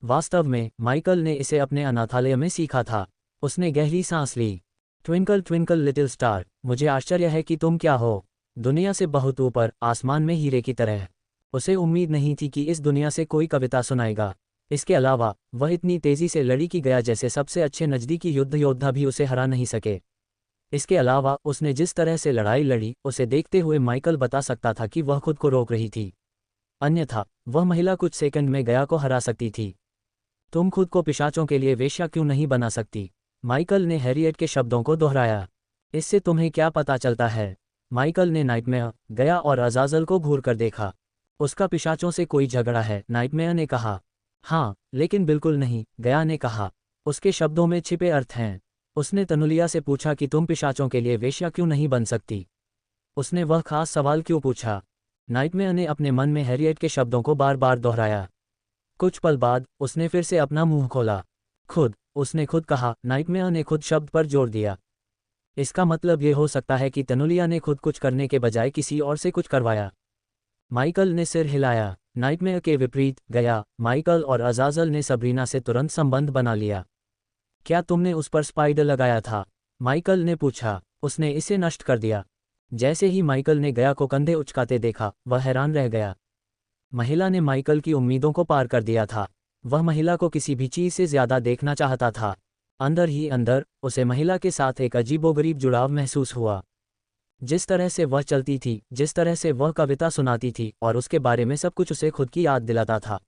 Speaker 1: वास्तव में माइकल ने इसे अपने अनाथालय में सीखा था। उसने गहरी सांस ली। ट्विंकल ट्विंकल लिटिल स्टार, मुझे आश्चर्य है कि तुम क्या हो, दुनिया से बहुत ऊपर, आसमान में हीरे की तरह। उसे उम्मीद नहीं थी कि इस दुनिया से कोई कविता सुनाएगा। इसके अलावा वह इतनी तेजी से लड़ी कि गया जैसे सबसे अच्छे नज़दीकी युद्ध योद्धा भी उसे हरा नहीं सके। इसके अलावा उसने जिस तरह से लड़ाई लड़ी, उसे देखते हुए माइकल बता सकता था कि वह खुद को रोक रही थी, अन्यथा वह महिला कुछ सेकंड में गया को हरा सकती थी। तुम खुद को पिशाचों के लिए वेश्या क्यों नहीं बना सकती? माइकल ने हैरियट के शब्दों को दोहराया। इससे तुम्हें क्या पता चलता है? माइकल ने नाइटमेयर, गया और अजाजल को घूर कर देखा। उसका पिशाचों से कोई झगड़ा है? नाइटमेयर ने कहा। हाँ, लेकिन बिल्कुल नहीं, गया ने कहा। उसके शब्दों में छिपे अर्थ हैं। उसने तनुलिया से पूछा कि तुम पिशाचों के लिए वेश्या क्यों नहीं बन सकती? उसने वह खास सवाल क्यों पूछा? नाइटमेयर ने अपने मन में हैरियट के शब्दों को बार बार दोहराया। कुछ पल बाद उसने फिर से अपना मुंह खोला। खुद, उसने खुद कहा। नाइटमेयर ने खुद शब्द पर जोर दिया। इसका मतलब ये हो सकता है कि तनुलिया ने खुद कुछ करने के बजाय किसी और से कुछ करवाया। माइकल ने सिर हिलाया। नाइटमेयर के विपरीत गया, माइकल और अजाजल ने सबरीना से तुरंत संबंध बना लिया। क्या तुमने उस पर स्पाइडर लगाया था? माइकल ने पूछा। उसने इसे नष्ट कर दिया। जैसे ही माइकल ने गया को कंधे उचकाते देखा, वह हैरान रह गया। महिला ने माइकल की उम्मीदों को पार कर दिया था। वह महिला को किसी भी चीज़ से ज़्यादा देखना चाहता था। अंदर ही अंदर उसे महिला के साथ एक अजीबोगरीब जुड़ाव महसूस हुआ। जिस तरह से वह चलती थी, जिस तरह से वह कविता सुनाती थी और उसके बारे में सब कुछ उसे खुद की याद दिलाता था।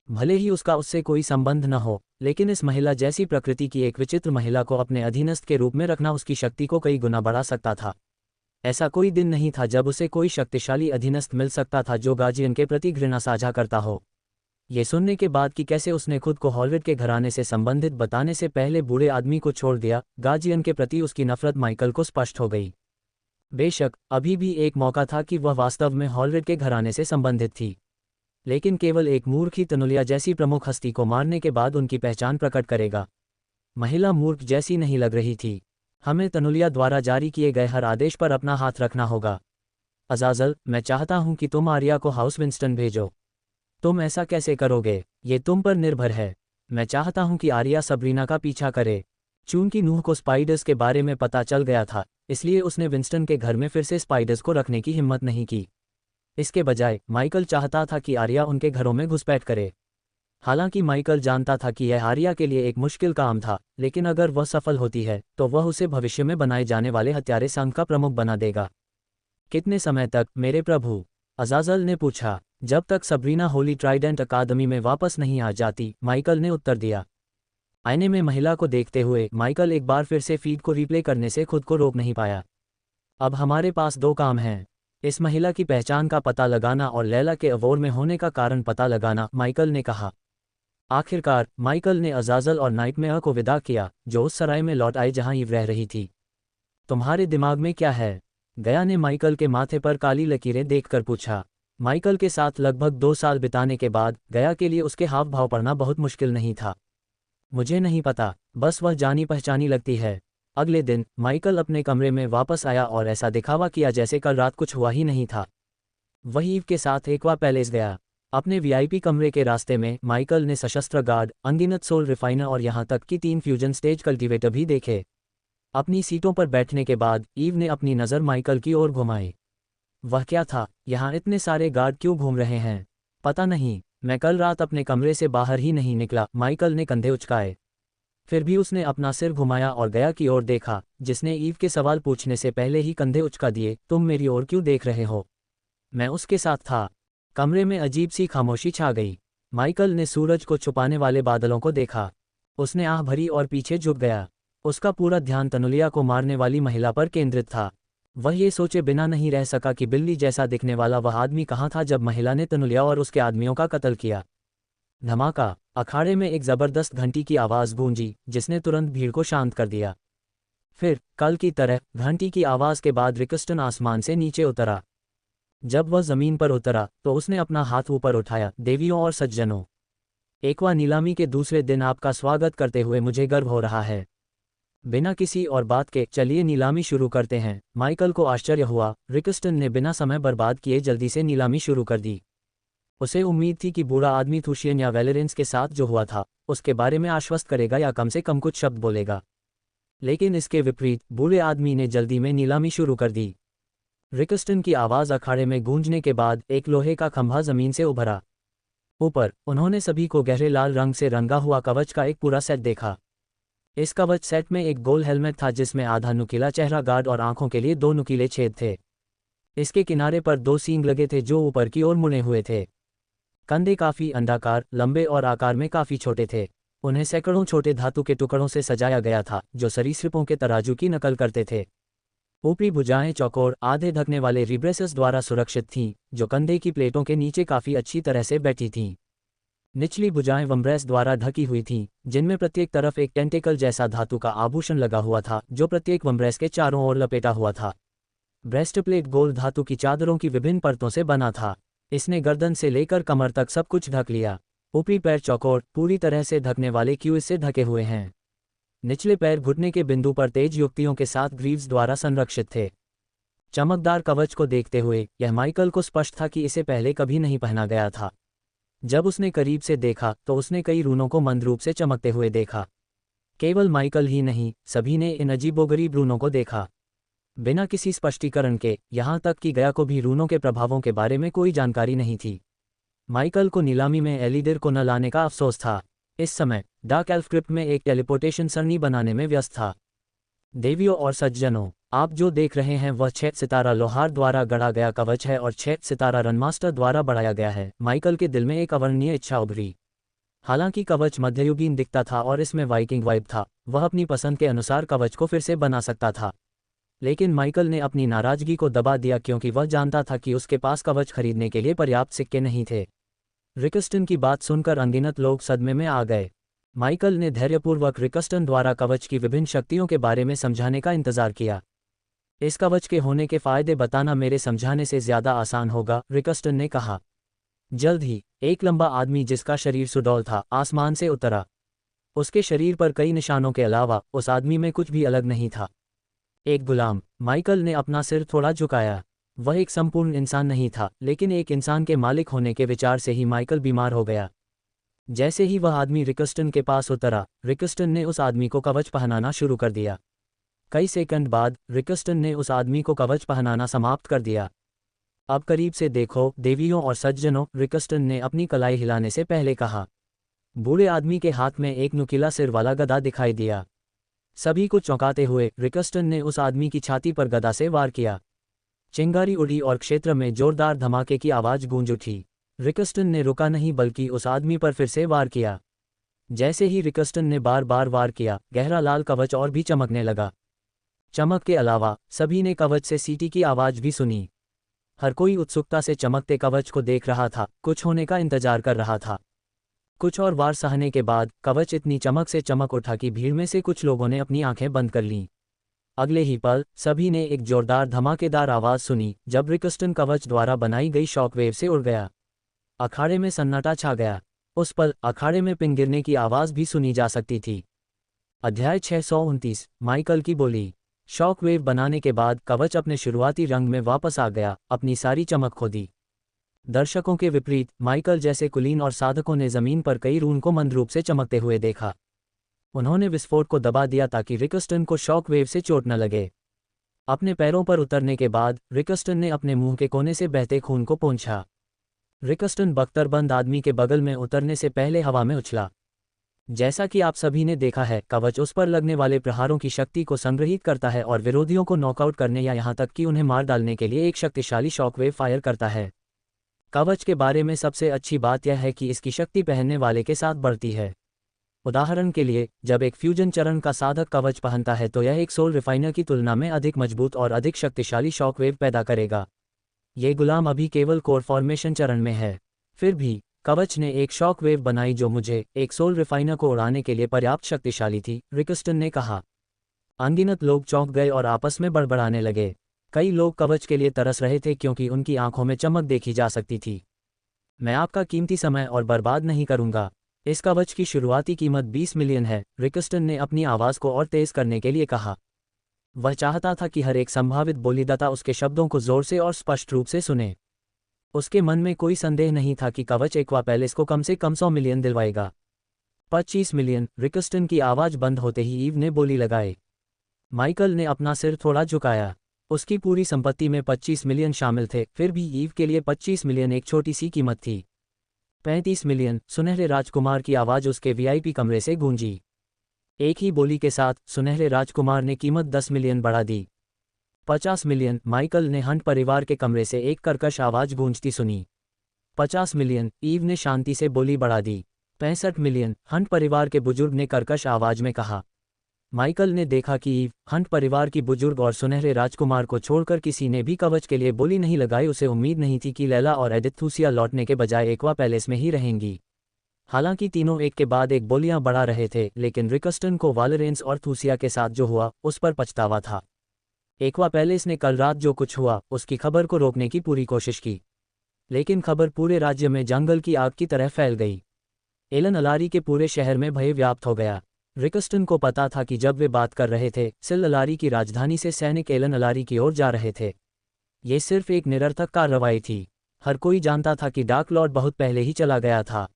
Speaker 1: भले ही उसका उससे कोई संबंध न हो, लेकिन इस महिला जैसी प्रकृति की एक विचित्र महिला को अपने अधीनस्थ के रूप में रखना उसकी शक्ति को कई गुना बढ़ा सकता था। ऐसा कोई दिन नहीं था जब उसे कोई शक्तिशाली अधीनस्थ मिल सकता था जो गार्जियन के प्रति घृणा साझा करता हो। ये सुनने के बाद कि कैसे उसने खुद को हॉलवेट के घराने से संबंधित बताने से पहले बूढ़े आदमी को छोड़ दिया, गार्जियन के प्रति उसकी नफरत माइकल को स्पष्ट हो गई। बेशक अभी भी एक मौका था कि वह वास्तव में हॉलवेट के घराने से संबंधित थी, लेकिन केवल एक मूर्ख ही तनुलिया जैसी प्रमुख हस्ती को मारने के बाद उनकी पहचान प्रकट करेगा। महिला मूर्ख जैसी नहीं लग रही थी। हमें तनुलिया द्वारा जारी किए गए हर आदेश पर अपना हाथ रखना होगा। अजाजल, मैं चाहता हूं कि तुम आर्या को हाउस विंस्टन भेजो। तुम ऐसा कैसे करोगे? ये तुम पर निर्भर है। मैं चाहता हूं कि आर्या सबरीना का पीछा करे। चूंकि नूह को स्पाइडर्स के बारे में पता चल गया था, इसलिए उसने विंस्टन के घर में फिर से स्पाइडर्स को रखने की हिम्मत नहीं की। इसके बजाय माइकल चाहता था कि आर्या उनके घरों में घुसपैठ करे। हालांकि माइकल जानता था कि यह आर्या के लिए एक मुश्किल काम था, लेकिन अगर वह सफल होती है तो वह उसे भविष्य में बनाए जाने वाले हत्यारे संघ का प्रमुख बना देगा। कितने समय तक, मेरे प्रभु? अजाजल ने पूछा। जब तक सबरीना होली ट्राइडेंट अकादमी में वापस नहीं आ जाती, माइकल ने उत्तर दिया। आईने में महिला को देखते हुए माइकल एक बार फिर से फीड को रिप्ले करने से खुद को रोक नहीं पाया। अब हमारे पास दो काम हैं, इस महिला की पहचान का पता लगाना और लैला के अवोर में होने का कारण पता लगाना, माइकल ने कहा। आखिरकार माइकल ने अजाजल और नाइटमेयर को विदा किया, जो उस सराय में लौट आए जहां ईव रह रही थी। तुम्हारे दिमाग में क्या है? गया ने माइकल के माथे पर काली लकीरें देखकर पूछा। माइकल के साथ लगभग 2 साल बिताने के बाद गया के लिए उसके हाव भाव पढ़ना बहुत मुश्किल नहीं था। मुझे नहीं पता, बस वह जानी पहचानी लगती है। अगले दिन माइकल अपने कमरे में वापस आया और ऐसा दिखावा किया जैसे कल रात कुछ हुआ ही नहीं था। वह ईव के साथ एक्वा पैलेस गया। अपने वीआईपी कमरे के रास्ते में माइकल ने सशस्त्र गार्ड, अनगिनत सोल रिफाइनर और यहां तक कि 3 फ्यूजन स्टेज कल्टीवेटर भी देखे। अपनी सीटों पर बैठने के बाद ईव ने अपनी नज़र माइकल की ओर घुमाई। वह क्या था? यहाँ इतने सारे गार्ड क्यों घूम रहे हैं? पता नहीं, मैं कल रात अपने कमरे से बाहर ही नहीं निकला। माइकल ने कंधे उचकाए। फिर भी उसने अपना सिर घुमाया और गया की ओर देखा, जिसने ईव के सवाल पूछने से पहले ही कंधे उचका दिए। तुम मेरी ओर क्यों देख रहे हो? मैं उसके साथ था। कमरे में अजीब सी खामोशी छा गई। माइकल ने सूरज को छुपाने वाले बादलों को देखा। उसने आह भरी और पीछे झुक गया। उसका पूरा ध्यान तनुलिया को मारने वाली महिला पर केंद्रित था। वह ये सोचे बिना नहीं रह सका कि बिल्ली जैसा दिखने वाला वह आदमी कहाँ था जब महिला ने तनुलिया और उसके आदमियों का कत्ल किया। धमाका! अखाड़े में एक जबरदस्त घंटी की आवाज़ गूंजी जिसने तुरंत भीड़ को शांत कर दिया। फिर कल की तरह घंटी की आवाज़ के बाद रिकस्टन आसमान से नीचे उतरा। जब वह जमीन पर उतरा तो उसने अपना हाथ ऊपर उठाया। देवियों और सज्जनों, एक्वा नीलामी के दूसरे दिन आपका स्वागत करते हुए मुझे गर्व हो रहा है। बिना किसी और बात के चलिए नीलामी शुरू करते हैं। माइकल को आश्चर्य हुआ। रिकस्टन ने बिना समय बर्बाद किए जल्दी से नीलामी शुरू कर दी। उसे उम्मीद थी कि बूढ़ा आदमी थुशियन या वेलेरेंस के साथ जो हुआ था उसके बारे में आश्वस्त करेगा या कम से कम कुछ शब्द बोलेगा, लेकिन इसके विपरीत बूढ़े आदमी ने जल्दी में नीलामी शुरू कर दी। रिकस्टन की आवाज़ अखाड़े में गूंजने के बाद एक लोहे का खंभा जमीन से उभरा। ऊपर उन्होंने सभी को गहरे लाल रंग से रंगा हुआ कवच का एक पूरा सेट देखा। इस कवच सेट में एक गोल हेलमेट था जिसमें आधा नुकीला चेहरा गार्ड और आंखों के लिए 2 नुकीले छेद थे। इसके किनारे पर 2 सींग लगे थे जो ऊपर की ओर मुड़े हुए थे। कंधे काफ़ी अंडाकार, लंबे और आकार में काफ़ी छोटे थे। उन्हें सैकड़ों छोटे धातु के टुकड़ों से सजाया गया था जो सरीसृपों के तराजू की नकल करते थे। ऊपरी भुजाएं चौकोर, आधे ढकने वाले रिब्रेसस द्वारा सुरक्षित थीं, जो कंधे की प्लेटों के नीचे काफ़ी अच्छी तरह से बैठी थीं। निचली भुजाएं वम्ब्रेस द्वारा ढकी हुई थीं, जिनमें प्रत्येक तरफ एक टेंटेकल जैसा धातु का आभूषण लगा हुआ था जो प्रत्येक वम्ब्रेस के चारों ओर लपेटा हुआ था। ब्रेस्टप्लेट गोल धातु की चादरों की विभिन्न परतों से बना था। इसने गर्दन से लेकर कमर तक सब कुछ ढक लिया। ऊपरी पैर चौकोर, पूरी तरह से ढकने वाले क्यूज से ढके हुए हैं। निचले पैर घुटने के बिंदु पर तेज युक्तियों के साथ ग्रीव्स द्वारा संरक्षित थे। चमकदार कवच को देखते हुए यह माइकल को स्पष्ट था कि इसे पहले कभी नहीं पहना गया था। जब उसने करीब से देखा तो उसने कई रूनों को मंद रूप से चमकते हुए देखा। केवल माइकल ही नहीं, सभी ने इन अजीबोगरीब रूनों को देखा। बिना किसी स्पष्टीकरण के, यहाँ तक कि गया को भी रूनों के प्रभावों के बारे में कोई जानकारी नहीं थी। माइकल को नीलामी में एलिडिर को न लाने का अफसोस था। इस समय डार्क एल्फ क्रिप्ट में एक टेलीपोर्टेशन सरणी बनाने में व्यस्त था। देवियों और सज्जनों, आप जो देख रहे हैं वह 6 सितारा लोहार द्वारा गढ़ा गया कवच है और 6 सितारा रनमास्टर द्वारा बढ़ाया गया है। माइकल के दिल में एक अवर्णनीय इच्छा उभरी। हालांकि कवच मध्ययुगीन दिखता था और इसमें वाइकिंग वाइब था, वह अपनी पसंद के अनुसार कवच को फिर से बना सकता था। लेकिन माइकल ने अपनी नाराजगी को दबा दिया क्योंकि वह जानता था कि उसके पास कवच खरीदने के लिए पर्याप्त सिक्के नहीं थे। रिकस्टन की बात सुनकर अनगिनत लोग सदमे में आ गए। माइकल ने धैर्यपूर्वक रिकस्टन द्वारा कवच की विभिन्न शक्तियों के बारे में समझाने का इंतजार किया। इस कवच के होने के फायदे बताना मेरे समझाने से ज्यादा आसान होगा, रिकस्टन ने कहा। जल्द ही एक लंबा आदमी जिसका शरीर सुडौल था आसमान से उतरा। उसके शरीर पर कई निशानों के अलावा उस आदमी में कुछ भी अलग नहीं था। एक गुलाम। माइकल ने अपना सिर थोड़ा झुकाया। वह एक संपूर्ण इंसान नहीं था, लेकिन एक इंसान के मालिक होने के विचार से ही माइकल बीमार हो गया। जैसे ही वह आदमी रिकस्टन के पास उतरा, रिकस्टन ने उस आदमी को कवच पहनाना शुरू कर दिया। कई सेकंड बाद रिकस्टन ने उस आदमी को कवच पहनाना समाप्त कर दिया। अब करीब से देखो देवियों और सज्जनों, रिकस्टन ने अपनी कलाई हिलाने से पहले कहा। बूढ़े आदमी के हाथ में एक नुकीला सिर वाला गदा दिखाई दिया। सभी को चौंकाते हुए रिकस्टन ने उस आदमी की छाती पर गदा से वार किया। चिंगारी उड़ी और क्षेत्र में जोरदार धमाके की आवाज गूंज उठी। रिकस्टन ने रुका नहीं बल्कि उस आदमी पर फिर से वार किया। जैसे ही रिकस्टन ने बार बार वार किया, गहरा लाल कवच और भी चमकने लगा। चमक के अलावा सभी ने कवच से सीटी की आवाज भी सुनी। हर कोई उत्सुकता से चमकते कवच को देख रहा था, कुछ होने का इंतजार कर रहा था। कुछ और वार सहने के बाद कवच इतनी चमक से चमक उठा कि भीड़ में से कुछ लोगों ने अपनी आंखें बंद कर लीं। अगले ही पल सभी ने एक जोरदार धमाकेदार आवाज सुनी जब रिकस्टन कवच द्वारा बनाई गई शॉकवेव से उड़ गया। अखाड़े में सन्नाटा छा गया। उस पल अखाड़े में पिन गिरने की आवाज भी सुनी जा सकती थी। अध्याय 629, माइकल की बोली। शॉकवेव बनाने के बाद कवच अपने शुरुआती रंग में वापस आ गया, अपनी सारी चमक खो दी। दर्शकों के विपरीत माइकल जैसे कुलीन और साधकों ने जमीन पर कई रून को मंद रूप से चमकते हुए देखा। उन्होंने विस्फोट को दबा दिया ताकि रिकस्टन को शॉकवेव से चोट न लगे। अपने पैरों पर उतरने के बाद रिकस्टन ने अपने मुंह के कोने से बहते खून को पोंछा। रिकस्टन बख्तरबंद आदमी के बगल में उतरने से पहले हवा में उछला। जैसा कि आप सभी ने देखा है, कवच उस पर लगने वाले प्रहारों की शक्ति को संग्रहित करता है और विरोधियों को नॉकआउट करने या यहाँ तक कि उन्हें मार डालने के लिए एक शक्तिशाली शॉकवेव फायर करता है। कवच के बारे में सबसे अच्छी बात यह है कि इसकी शक्ति पहनने वाले के साथ बढ़ती है। उदाहरण के लिए, जब एक फ्यूजन चरण का साधक कवच पहनता है तो यह एक सोल रिफाइनर की तुलना में अधिक मजबूत और अधिक शक्तिशाली शॉकवेव पैदा करेगा। ये गुलाम अभी केवल कोर फॉर्मेशन चरण में है। फिर भी कवच ने एक शॉक वेव बनाई जो मुझे एक सोल रिफाइनर को उड़ाने के लिए पर्याप्त शक्तिशाली थी, रिकस्टन ने कहा। अनगिनत लोग चौंक गए और आपस में बड़बड़ाने लगे। कई लोग कवच के लिए तरस रहे थे क्योंकि उनकी आंखों में चमक देखी जा सकती थी। मैं आपका कीमती समय और बर्बाद नहीं करूंगा। इस कवच की शुरुआती कीमत 20 मिलियन है, रिकस्टन ने अपनी आवाज़ को और तेज करने के लिए कहा। वह चाहता था कि हर एक संभावित बोलीदाता उसके शब्दों को जोर से और स्पष्ट रूप से सुने। उसके मन में कोई संदेह नहीं था कि कवच एक्वापेलिस को कम से कम 100 मिलियन दिलवाएगा। 25 मिलियन, रिकस्टन की आवाज़ बंद होते ही ईव ने बोली लगाई। माइकल ने अपना सिर थोड़ा झुकाया। उसकी पूरी संपत्ति में 25 मिलियन शामिल थे, फिर भी ईव के लिए 25 मिलियन एक छोटी सी कीमत थी। 35 मिलियन, सुनहरे राजकुमार की आवाज़ उसके वीआईपी कमरे से गूंजी। एक ही बोली के साथ सुनहरे राजकुमार ने कीमत 10 मिलियन बढ़ा दी। 50 मिलियन, माइकल ने हंट परिवार के कमरे से एक कर्कश आवाज़ गूंजती सुनी। 50 मिलियन, ईव ने शांति से बोली बढ़ा दी। 65 मिलियन, हंट परिवार के बुजुर्ग ने कर्कश आवाज़ में कहा। माइकल ने देखा कि ईव, हंट परिवार की बुजुर्ग और सुनहरे राजकुमार को छोड़कर किसी ने भी कवच के लिए बोली नहीं लगाई। उसे उम्मीद नहीं थी कि लैला और एडिथ थूसिया लौटने के बजाय एक्वा पैलेस में ही रहेंगी। हालांकि तीनों एक के बाद एक बोलियां बढ़ा रहे थे, लेकिन रिकस्टन को वालरेंस और थूसिया के साथ जो हुआ उस पर पछतावा था। एक्वा पैलेस ने कल रात जो कुछ हुआ उसकी खबर को रोकने की पूरी कोशिश की, लेकिन खबर पूरे राज्य में जंगल की आग की तरह फैल गई। एलन अलारी के पूरे शहर में भय व्याप्त हो गया। रिकस्टन को पता था कि जब वे बात कर रहे थे, सिल अलारी की राजधानी से सैनिक एलन अलारी की ओर जा रहे थे। ये सिर्फ एक निरर्थक कार्रवाई थी। हर कोई जानता था कि डार्क लॉर्ड बहुत पहले ही चला गया था।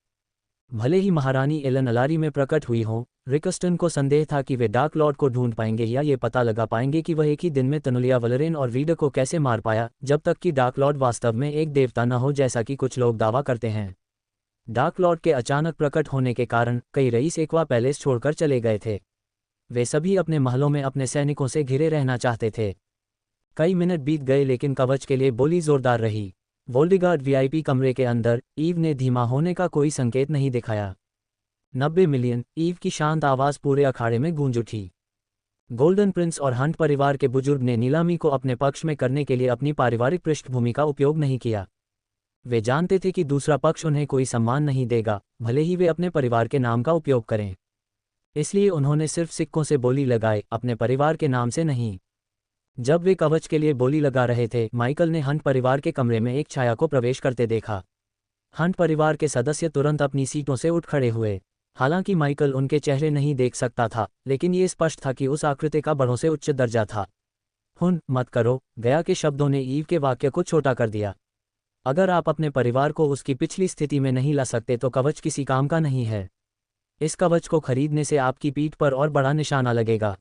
Speaker 1: भले ही महारानी एलन अलारी में प्रकट हुई हो, रिकस्टन को संदेह था कि वे डार्क लॉर्ड को ढूंढ पाएंगे या ये पता लगा पाएंगे कि वह एक ही दिन में तनुलिया वलरेन और रीडर को कैसे मार पाया, जब तक कि डार्क लॉर्ड वास्तव में एक देवता न हो जैसा कि कुछ लोग दावा करते हैं। डार्क लॉर्ड के अचानक प्रकट होने के कारण कई रईस एक्वा पैलेस छोड़कर चले गए थे। वे सभी अपने महलों में अपने सैनिकों से घिरे रहना चाहते थे। कई मिनट बीत गए लेकिन कवच के लिए बोली जोरदार रही। वोल्डिगार्ड वीआईपी कमरे के अंदर, ईव ने धीमा होने का कोई संकेत नहीं दिखाया। 90 मिलियन, ईव की शांत आवाज़ पूरे अखाड़े में गूंज उठी। गोल्डन प्रिंस और हंट परिवार के बुजुर्ग ने नीलामी को अपने पक्ष में करने के लिए अपनी पारिवारिक पृष्ठभूमि का उपयोग नहीं किया। वे जानते थे कि दूसरा पक्ष उन्हें कोई सम्मान नहीं देगा, भले ही वे अपने परिवार के नाम का उपयोग करें। इसलिए उन्होंने सिर्फ सिक्कों से बोली लगाई, अपने परिवार के नाम से नहीं। जब वे कवच के लिए बोली लगा रहे थे, माइकल ने हंट परिवार के कमरे में एक छाया को प्रवेश करते देखा। हंट परिवार के सदस्य तुरंत अपनी सीटों से उठ खड़े हुए। हालांकि माइकल उनके चेहरे नहीं देख सकता था, लेकिन ये स्पष्ट था कि उस आकृति का बड़ों से उच्च दर्जा था। हुन मत करो, गया के शब्दों ने ईव के वाक्य को छोटा कर दिया। अगर आप अपने परिवार को उसकी पिछली स्थिति में नहीं ला सकते तो कवच किसी काम का नहीं है। इस कवच को खरीदने से आपकी पीठ पर और बड़ा निशाना लगेगा।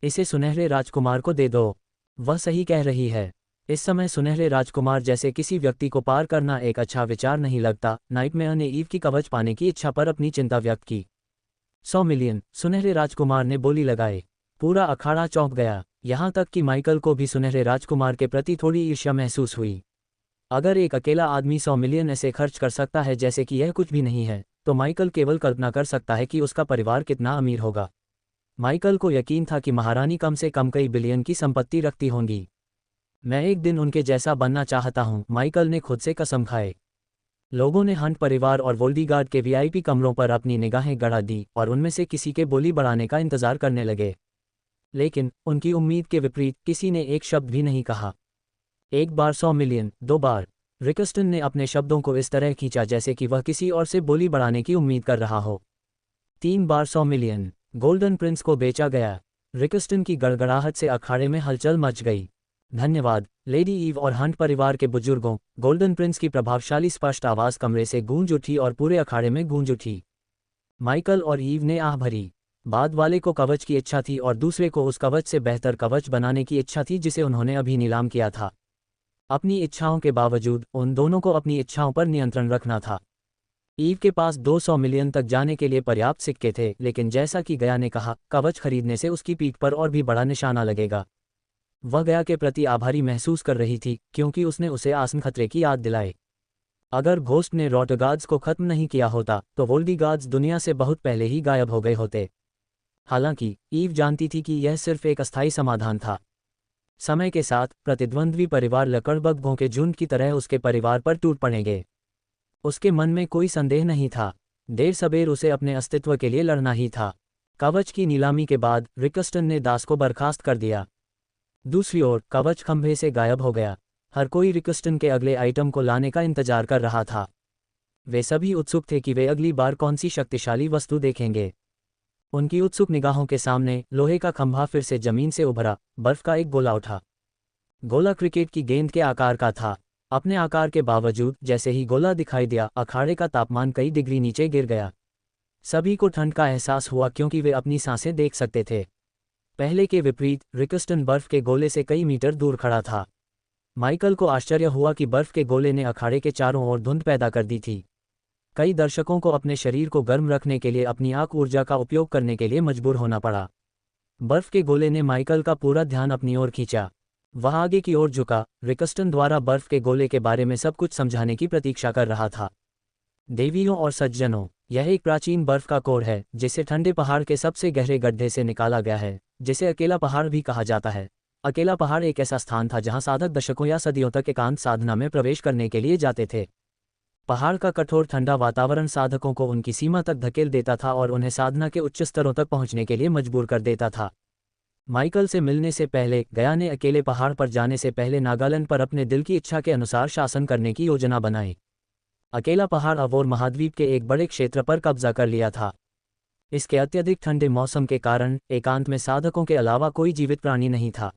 Speaker 1: इसे सुनहरे राजकुमार को दे दो। वह सही कह रही है। इस समय सुनहरे राजकुमार जैसे किसी व्यक्ति को पार करना एक अच्छा विचार नहीं लगता। नाइटमेयर ने ईव की कवच पाने की इच्छा पर अपनी चिंता व्यक्त की। 100 मिलियन, सुनहरे राजकुमार ने बोली लगाई। पूरा अखाड़ा चौंक गया, यहाँ तक कि माइकल को भी सुनहरे राजकुमार के प्रति थोड़ी ईर्ष्या महसूस हुई। अगर एक अकेला आदमी 100 मिलियन ऐसे खर्च कर सकता है जैसे कि यह कुछ भी नहीं है, तो माइकल केवल कल्पना कर सकता है कि उसका परिवार कितना अमीर होगा। माइकल को यकीन था कि महारानी कम से कम कई बिलियन की संपत्ति रखती होंगी। मैं एक दिन उनके जैसा बनना चाहता हूं, माइकल ने खुद से कसम खाए। लोगों ने हंट परिवार और वोल्डिगार्ड के वीआईपी कमरों पर अपनी निगाहें गड़ा दी और उनमें से किसी के बोली बढ़ाने का इंतजार करने लगे। लेकिन उनकी उम्मीद के विपरीत किसी ने एक शब्द भी नहीं कहा। एक बार 100 मिलियन, 2 बार। रिकस्टन ने अपने शब्दों को इस तरह खींचा जैसे कि वह किसी और से बोली बढ़ाने की उम्मीद कर रहा हो। 3 बार 100 मिलियन। गोल्डन प्रिंस को बेचा गया। रिकस्टन की गड़गड़ाहट से अखाड़े में हलचल मच गई। धन्यवाद, लेडी ईव और हंट परिवार के बुजुर्गों। गोल्डन प्रिंस की प्रभावशाली स्पष्ट आवाज़ कमरे से गूंज उठी और पूरे अखाड़े में गूंज उठी। माइकल और ईव ने आह भरी। बाद वाले को कवच की इच्छा थी और दूसरे को उस कवच से बेहतर कवच बनाने की इच्छा थी जिसे उन्होंने अभी नीलाम किया था। अपनी इच्छाओं के बावजूद उन दोनों को अपनी इच्छाओं पर नियंत्रण रखना था। ईव के पास 200 मिलियन तक जाने के लिए पर्याप्त सिक्के थे, लेकिन जैसा कि गया ने कहा, कवच खरीदने से उसकी पीठ पर और भी बड़ा निशाना लगेगा। वह गया के प्रति आभारी महसूस कर रही थी क्योंकि उसने उसे आसन खतरे की याद दिलाई। अगर घोस्ट ने रॉटगार्ड्स को खत्म नहीं किया होता तो वोल्डीगार्ड्स दुनिया से बहुत पहले ही गायब हो गए होते। हालांकि ईव जानती थी कि यह सिर्फ एक अस्थायी समाधान था। समय के साथ प्रतिद्वंद्वी परिवार लकड़बग्घों के झुंड की तरह उसके परिवार पर टूट पड़ेंगे। उसके मन में कोई संदेह नहीं था, देर सबेर उसे अपने अस्तित्व के लिए लड़ना ही था। कवच की नीलामी के बाद रिकस्टन ने दास को बर्खास्त कर दिया। दूसरी ओर कवच खंभे से गायब हो गया। हर कोई रिकस्टन के अगले आइटम को लाने का इंतजार कर रहा था। वे सभी उत्सुक थे कि वे अगली बार कौन सी शक्तिशाली वस्तु देखेंगे। उनकी उत्सुक निगाहों के सामने लोहे का खंभा फिर से जमीन से उभरा। बर्फ का एक गोला उठा। गोला क्रिकेट की गेंद के आकार का था। अपने आकार के बावजूद जैसे ही गोला दिखाई दिया, अखाड़े का तापमान कई डिग्री नीचे गिर गया। सभी को ठंड का एहसास हुआ क्योंकि वे अपनी सांसें देख सकते थे। पहले के विपरीत रिकस्टन बर्फ के गोले से कई मीटर दूर खड़ा था। माइकल को आश्चर्य हुआ कि बर्फ के गोले ने अखाड़े के चारों ओर धुंध पैदा कर दी थी। कई दर्शकों को अपने शरीर को गर्म रखने के लिए अपनी आंख ऊर्जा का उपयोग करने के लिए मजबूर होना पड़ा। बर्फ के गोले ने माइकल का पूरा ध्यान अपनी ओर खींचा। वह आगे की ओर झुका, रिकस्टन द्वारा बर्फ के गोले के बारे में सब कुछ समझाने की प्रतीक्षा कर रहा था। देवियों और सज्जनों, यह एक प्राचीन बर्फ का कोर है जिसे ठंडे पहाड़ के सबसे गहरे गड्ढे से निकाला गया है, जिसे अकेला पहाड़ भी कहा जाता है। अकेला पहाड़ एक ऐसा स्थान था जहां साधक दशकों या सदियों तक एकांत साधना में प्रवेश करने के लिए जाते थे। पहाड़ का कठोर ठंडा वातावरण साधकों को उनकी सीमा तक धकेल देता था और उन्हें साधना के उच्च स्तरों तक पहुंचने के लिए मजबूर कर देता था। माइकल से मिलने से पहले गया ने अकेले पहाड़ पर जाने से पहले नागालैंड पर अपने दिल की इच्छा के अनुसार शासन करने की योजना बनाई। अकेला पहाड़ अवोर महाद्वीप के एक बड़े क्षेत्र पर कब्जा कर लिया था। इसके अत्यधिक ठंडे मौसम के कारण एकांत में साधकों के अलावा कोई जीवित प्राणी नहीं था।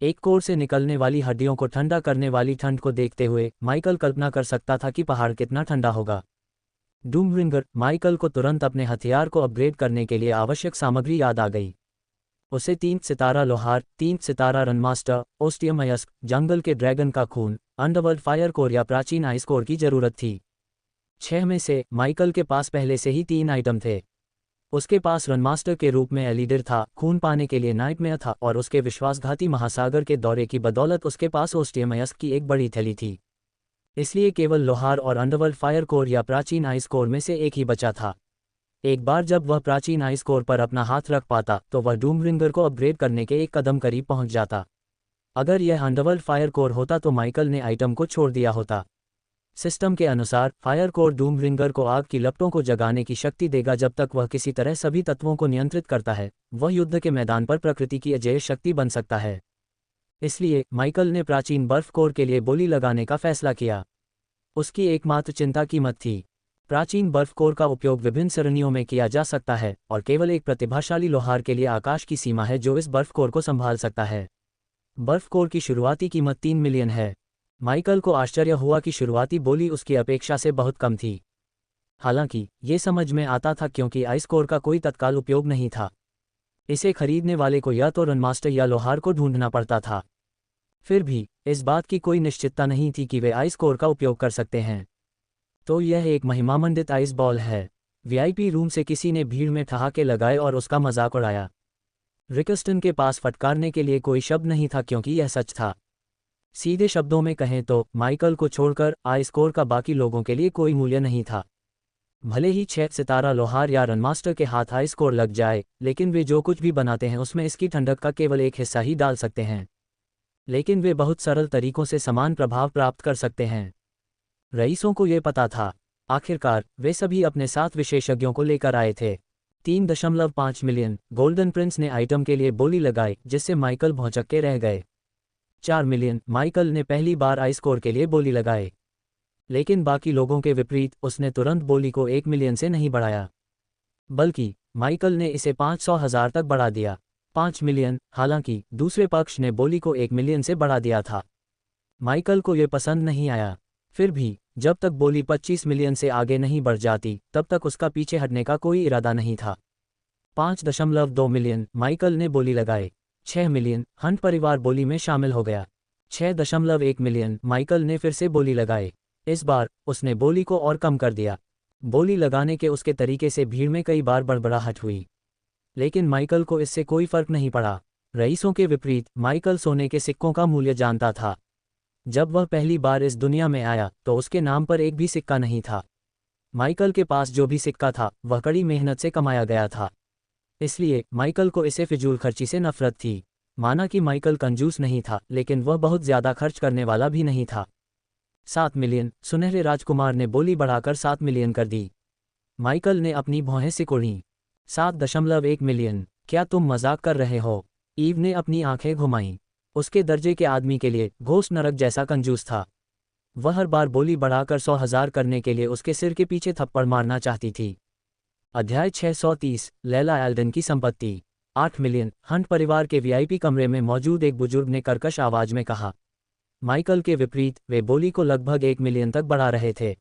Speaker 1: एक कोर से निकलने वाली हड्डियों को ठंडा करने वाली ठंड को देखते हुए माइकल कल्पना कर सकता था कि पहाड़ कितना ठंडा होगा। डूमरिंगर माइकल को तुरंत अपने हथियार को अपग्रेड करने के लिए आवश्यक सामग्री याद आ गई। उसे 3 सितारा लोहार, 3 सितारा रनमास्टर, ओस्टियम अयस्क, जंगल के ड्रैगन का खून, अंडरवर्ल्ड फायर कोर या प्राचीन आइस कोर की जरूरत थी। 6 में से माइकल के पास पहले से ही 3 आइटम थे। उसके पास रनमास्टर के रूप में एलिडर था, खून पाने के लिए नाइटमेयर था और उसके विश्वासघाती महासागर के दौरे की बदौलत उसके पास ओस्टियम अयस्क की एक बड़ी थैली थी। इसलिए केवल लोहार और अंडरवर्ल्ड फायर कोर या प्राचीन आइस कोर में से एक ही बचा था। एक बार जब वह प्राचीन आइस कोर पर अपना हाथ रख पाता तो वह डूमरिंगर को अपग्रेड करने के एक कदम करीब पहुंच जाता। अगर यह अंडरवर्ल्ड फायर कोर होता तो माइकल ने आइटम को छोड़ दिया होता। सिस्टम के अनुसार फायर कोर डूमरिंगर को आग की लपटों को जगाने की शक्ति देगा। जब तक वह किसी तरह सभी तत्वों को नियंत्रित करता है, वह युद्ध के मैदान पर प्रकृति की अजेय शक्ति बन सकता है। इसलिए माइकल ने प्राचीन बर्फ कोर के लिए बोली लगाने का फैसला किया। उसकी एकमात्र चिंता कीमत थी। प्राचीन बर्फ कोर का उपयोग विभिन्न श्रेणियों में किया जा सकता है और केवल एक प्रतिभाशाली लोहार के लिए आकाश की सीमा है जो इस बर्फ कोर को संभाल सकता है। बर्फ कोर की शुरुआती कीमत 3 मिलियन है। माइकल को आश्चर्य हुआ कि शुरुआती बोली उसकी अपेक्षा से बहुत कम थी। हालांकि ये समझ में आता था क्योंकि आइस कोर का कोई तत्काल उपयोग नहीं था। इसे खरीदने वाले को या तो रनमास्टर या लोहार को ढूंढना पड़ता था। फिर भी इस बात की कोई निश्चितता नहीं थी कि वे आइस कोर का उपयोग कर सकते हैं। तो यह एक महिमामंडित आइस बॉल है। वीआईपी रूम से किसी ने भीड़ में ठहाके लगाए और उसका मजाक उड़ाया। रिकस्टन के पास फटकारने के लिए कोई शब्द नहीं था क्योंकि यह सच था। सीधे शब्दों में कहें तो माइकल को छोड़कर आइस कोर का बाकी लोगों के लिए कोई मूल्य नहीं था। भले ही 6 सितारा लोहार या रनमास्टर के हाथ आइस कोर लग जाए, लेकिन वे जो कुछ भी बनाते हैं उसमें इसकी ठंडक का केवल एक हिस्सा ही डाल सकते हैं। लेकिन वे बहुत सरल तरीकों से समान प्रभाव प्राप्त कर सकते हैं। रईसों को ये पता था। आखिरकार वे सभी अपने साथ विशेषज्ञों को लेकर आए थे। 3.5 मिलियन गोल्डन प्रिंस ने आइटम के लिए बोली लगाई, जिससे माइकल भौचक्के रह गए। 4 मिलियन माइकल ने पहली बार आइस कोर के लिए बोली लगाए, लेकिन बाकी लोगों के विपरीत उसने तुरंत बोली को 1 मिलियन से नहीं बढ़ाया, बल्कि माइकल ने इसे 500,000 तक बढ़ा दिया। 5 मिलियन। हालांकि दूसरे पक्ष ने बोली को 1 मिलियन से बढ़ा दिया था। माइकल को यह पसंद नहीं आया। फिर भी जब तक बोली 25 मिलियन से आगे नहीं बढ़ जाती तब तक उसका पीछे हटने का कोई इरादा नहीं था। 5.2 मिलियन माइकल ने बोली लगाए। 6 मिलियन हंट परिवार बोली में शामिल हो गया। 6.1 मिलियन माइकल ने फिर से बोली लगाए। इस बार उसने बोली को और कम कर दिया। बोली लगाने के उसके तरीके से भीड़ में कई बार बड़बड़ाहट हुई, लेकिन माइकल को इससे कोई फर्क नहीं पड़ा। रईसों के विपरीत माइकल सोने के सिक्कों का मूल्य जानता था। जब वह पहली बार इस दुनिया में आया तो उसके नाम पर एक भी सिक्का नहीं था। माइकल के पास जो भी सिक्का था वह कड़ी मेहनत से कमाया गया था, इसलिए माइकल को इसे फिजूल खर्ची से नफरत थी। माना कि माइकल कंजूस नहीं था, लेकिन वह बहुत ज़्यादा खर्च करने वाला भी नहीं था। 7 मिलियन, सुनहरे राजकुमार ने बोली बढ़ाकर 7 मिलियन कर दी। माइकल ने अपनी भौहें सिकुड़ी। 7.1 मिलियन, क्या तुम मजाक कर रहे हो? ईव ने अपनी आंखें घुमाईं। उसके दर्जे के आदमी के लिए घोस्ट नरक जैसा कंजूस था। वह हर बार बोली बढ़ाकर 100,000 करने के लिए उसके सिर के पीछे थप्पड़ मारना चाहती थी। अध्याय 630, लैला एल्डन की संपत्ति। 8 मिलियन, हंट परिवार के वीआईपी कमरे में मौजूद एक बुजुर्ग ने कर्कश आवाज में कहा। माइकल के विपरीत वे बोली को लगभग 1 मिलियन तक बढ़ा रहे थे। ...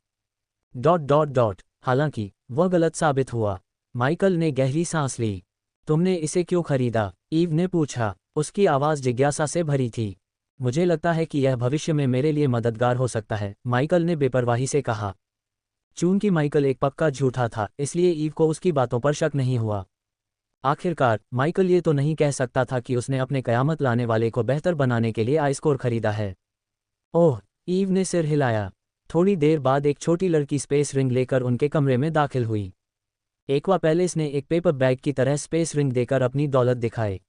Speaker 1: हालांकि वह गलत साबित हुआ। माइकल ने गहरी सांस ली। तुमने इसे क्यों खरीदा? ईव ने पूछा। उसकी आवाज़ जिज्ञासा से भरी थी। मुझे लगता है कि यह भविष्य में मेरे लिए मददगार हो सकता है, माइकल ने बेपरवाही से कहा। चूंकि माइकल एक पक्का झूठा था, इसलिए ईव को उसकी बातों पर शक नहीं हुआ। आखिरकार माइकल ये तो नहीं कह सकता था कि उसने अपने कयामत लाने वाले को बेहतर बनाने के लिए आइस्कोर खरीदा है। ओह, ईव ने सिर हिलाया। थोड़ी देर बाद एक छोटी लड़की स्पेस रिंग लेकर उनके कमरे में दाखिल हुई। एक्वा पैलेस ने एक पेपर बैग की तरह स्पेस रिंग देकर अपनी दौलत दिखाई।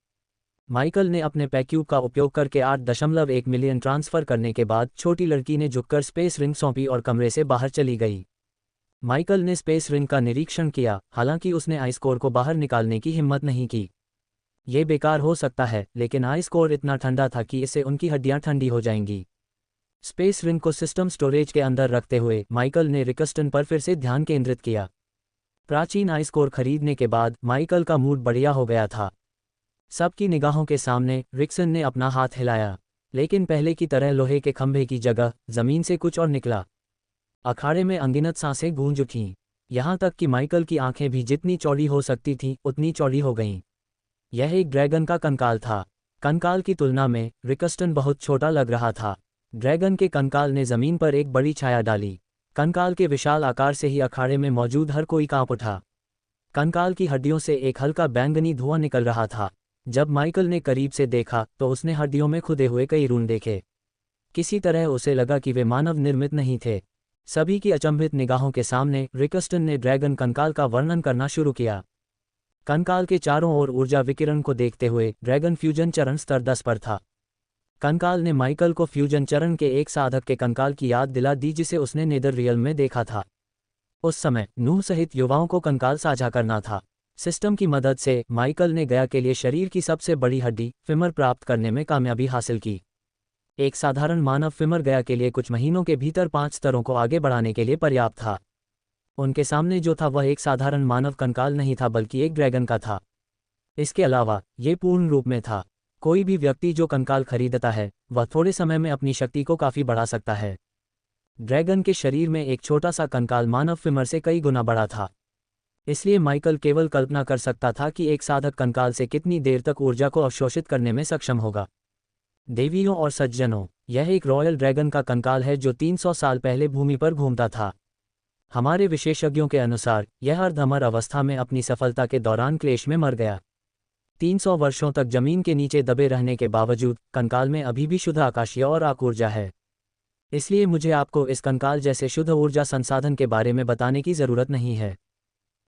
Speaker 1: माइकल ने अपने पैक्यूब का उपयोग करके 8.1 मिलियन ट्रांसफ़र करने के बाद छोटी लड़की ने झुककर स्पेस रिंग सौंपी और कमरे से बाहर चली गई। माइकल ने स्पेस रिंग का निरीक्षण किया, हालांकि उसने आइस्कोर को बाहर निकालने की हिम्मत नहीं की। ये बेकार हो सकता है, लेकिन आइस्कोर इतना ठंडा था कि इससे उनकी हड्डियां ठंडी हो जाएंगी। स्पेस रिंग को सिस्टम स्टोरेज के अंदर रखते हुए माइकल ने रिकस्टन पर फिर से ध्यान केंद्रित किया। प्राचीन आइस्कोर खरीदने के बाद माइकल का मूड बढ़िया हो गया था। सबकी निगाहों के सामने रिक्सन ने अपना हाथ हिलाया, लेकिन पहले की तरह लोहे के खंभे की जगह जमीन से कुछ और निकला। अखाड़े में अनगिनत सांसें गूंज उठीं, यहाँ तक कि माइकल की आंखें भी जितनी चौड़ी हो सकती थीं उतनी चौड़ी हो गईं। यह एक ड्रैगन का कंकाल था। कंकाल की तुलना में रिकस्टन बहुत छोटा लग रहा था। ड्रैगन के कंकाल ने जमीन पर एक बड़ी छाया डाली। कंकाल के विशाल आकार से ही अखाड़े में मौजूद हर कोई कांप उठा। कंकाल की हड्डियों से एक हल्का बैंगनी धुआं निकल रहा था। जब माइकल ने करीब से देखा तो उसने हड्डियों में खुदे हुए कई रून देखे। किसी तरह उसे लगा कि वे मानव निर्मित नहीं थे। सभी की अचंभित निगाहों के सामने रिकस्टन ने ड्रैगन कंकाल का वर्णन करना शुरू किया। कंकाल के चारों ओर ऊर्जा विकिरण को देखते हुए ड्रैगन फ्यूजन चरण स्तर 10 पर था। कंकाल ने माइकल को फ्यूजन चरण के एक साधक के कंकाल की याद दिला दी जिसे उसने नेदर रियल में देखा था। उस समय नूह सहित युवाओं को कंकाल साझा करना था। सिस्टम की मदद से माइकल ने गया के लिए शरीर की सबसे बड़ी हड्डी फिमर प्राप्त करने में कामयाबी हासिल की। एक साधारण मानव फिमर गया के लिए कुछ महीनों के भीतर 5 स्तरों को आगे बढ़ाने के लिए पर्याप्त था। उनके सामने जो था वह एक साधारण मानव कंकाल नहीं था, बल्कि एक ड्रैगन का था। इसके अलावा ये पूर्ण रूप में था। कोई भी व्यक्ति जो कंकाल खरीदता है वह थोड़े समय में अपनी शक्ति को काफ़ी बढ़ा सकता है। ड्रैगन के शरीर में एक छोटा सा कंकाल मानव फिमर से कई गुना बड़ा था। इसलिए माइकल केवल कल्पना कर सकता था कि एक साधक कंकाल से कितनी देर तक ऊर्जा को अवशोषित करने में सक्षम होगा। देवियों और सज्जनों, यह एक रॉयल ड्रैगन का कंकाल है जो 300 साल पहले भूमि पर घूमता था। हमारे विशेषज्ञों के अनुसार यह अर्धअमर अवस्था में अपनी सफलता के दौरान क्लेश में मर गया। 300 वर्षों तक जमीन के नीचे दबे रहने के बावजूद कंकाल में अभी भी शुद्ध आकाशीय और आक ऊर्जा है। इसलिए मुझे आपको इस कंकाल जैसे शुद्ध ऊर्जा संसाधन के बारे में बताने की ज़रूरत नहीं है।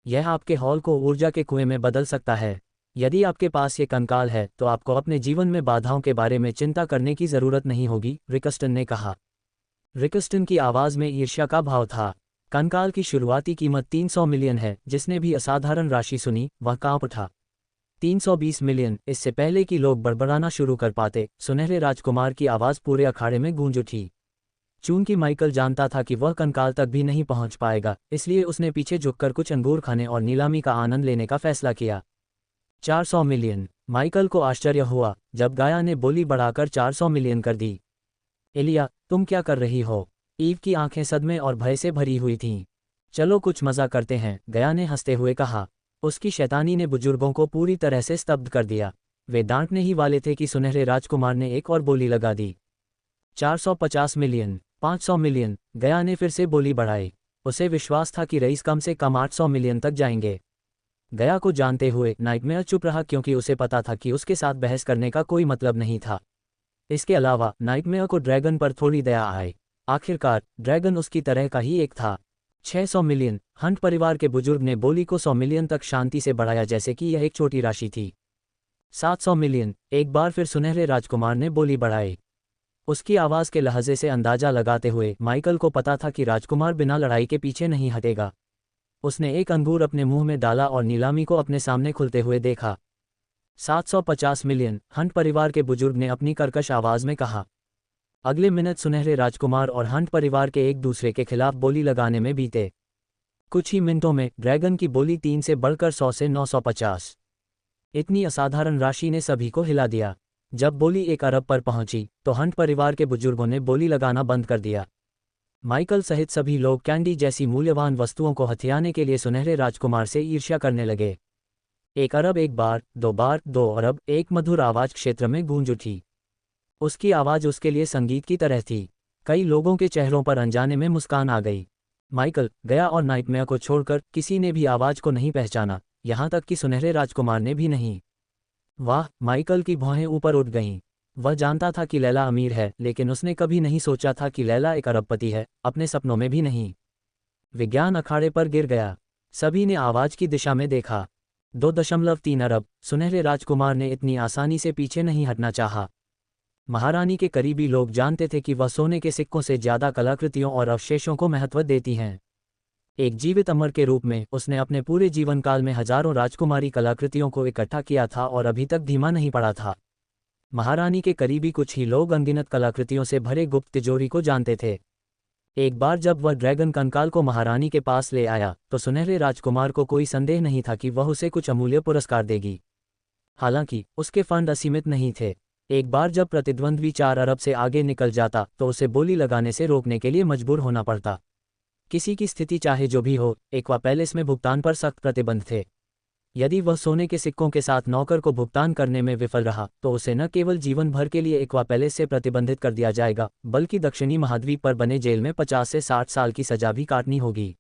Speaker 1: यह आपके हॉल को ऊर्जा के कुएं में बदल सकता है। यदि आपके पास ये कंकाल है तो आपको अपने जीवन में बाधाओं के बारे में चिंता करने की ज़रूरत नहीं होगी, रिकस्टन ने कहा। रिकस्टन की आवाज़ में ईर्ष्या का भाव था। कंकाल की शुरुआती कीमत 300 मिलियन है। जिसने भी असाधारण राशि सुनी वह कांप उठा। 320 मिलियन, इससे पहले कि लोग बड़बड़ाना शुरू कर पाते, सुनहरे राजकुमार की आवाज़ पूरे अखाड़े में गूंज उठी। चूंकि माइकल जानता था कि वह कंकाल तक भी नहीं पहुंच पाएगा, इसलिए उसने पीछे झुककर कुछ अंगूर खाने और नीलामी का आनंद लेने का फैसला किया। 400 मिलियन, माइकल को आश्चर्य हुआ जब गाया ने बोली बढ़ाकर 400 मिलियन कर दी। एलिया, तुम क्या कर रही हो? ईव की आंखें सदमे और भय से भरी हुई थीं। चलो कुछ मज़ा करते हैं, गया ने हंसते हुए कहा। उसकी शैतानी ने बुजुर्गों को पूरी तरह से स्तब्ध कर दिया। वे डांटने ही वाले थे कि सुनहरे राजकुमार ने एक और बोली लगा दी। 450 मिलियन, 500 मिलियन, गया ने फिर से बोली बढ़ाई। उसे विश्वास था कि रईस कम से कम 800 मिलियन तक जाएंगे। गया को जानते हुए नाइटमेयर चुप रहा, क्योंकि उसे पता था कि उसके साथ बहस करने का कोई मतलब नहीं था। इसके अलावा नाइटमेयर को ड्रैगन पर थोड़ी दया आई। आखिरकार ड्रैगन उसकी तरह का ही एक था। 600 मिलियन। हंट परिवार के बुजुर्ग ने बोली को 100 मिलियन तक शांति से बढ़ाया जैसे कि यह एक छोटी राशि थी। 700 मिलियन। एक बार फिर सुनहरे राजकुमार ने बोली बढ़ाई। उसकी आवाज़ के लहजे से अंदाजा लगाते हुए माइकल को पता था कि राजकुमार बिना लड़ाई के पीछे नहीं हटेगा। उसने एक अंगूर अपने मुंह में डाला और नीलामी को अपने सामने खुलते हुए देखा। 750 मिलियन। हंट परिवार के बुजुर्ग ने अपनी कर्कश आवाज़ में कहा। अगले मिनट सुनहरे राजकुमार और हंट परिवार के एक दूसरे के खिलाफ बोली लगाने में बीते। कुछ ही मिनटों में ड्रैगन की बोली 3 से बढ़कर 100 से 950। इतनी असाधारण राशि ने सभी को हिला दिया। जब बोली 1 अरब पर पहुंची तो हंट परिवार के बुजुर्गों ने बोली लगाना बंद कर दिया। माइकल सहित सभी लोग कैंडी जैसी मूल्यवान वस्तुओं को हथियाने के लिए सुनहरे राजकुमार से ईर्ष्या करने लगे। 1 अरब एक बार, 2 बार, 2 अरब। एक मधुर आवाज क्षेत्र में गूंज उठी। उसकी आवाज़ उसके लिए संगीत की तरह थी। कई लोगों के चेहरों पर अनजाने में मुस्कान आ गई। माइकल, गया और नाइटमेयर को छोड़कर किसी ने भी आवाज़ को नहीं पहचाना, यहाँ तक कि सुनहरे राजकुमार ने भी नहीं। वाह! माइकल की भौहें ऊपर उठ गईं। वह जानता था कि लैला अमीर है, लेकिन उसने कभी नहीं सोचा था कि लैला एक अरबपति है, अपने सपनों में भी नहीं। विज्ञान अखाड़े पर गिर गया। सभी ने आवाज़ की दिशा में देखा। 2.3 अरब। सुनहरे राजकुमार ने इतनी आसानी से पीछे नहीं हटना चाहा। महारानी के करीबी लोग जानते थे कि वह सोने के सिक्कों से ज़्यादा कलाकृतियों और अवशेषों को महत्व देती हैं। एक जीवित अमर के रूप में उसने अपने पूरे जीवन काल में हजारों राजकुमारी कलाकृतियों को इकट्ठा किया था और अभी तक धीमा नहीं पड़ा था। महारानी के करीबी कुछ ही लोग अनगिनत कलाकृतियों से भरे गुप्त तिजोरी को जानते थे। एक बार जब वह ड्रैगन कंकाल को महारानी के पास ले आया तो सुनहरे राजकुमार को कोई संदेह नहीं था कि वह उसे कुछ अमूल्य पुरस्कार देगी। हालांकि उसके फंड असीमित नहीं थे। एक बार जब प्रतिद्वंद्वी 4 अरब से आगे निकल जाता तो उसे बोली लगाने से रोकने के लिए मजबूर होना पड़ता। किसी की स्थिति चाहे जो भी हो, एक्वा पैलेस में भुगतान पर सख्त प्रतिबंध थे। यदि वह सोने के सिक्कों के साथ नौकर को भुगतान करने में विफल रहा तो उसे न केवल जीवन भर के लिए एक्वा पैलेस से प्रतिबंधित कर दिया जाएगा, बल्कि दक्षिणी महाद्वीप पर बने जेल में 50 से 60 साल की सजा भी काटनी होगी।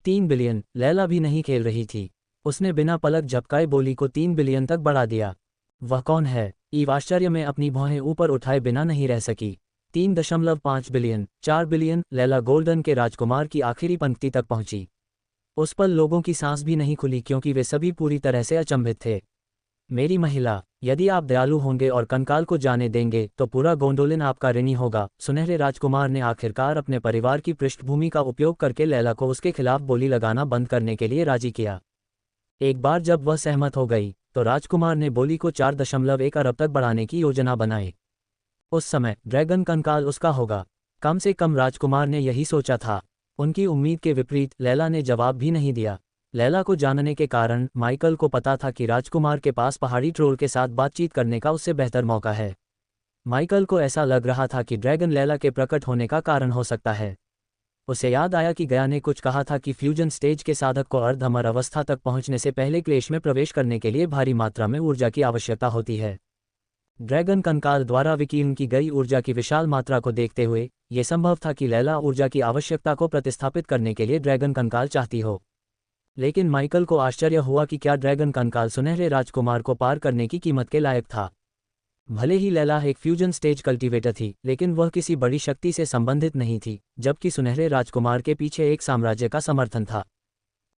Speaker 1: 3 बिलियन। लैला भी नहीं खेल रही थी। उसने बिना पलक झपकाए बोली को 3 बिलियन तक बढ़ा दिया। वह कौन है? ईव आश्चर्य में अपनी भौहें ऊपर उठाए बिना नहीं रह सकी। 3.5 बिलियन। 4 बिलियन। लैला गोल्डन के राजकुमार की आखिरी पंक्ति तक पहुंची। उस पल लोगों की सांस भी नहीं खुली क्योंकि वे सभी पूरी तरह से अचंभित थे। मेरी महिला, यदि आप दयालु होंगे और कंकाल को जाने देंगे तो पूरा गोंडोलिन आपका ऋणी होगा। सुनहरे राजकुमार ने आखिरकार अपने परिवार की पृष्ठभूमि का उपयोग करके लैला को उसके खिलाफ बोली लगाना बंद करने के लिए राजी किया। एक बार जब वह सहमत हो गई तो राजकुमार ने बोली को 4.1 अरब तक बढ़ाने की योजना बनाई। उस समय ड्रैगन कंकाल उसका होगा। कम से कम राजकुमार ने यही सोचा था। उनकी उम्मीद के विपरीत लैला ने जवाब भी नहीं दिया। लैला को जानने के कारण माइकल को पता था कि राजकुमार के पास पहाड़ी ट्रोल के साथ बातचीत करने का उससे बेहतर मौका है। माइकल को ऐसा लग रहा था कि ड्रैगन लैला के प्रकट होने का कारण हो सकता है। उसे याद आया कि गया ने कुछ कहा था कि फ्यूजन स्टेज के साधक को अर्ध अमर अवस्था तक पहुंचने से पहले क्लेश में प्रवेश करने के लिए भारी मात्रा में ऊर्जा की आवश्यकता होती है। ड्रैगन कंकाल द्वारा विकीर्ण की गई ऊर्जा की विशाल मात्रा को देखते हुए यह संभव था कि लैला ऊर्जा की आवश्यकता को प्रतिस्थापित करने के लिए ड्रैगन कंकाल चाहती हो। लेकिन माइकल को आश्चर्य हुआ कि क्या ड्रैगन कंकाल सुनहरे राजकुमार को पार करने की कीमत के लायक था। भले ही लैला एक फ्यूजन स्टेज कल्टीवेटर थी, लेकिन वह किसी बड़ी शक्ति से संबंधित नहीं थी, जबकि सुनहरे राजकुमार के पीछे एक साम्राज्य का समर्थन था।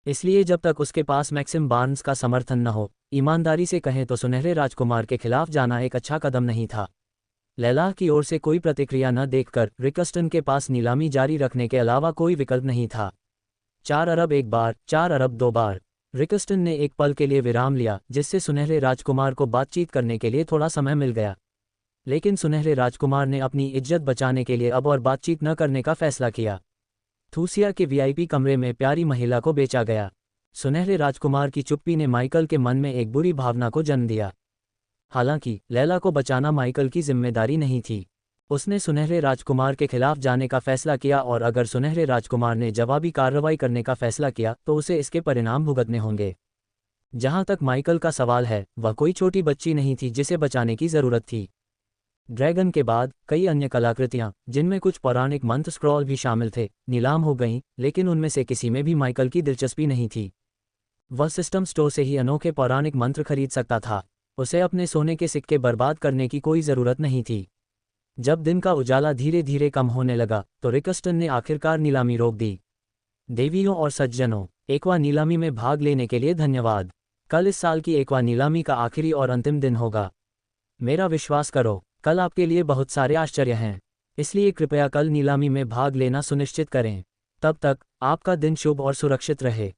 Speaker 1: इसलिए जब तक उसके पास मैक्सिम बार्न्स का समर्थन न हो, ईमानदारी से कहें तो सुनहरे राजकुमार के खिलाफ जाना एक अच्छा कदम नहीं था। लैला की ओर से कोई प्रतिक्रिया न देखकर रिकस्टन के पास नीलामी जारी रखने के अलावा कोई विकल्प नहीं था। 4 अरब एक बार, 4 अरब 2 बार। रिकस्टन ने एक पल के लिए विराम लिया, जिससे सुनहरे राजकुमार को बातचीत करने के लिए थोड़ा समय मिल गया। लेकिन सुनहरे राजकुमार ने अपनी इज्जत बचाने के लिए अब और बातचीत न करने का फैसला किया। थूसिया के वीआईपी कमरे में प्यारी महिला को बेचा गया। सुनहरे राजकुमार की चुप्पी ने माइकल के मन में एक बुरी भावना को जन्म दिया। हालांकि लैला को बचाना माइकल की जिम्मेदारी नहीं थी। उसने सुनहरे राजकुमार के खिलाफ जाने का फैसला किया और अगर सुनहरे राजकुमार ने जवाबी कार्रवाई करने का फैसला किया तो उसे इसके परिणाम भुगतने होंगे। जहां तक माइकल का सवाल है, वह कोई छोटी बच्ची नहीं थी जिसे बचाने की जरूरत थी। ड्रैगन के बाद कई अन्य कलाकृतियां, जिनमें कुछ पौराणिक मंत्र स्क्रॉल भी शामिल थे, नीलाम हो गईं, लेकिन उनमें से किसी में भी माइकल की दिलचस्पी नहीं थी। वह सिस्टम स्टोर से ही अनोखे पौराणिक मंत्र खरीद सकता था। उसे अपने सोने के सिक्के बर्बाद करने की कोई ज़रूरत नहीं थी। जब दिन का उजाला धीरे धीरे कम होने लगा तो रिकस्टन ने आखिरकार नीलामी रोक दी। देवियों और सज्जनों, एक्वा नीलामी में भाग लेने के लिए धन्यवाद। कल इस साल की एक्वा नीलामी का आखिरी और अंतिम दिन होगा। मेरा विश्वास करो, कल आपके लिए बहुत सारे आश्चर्य हैं, इसलिए कृपया कल नीलामी में भाग लेना सुनिश्चित करें। तब तक आपका दिन शुभ और सुरक्षित रहे।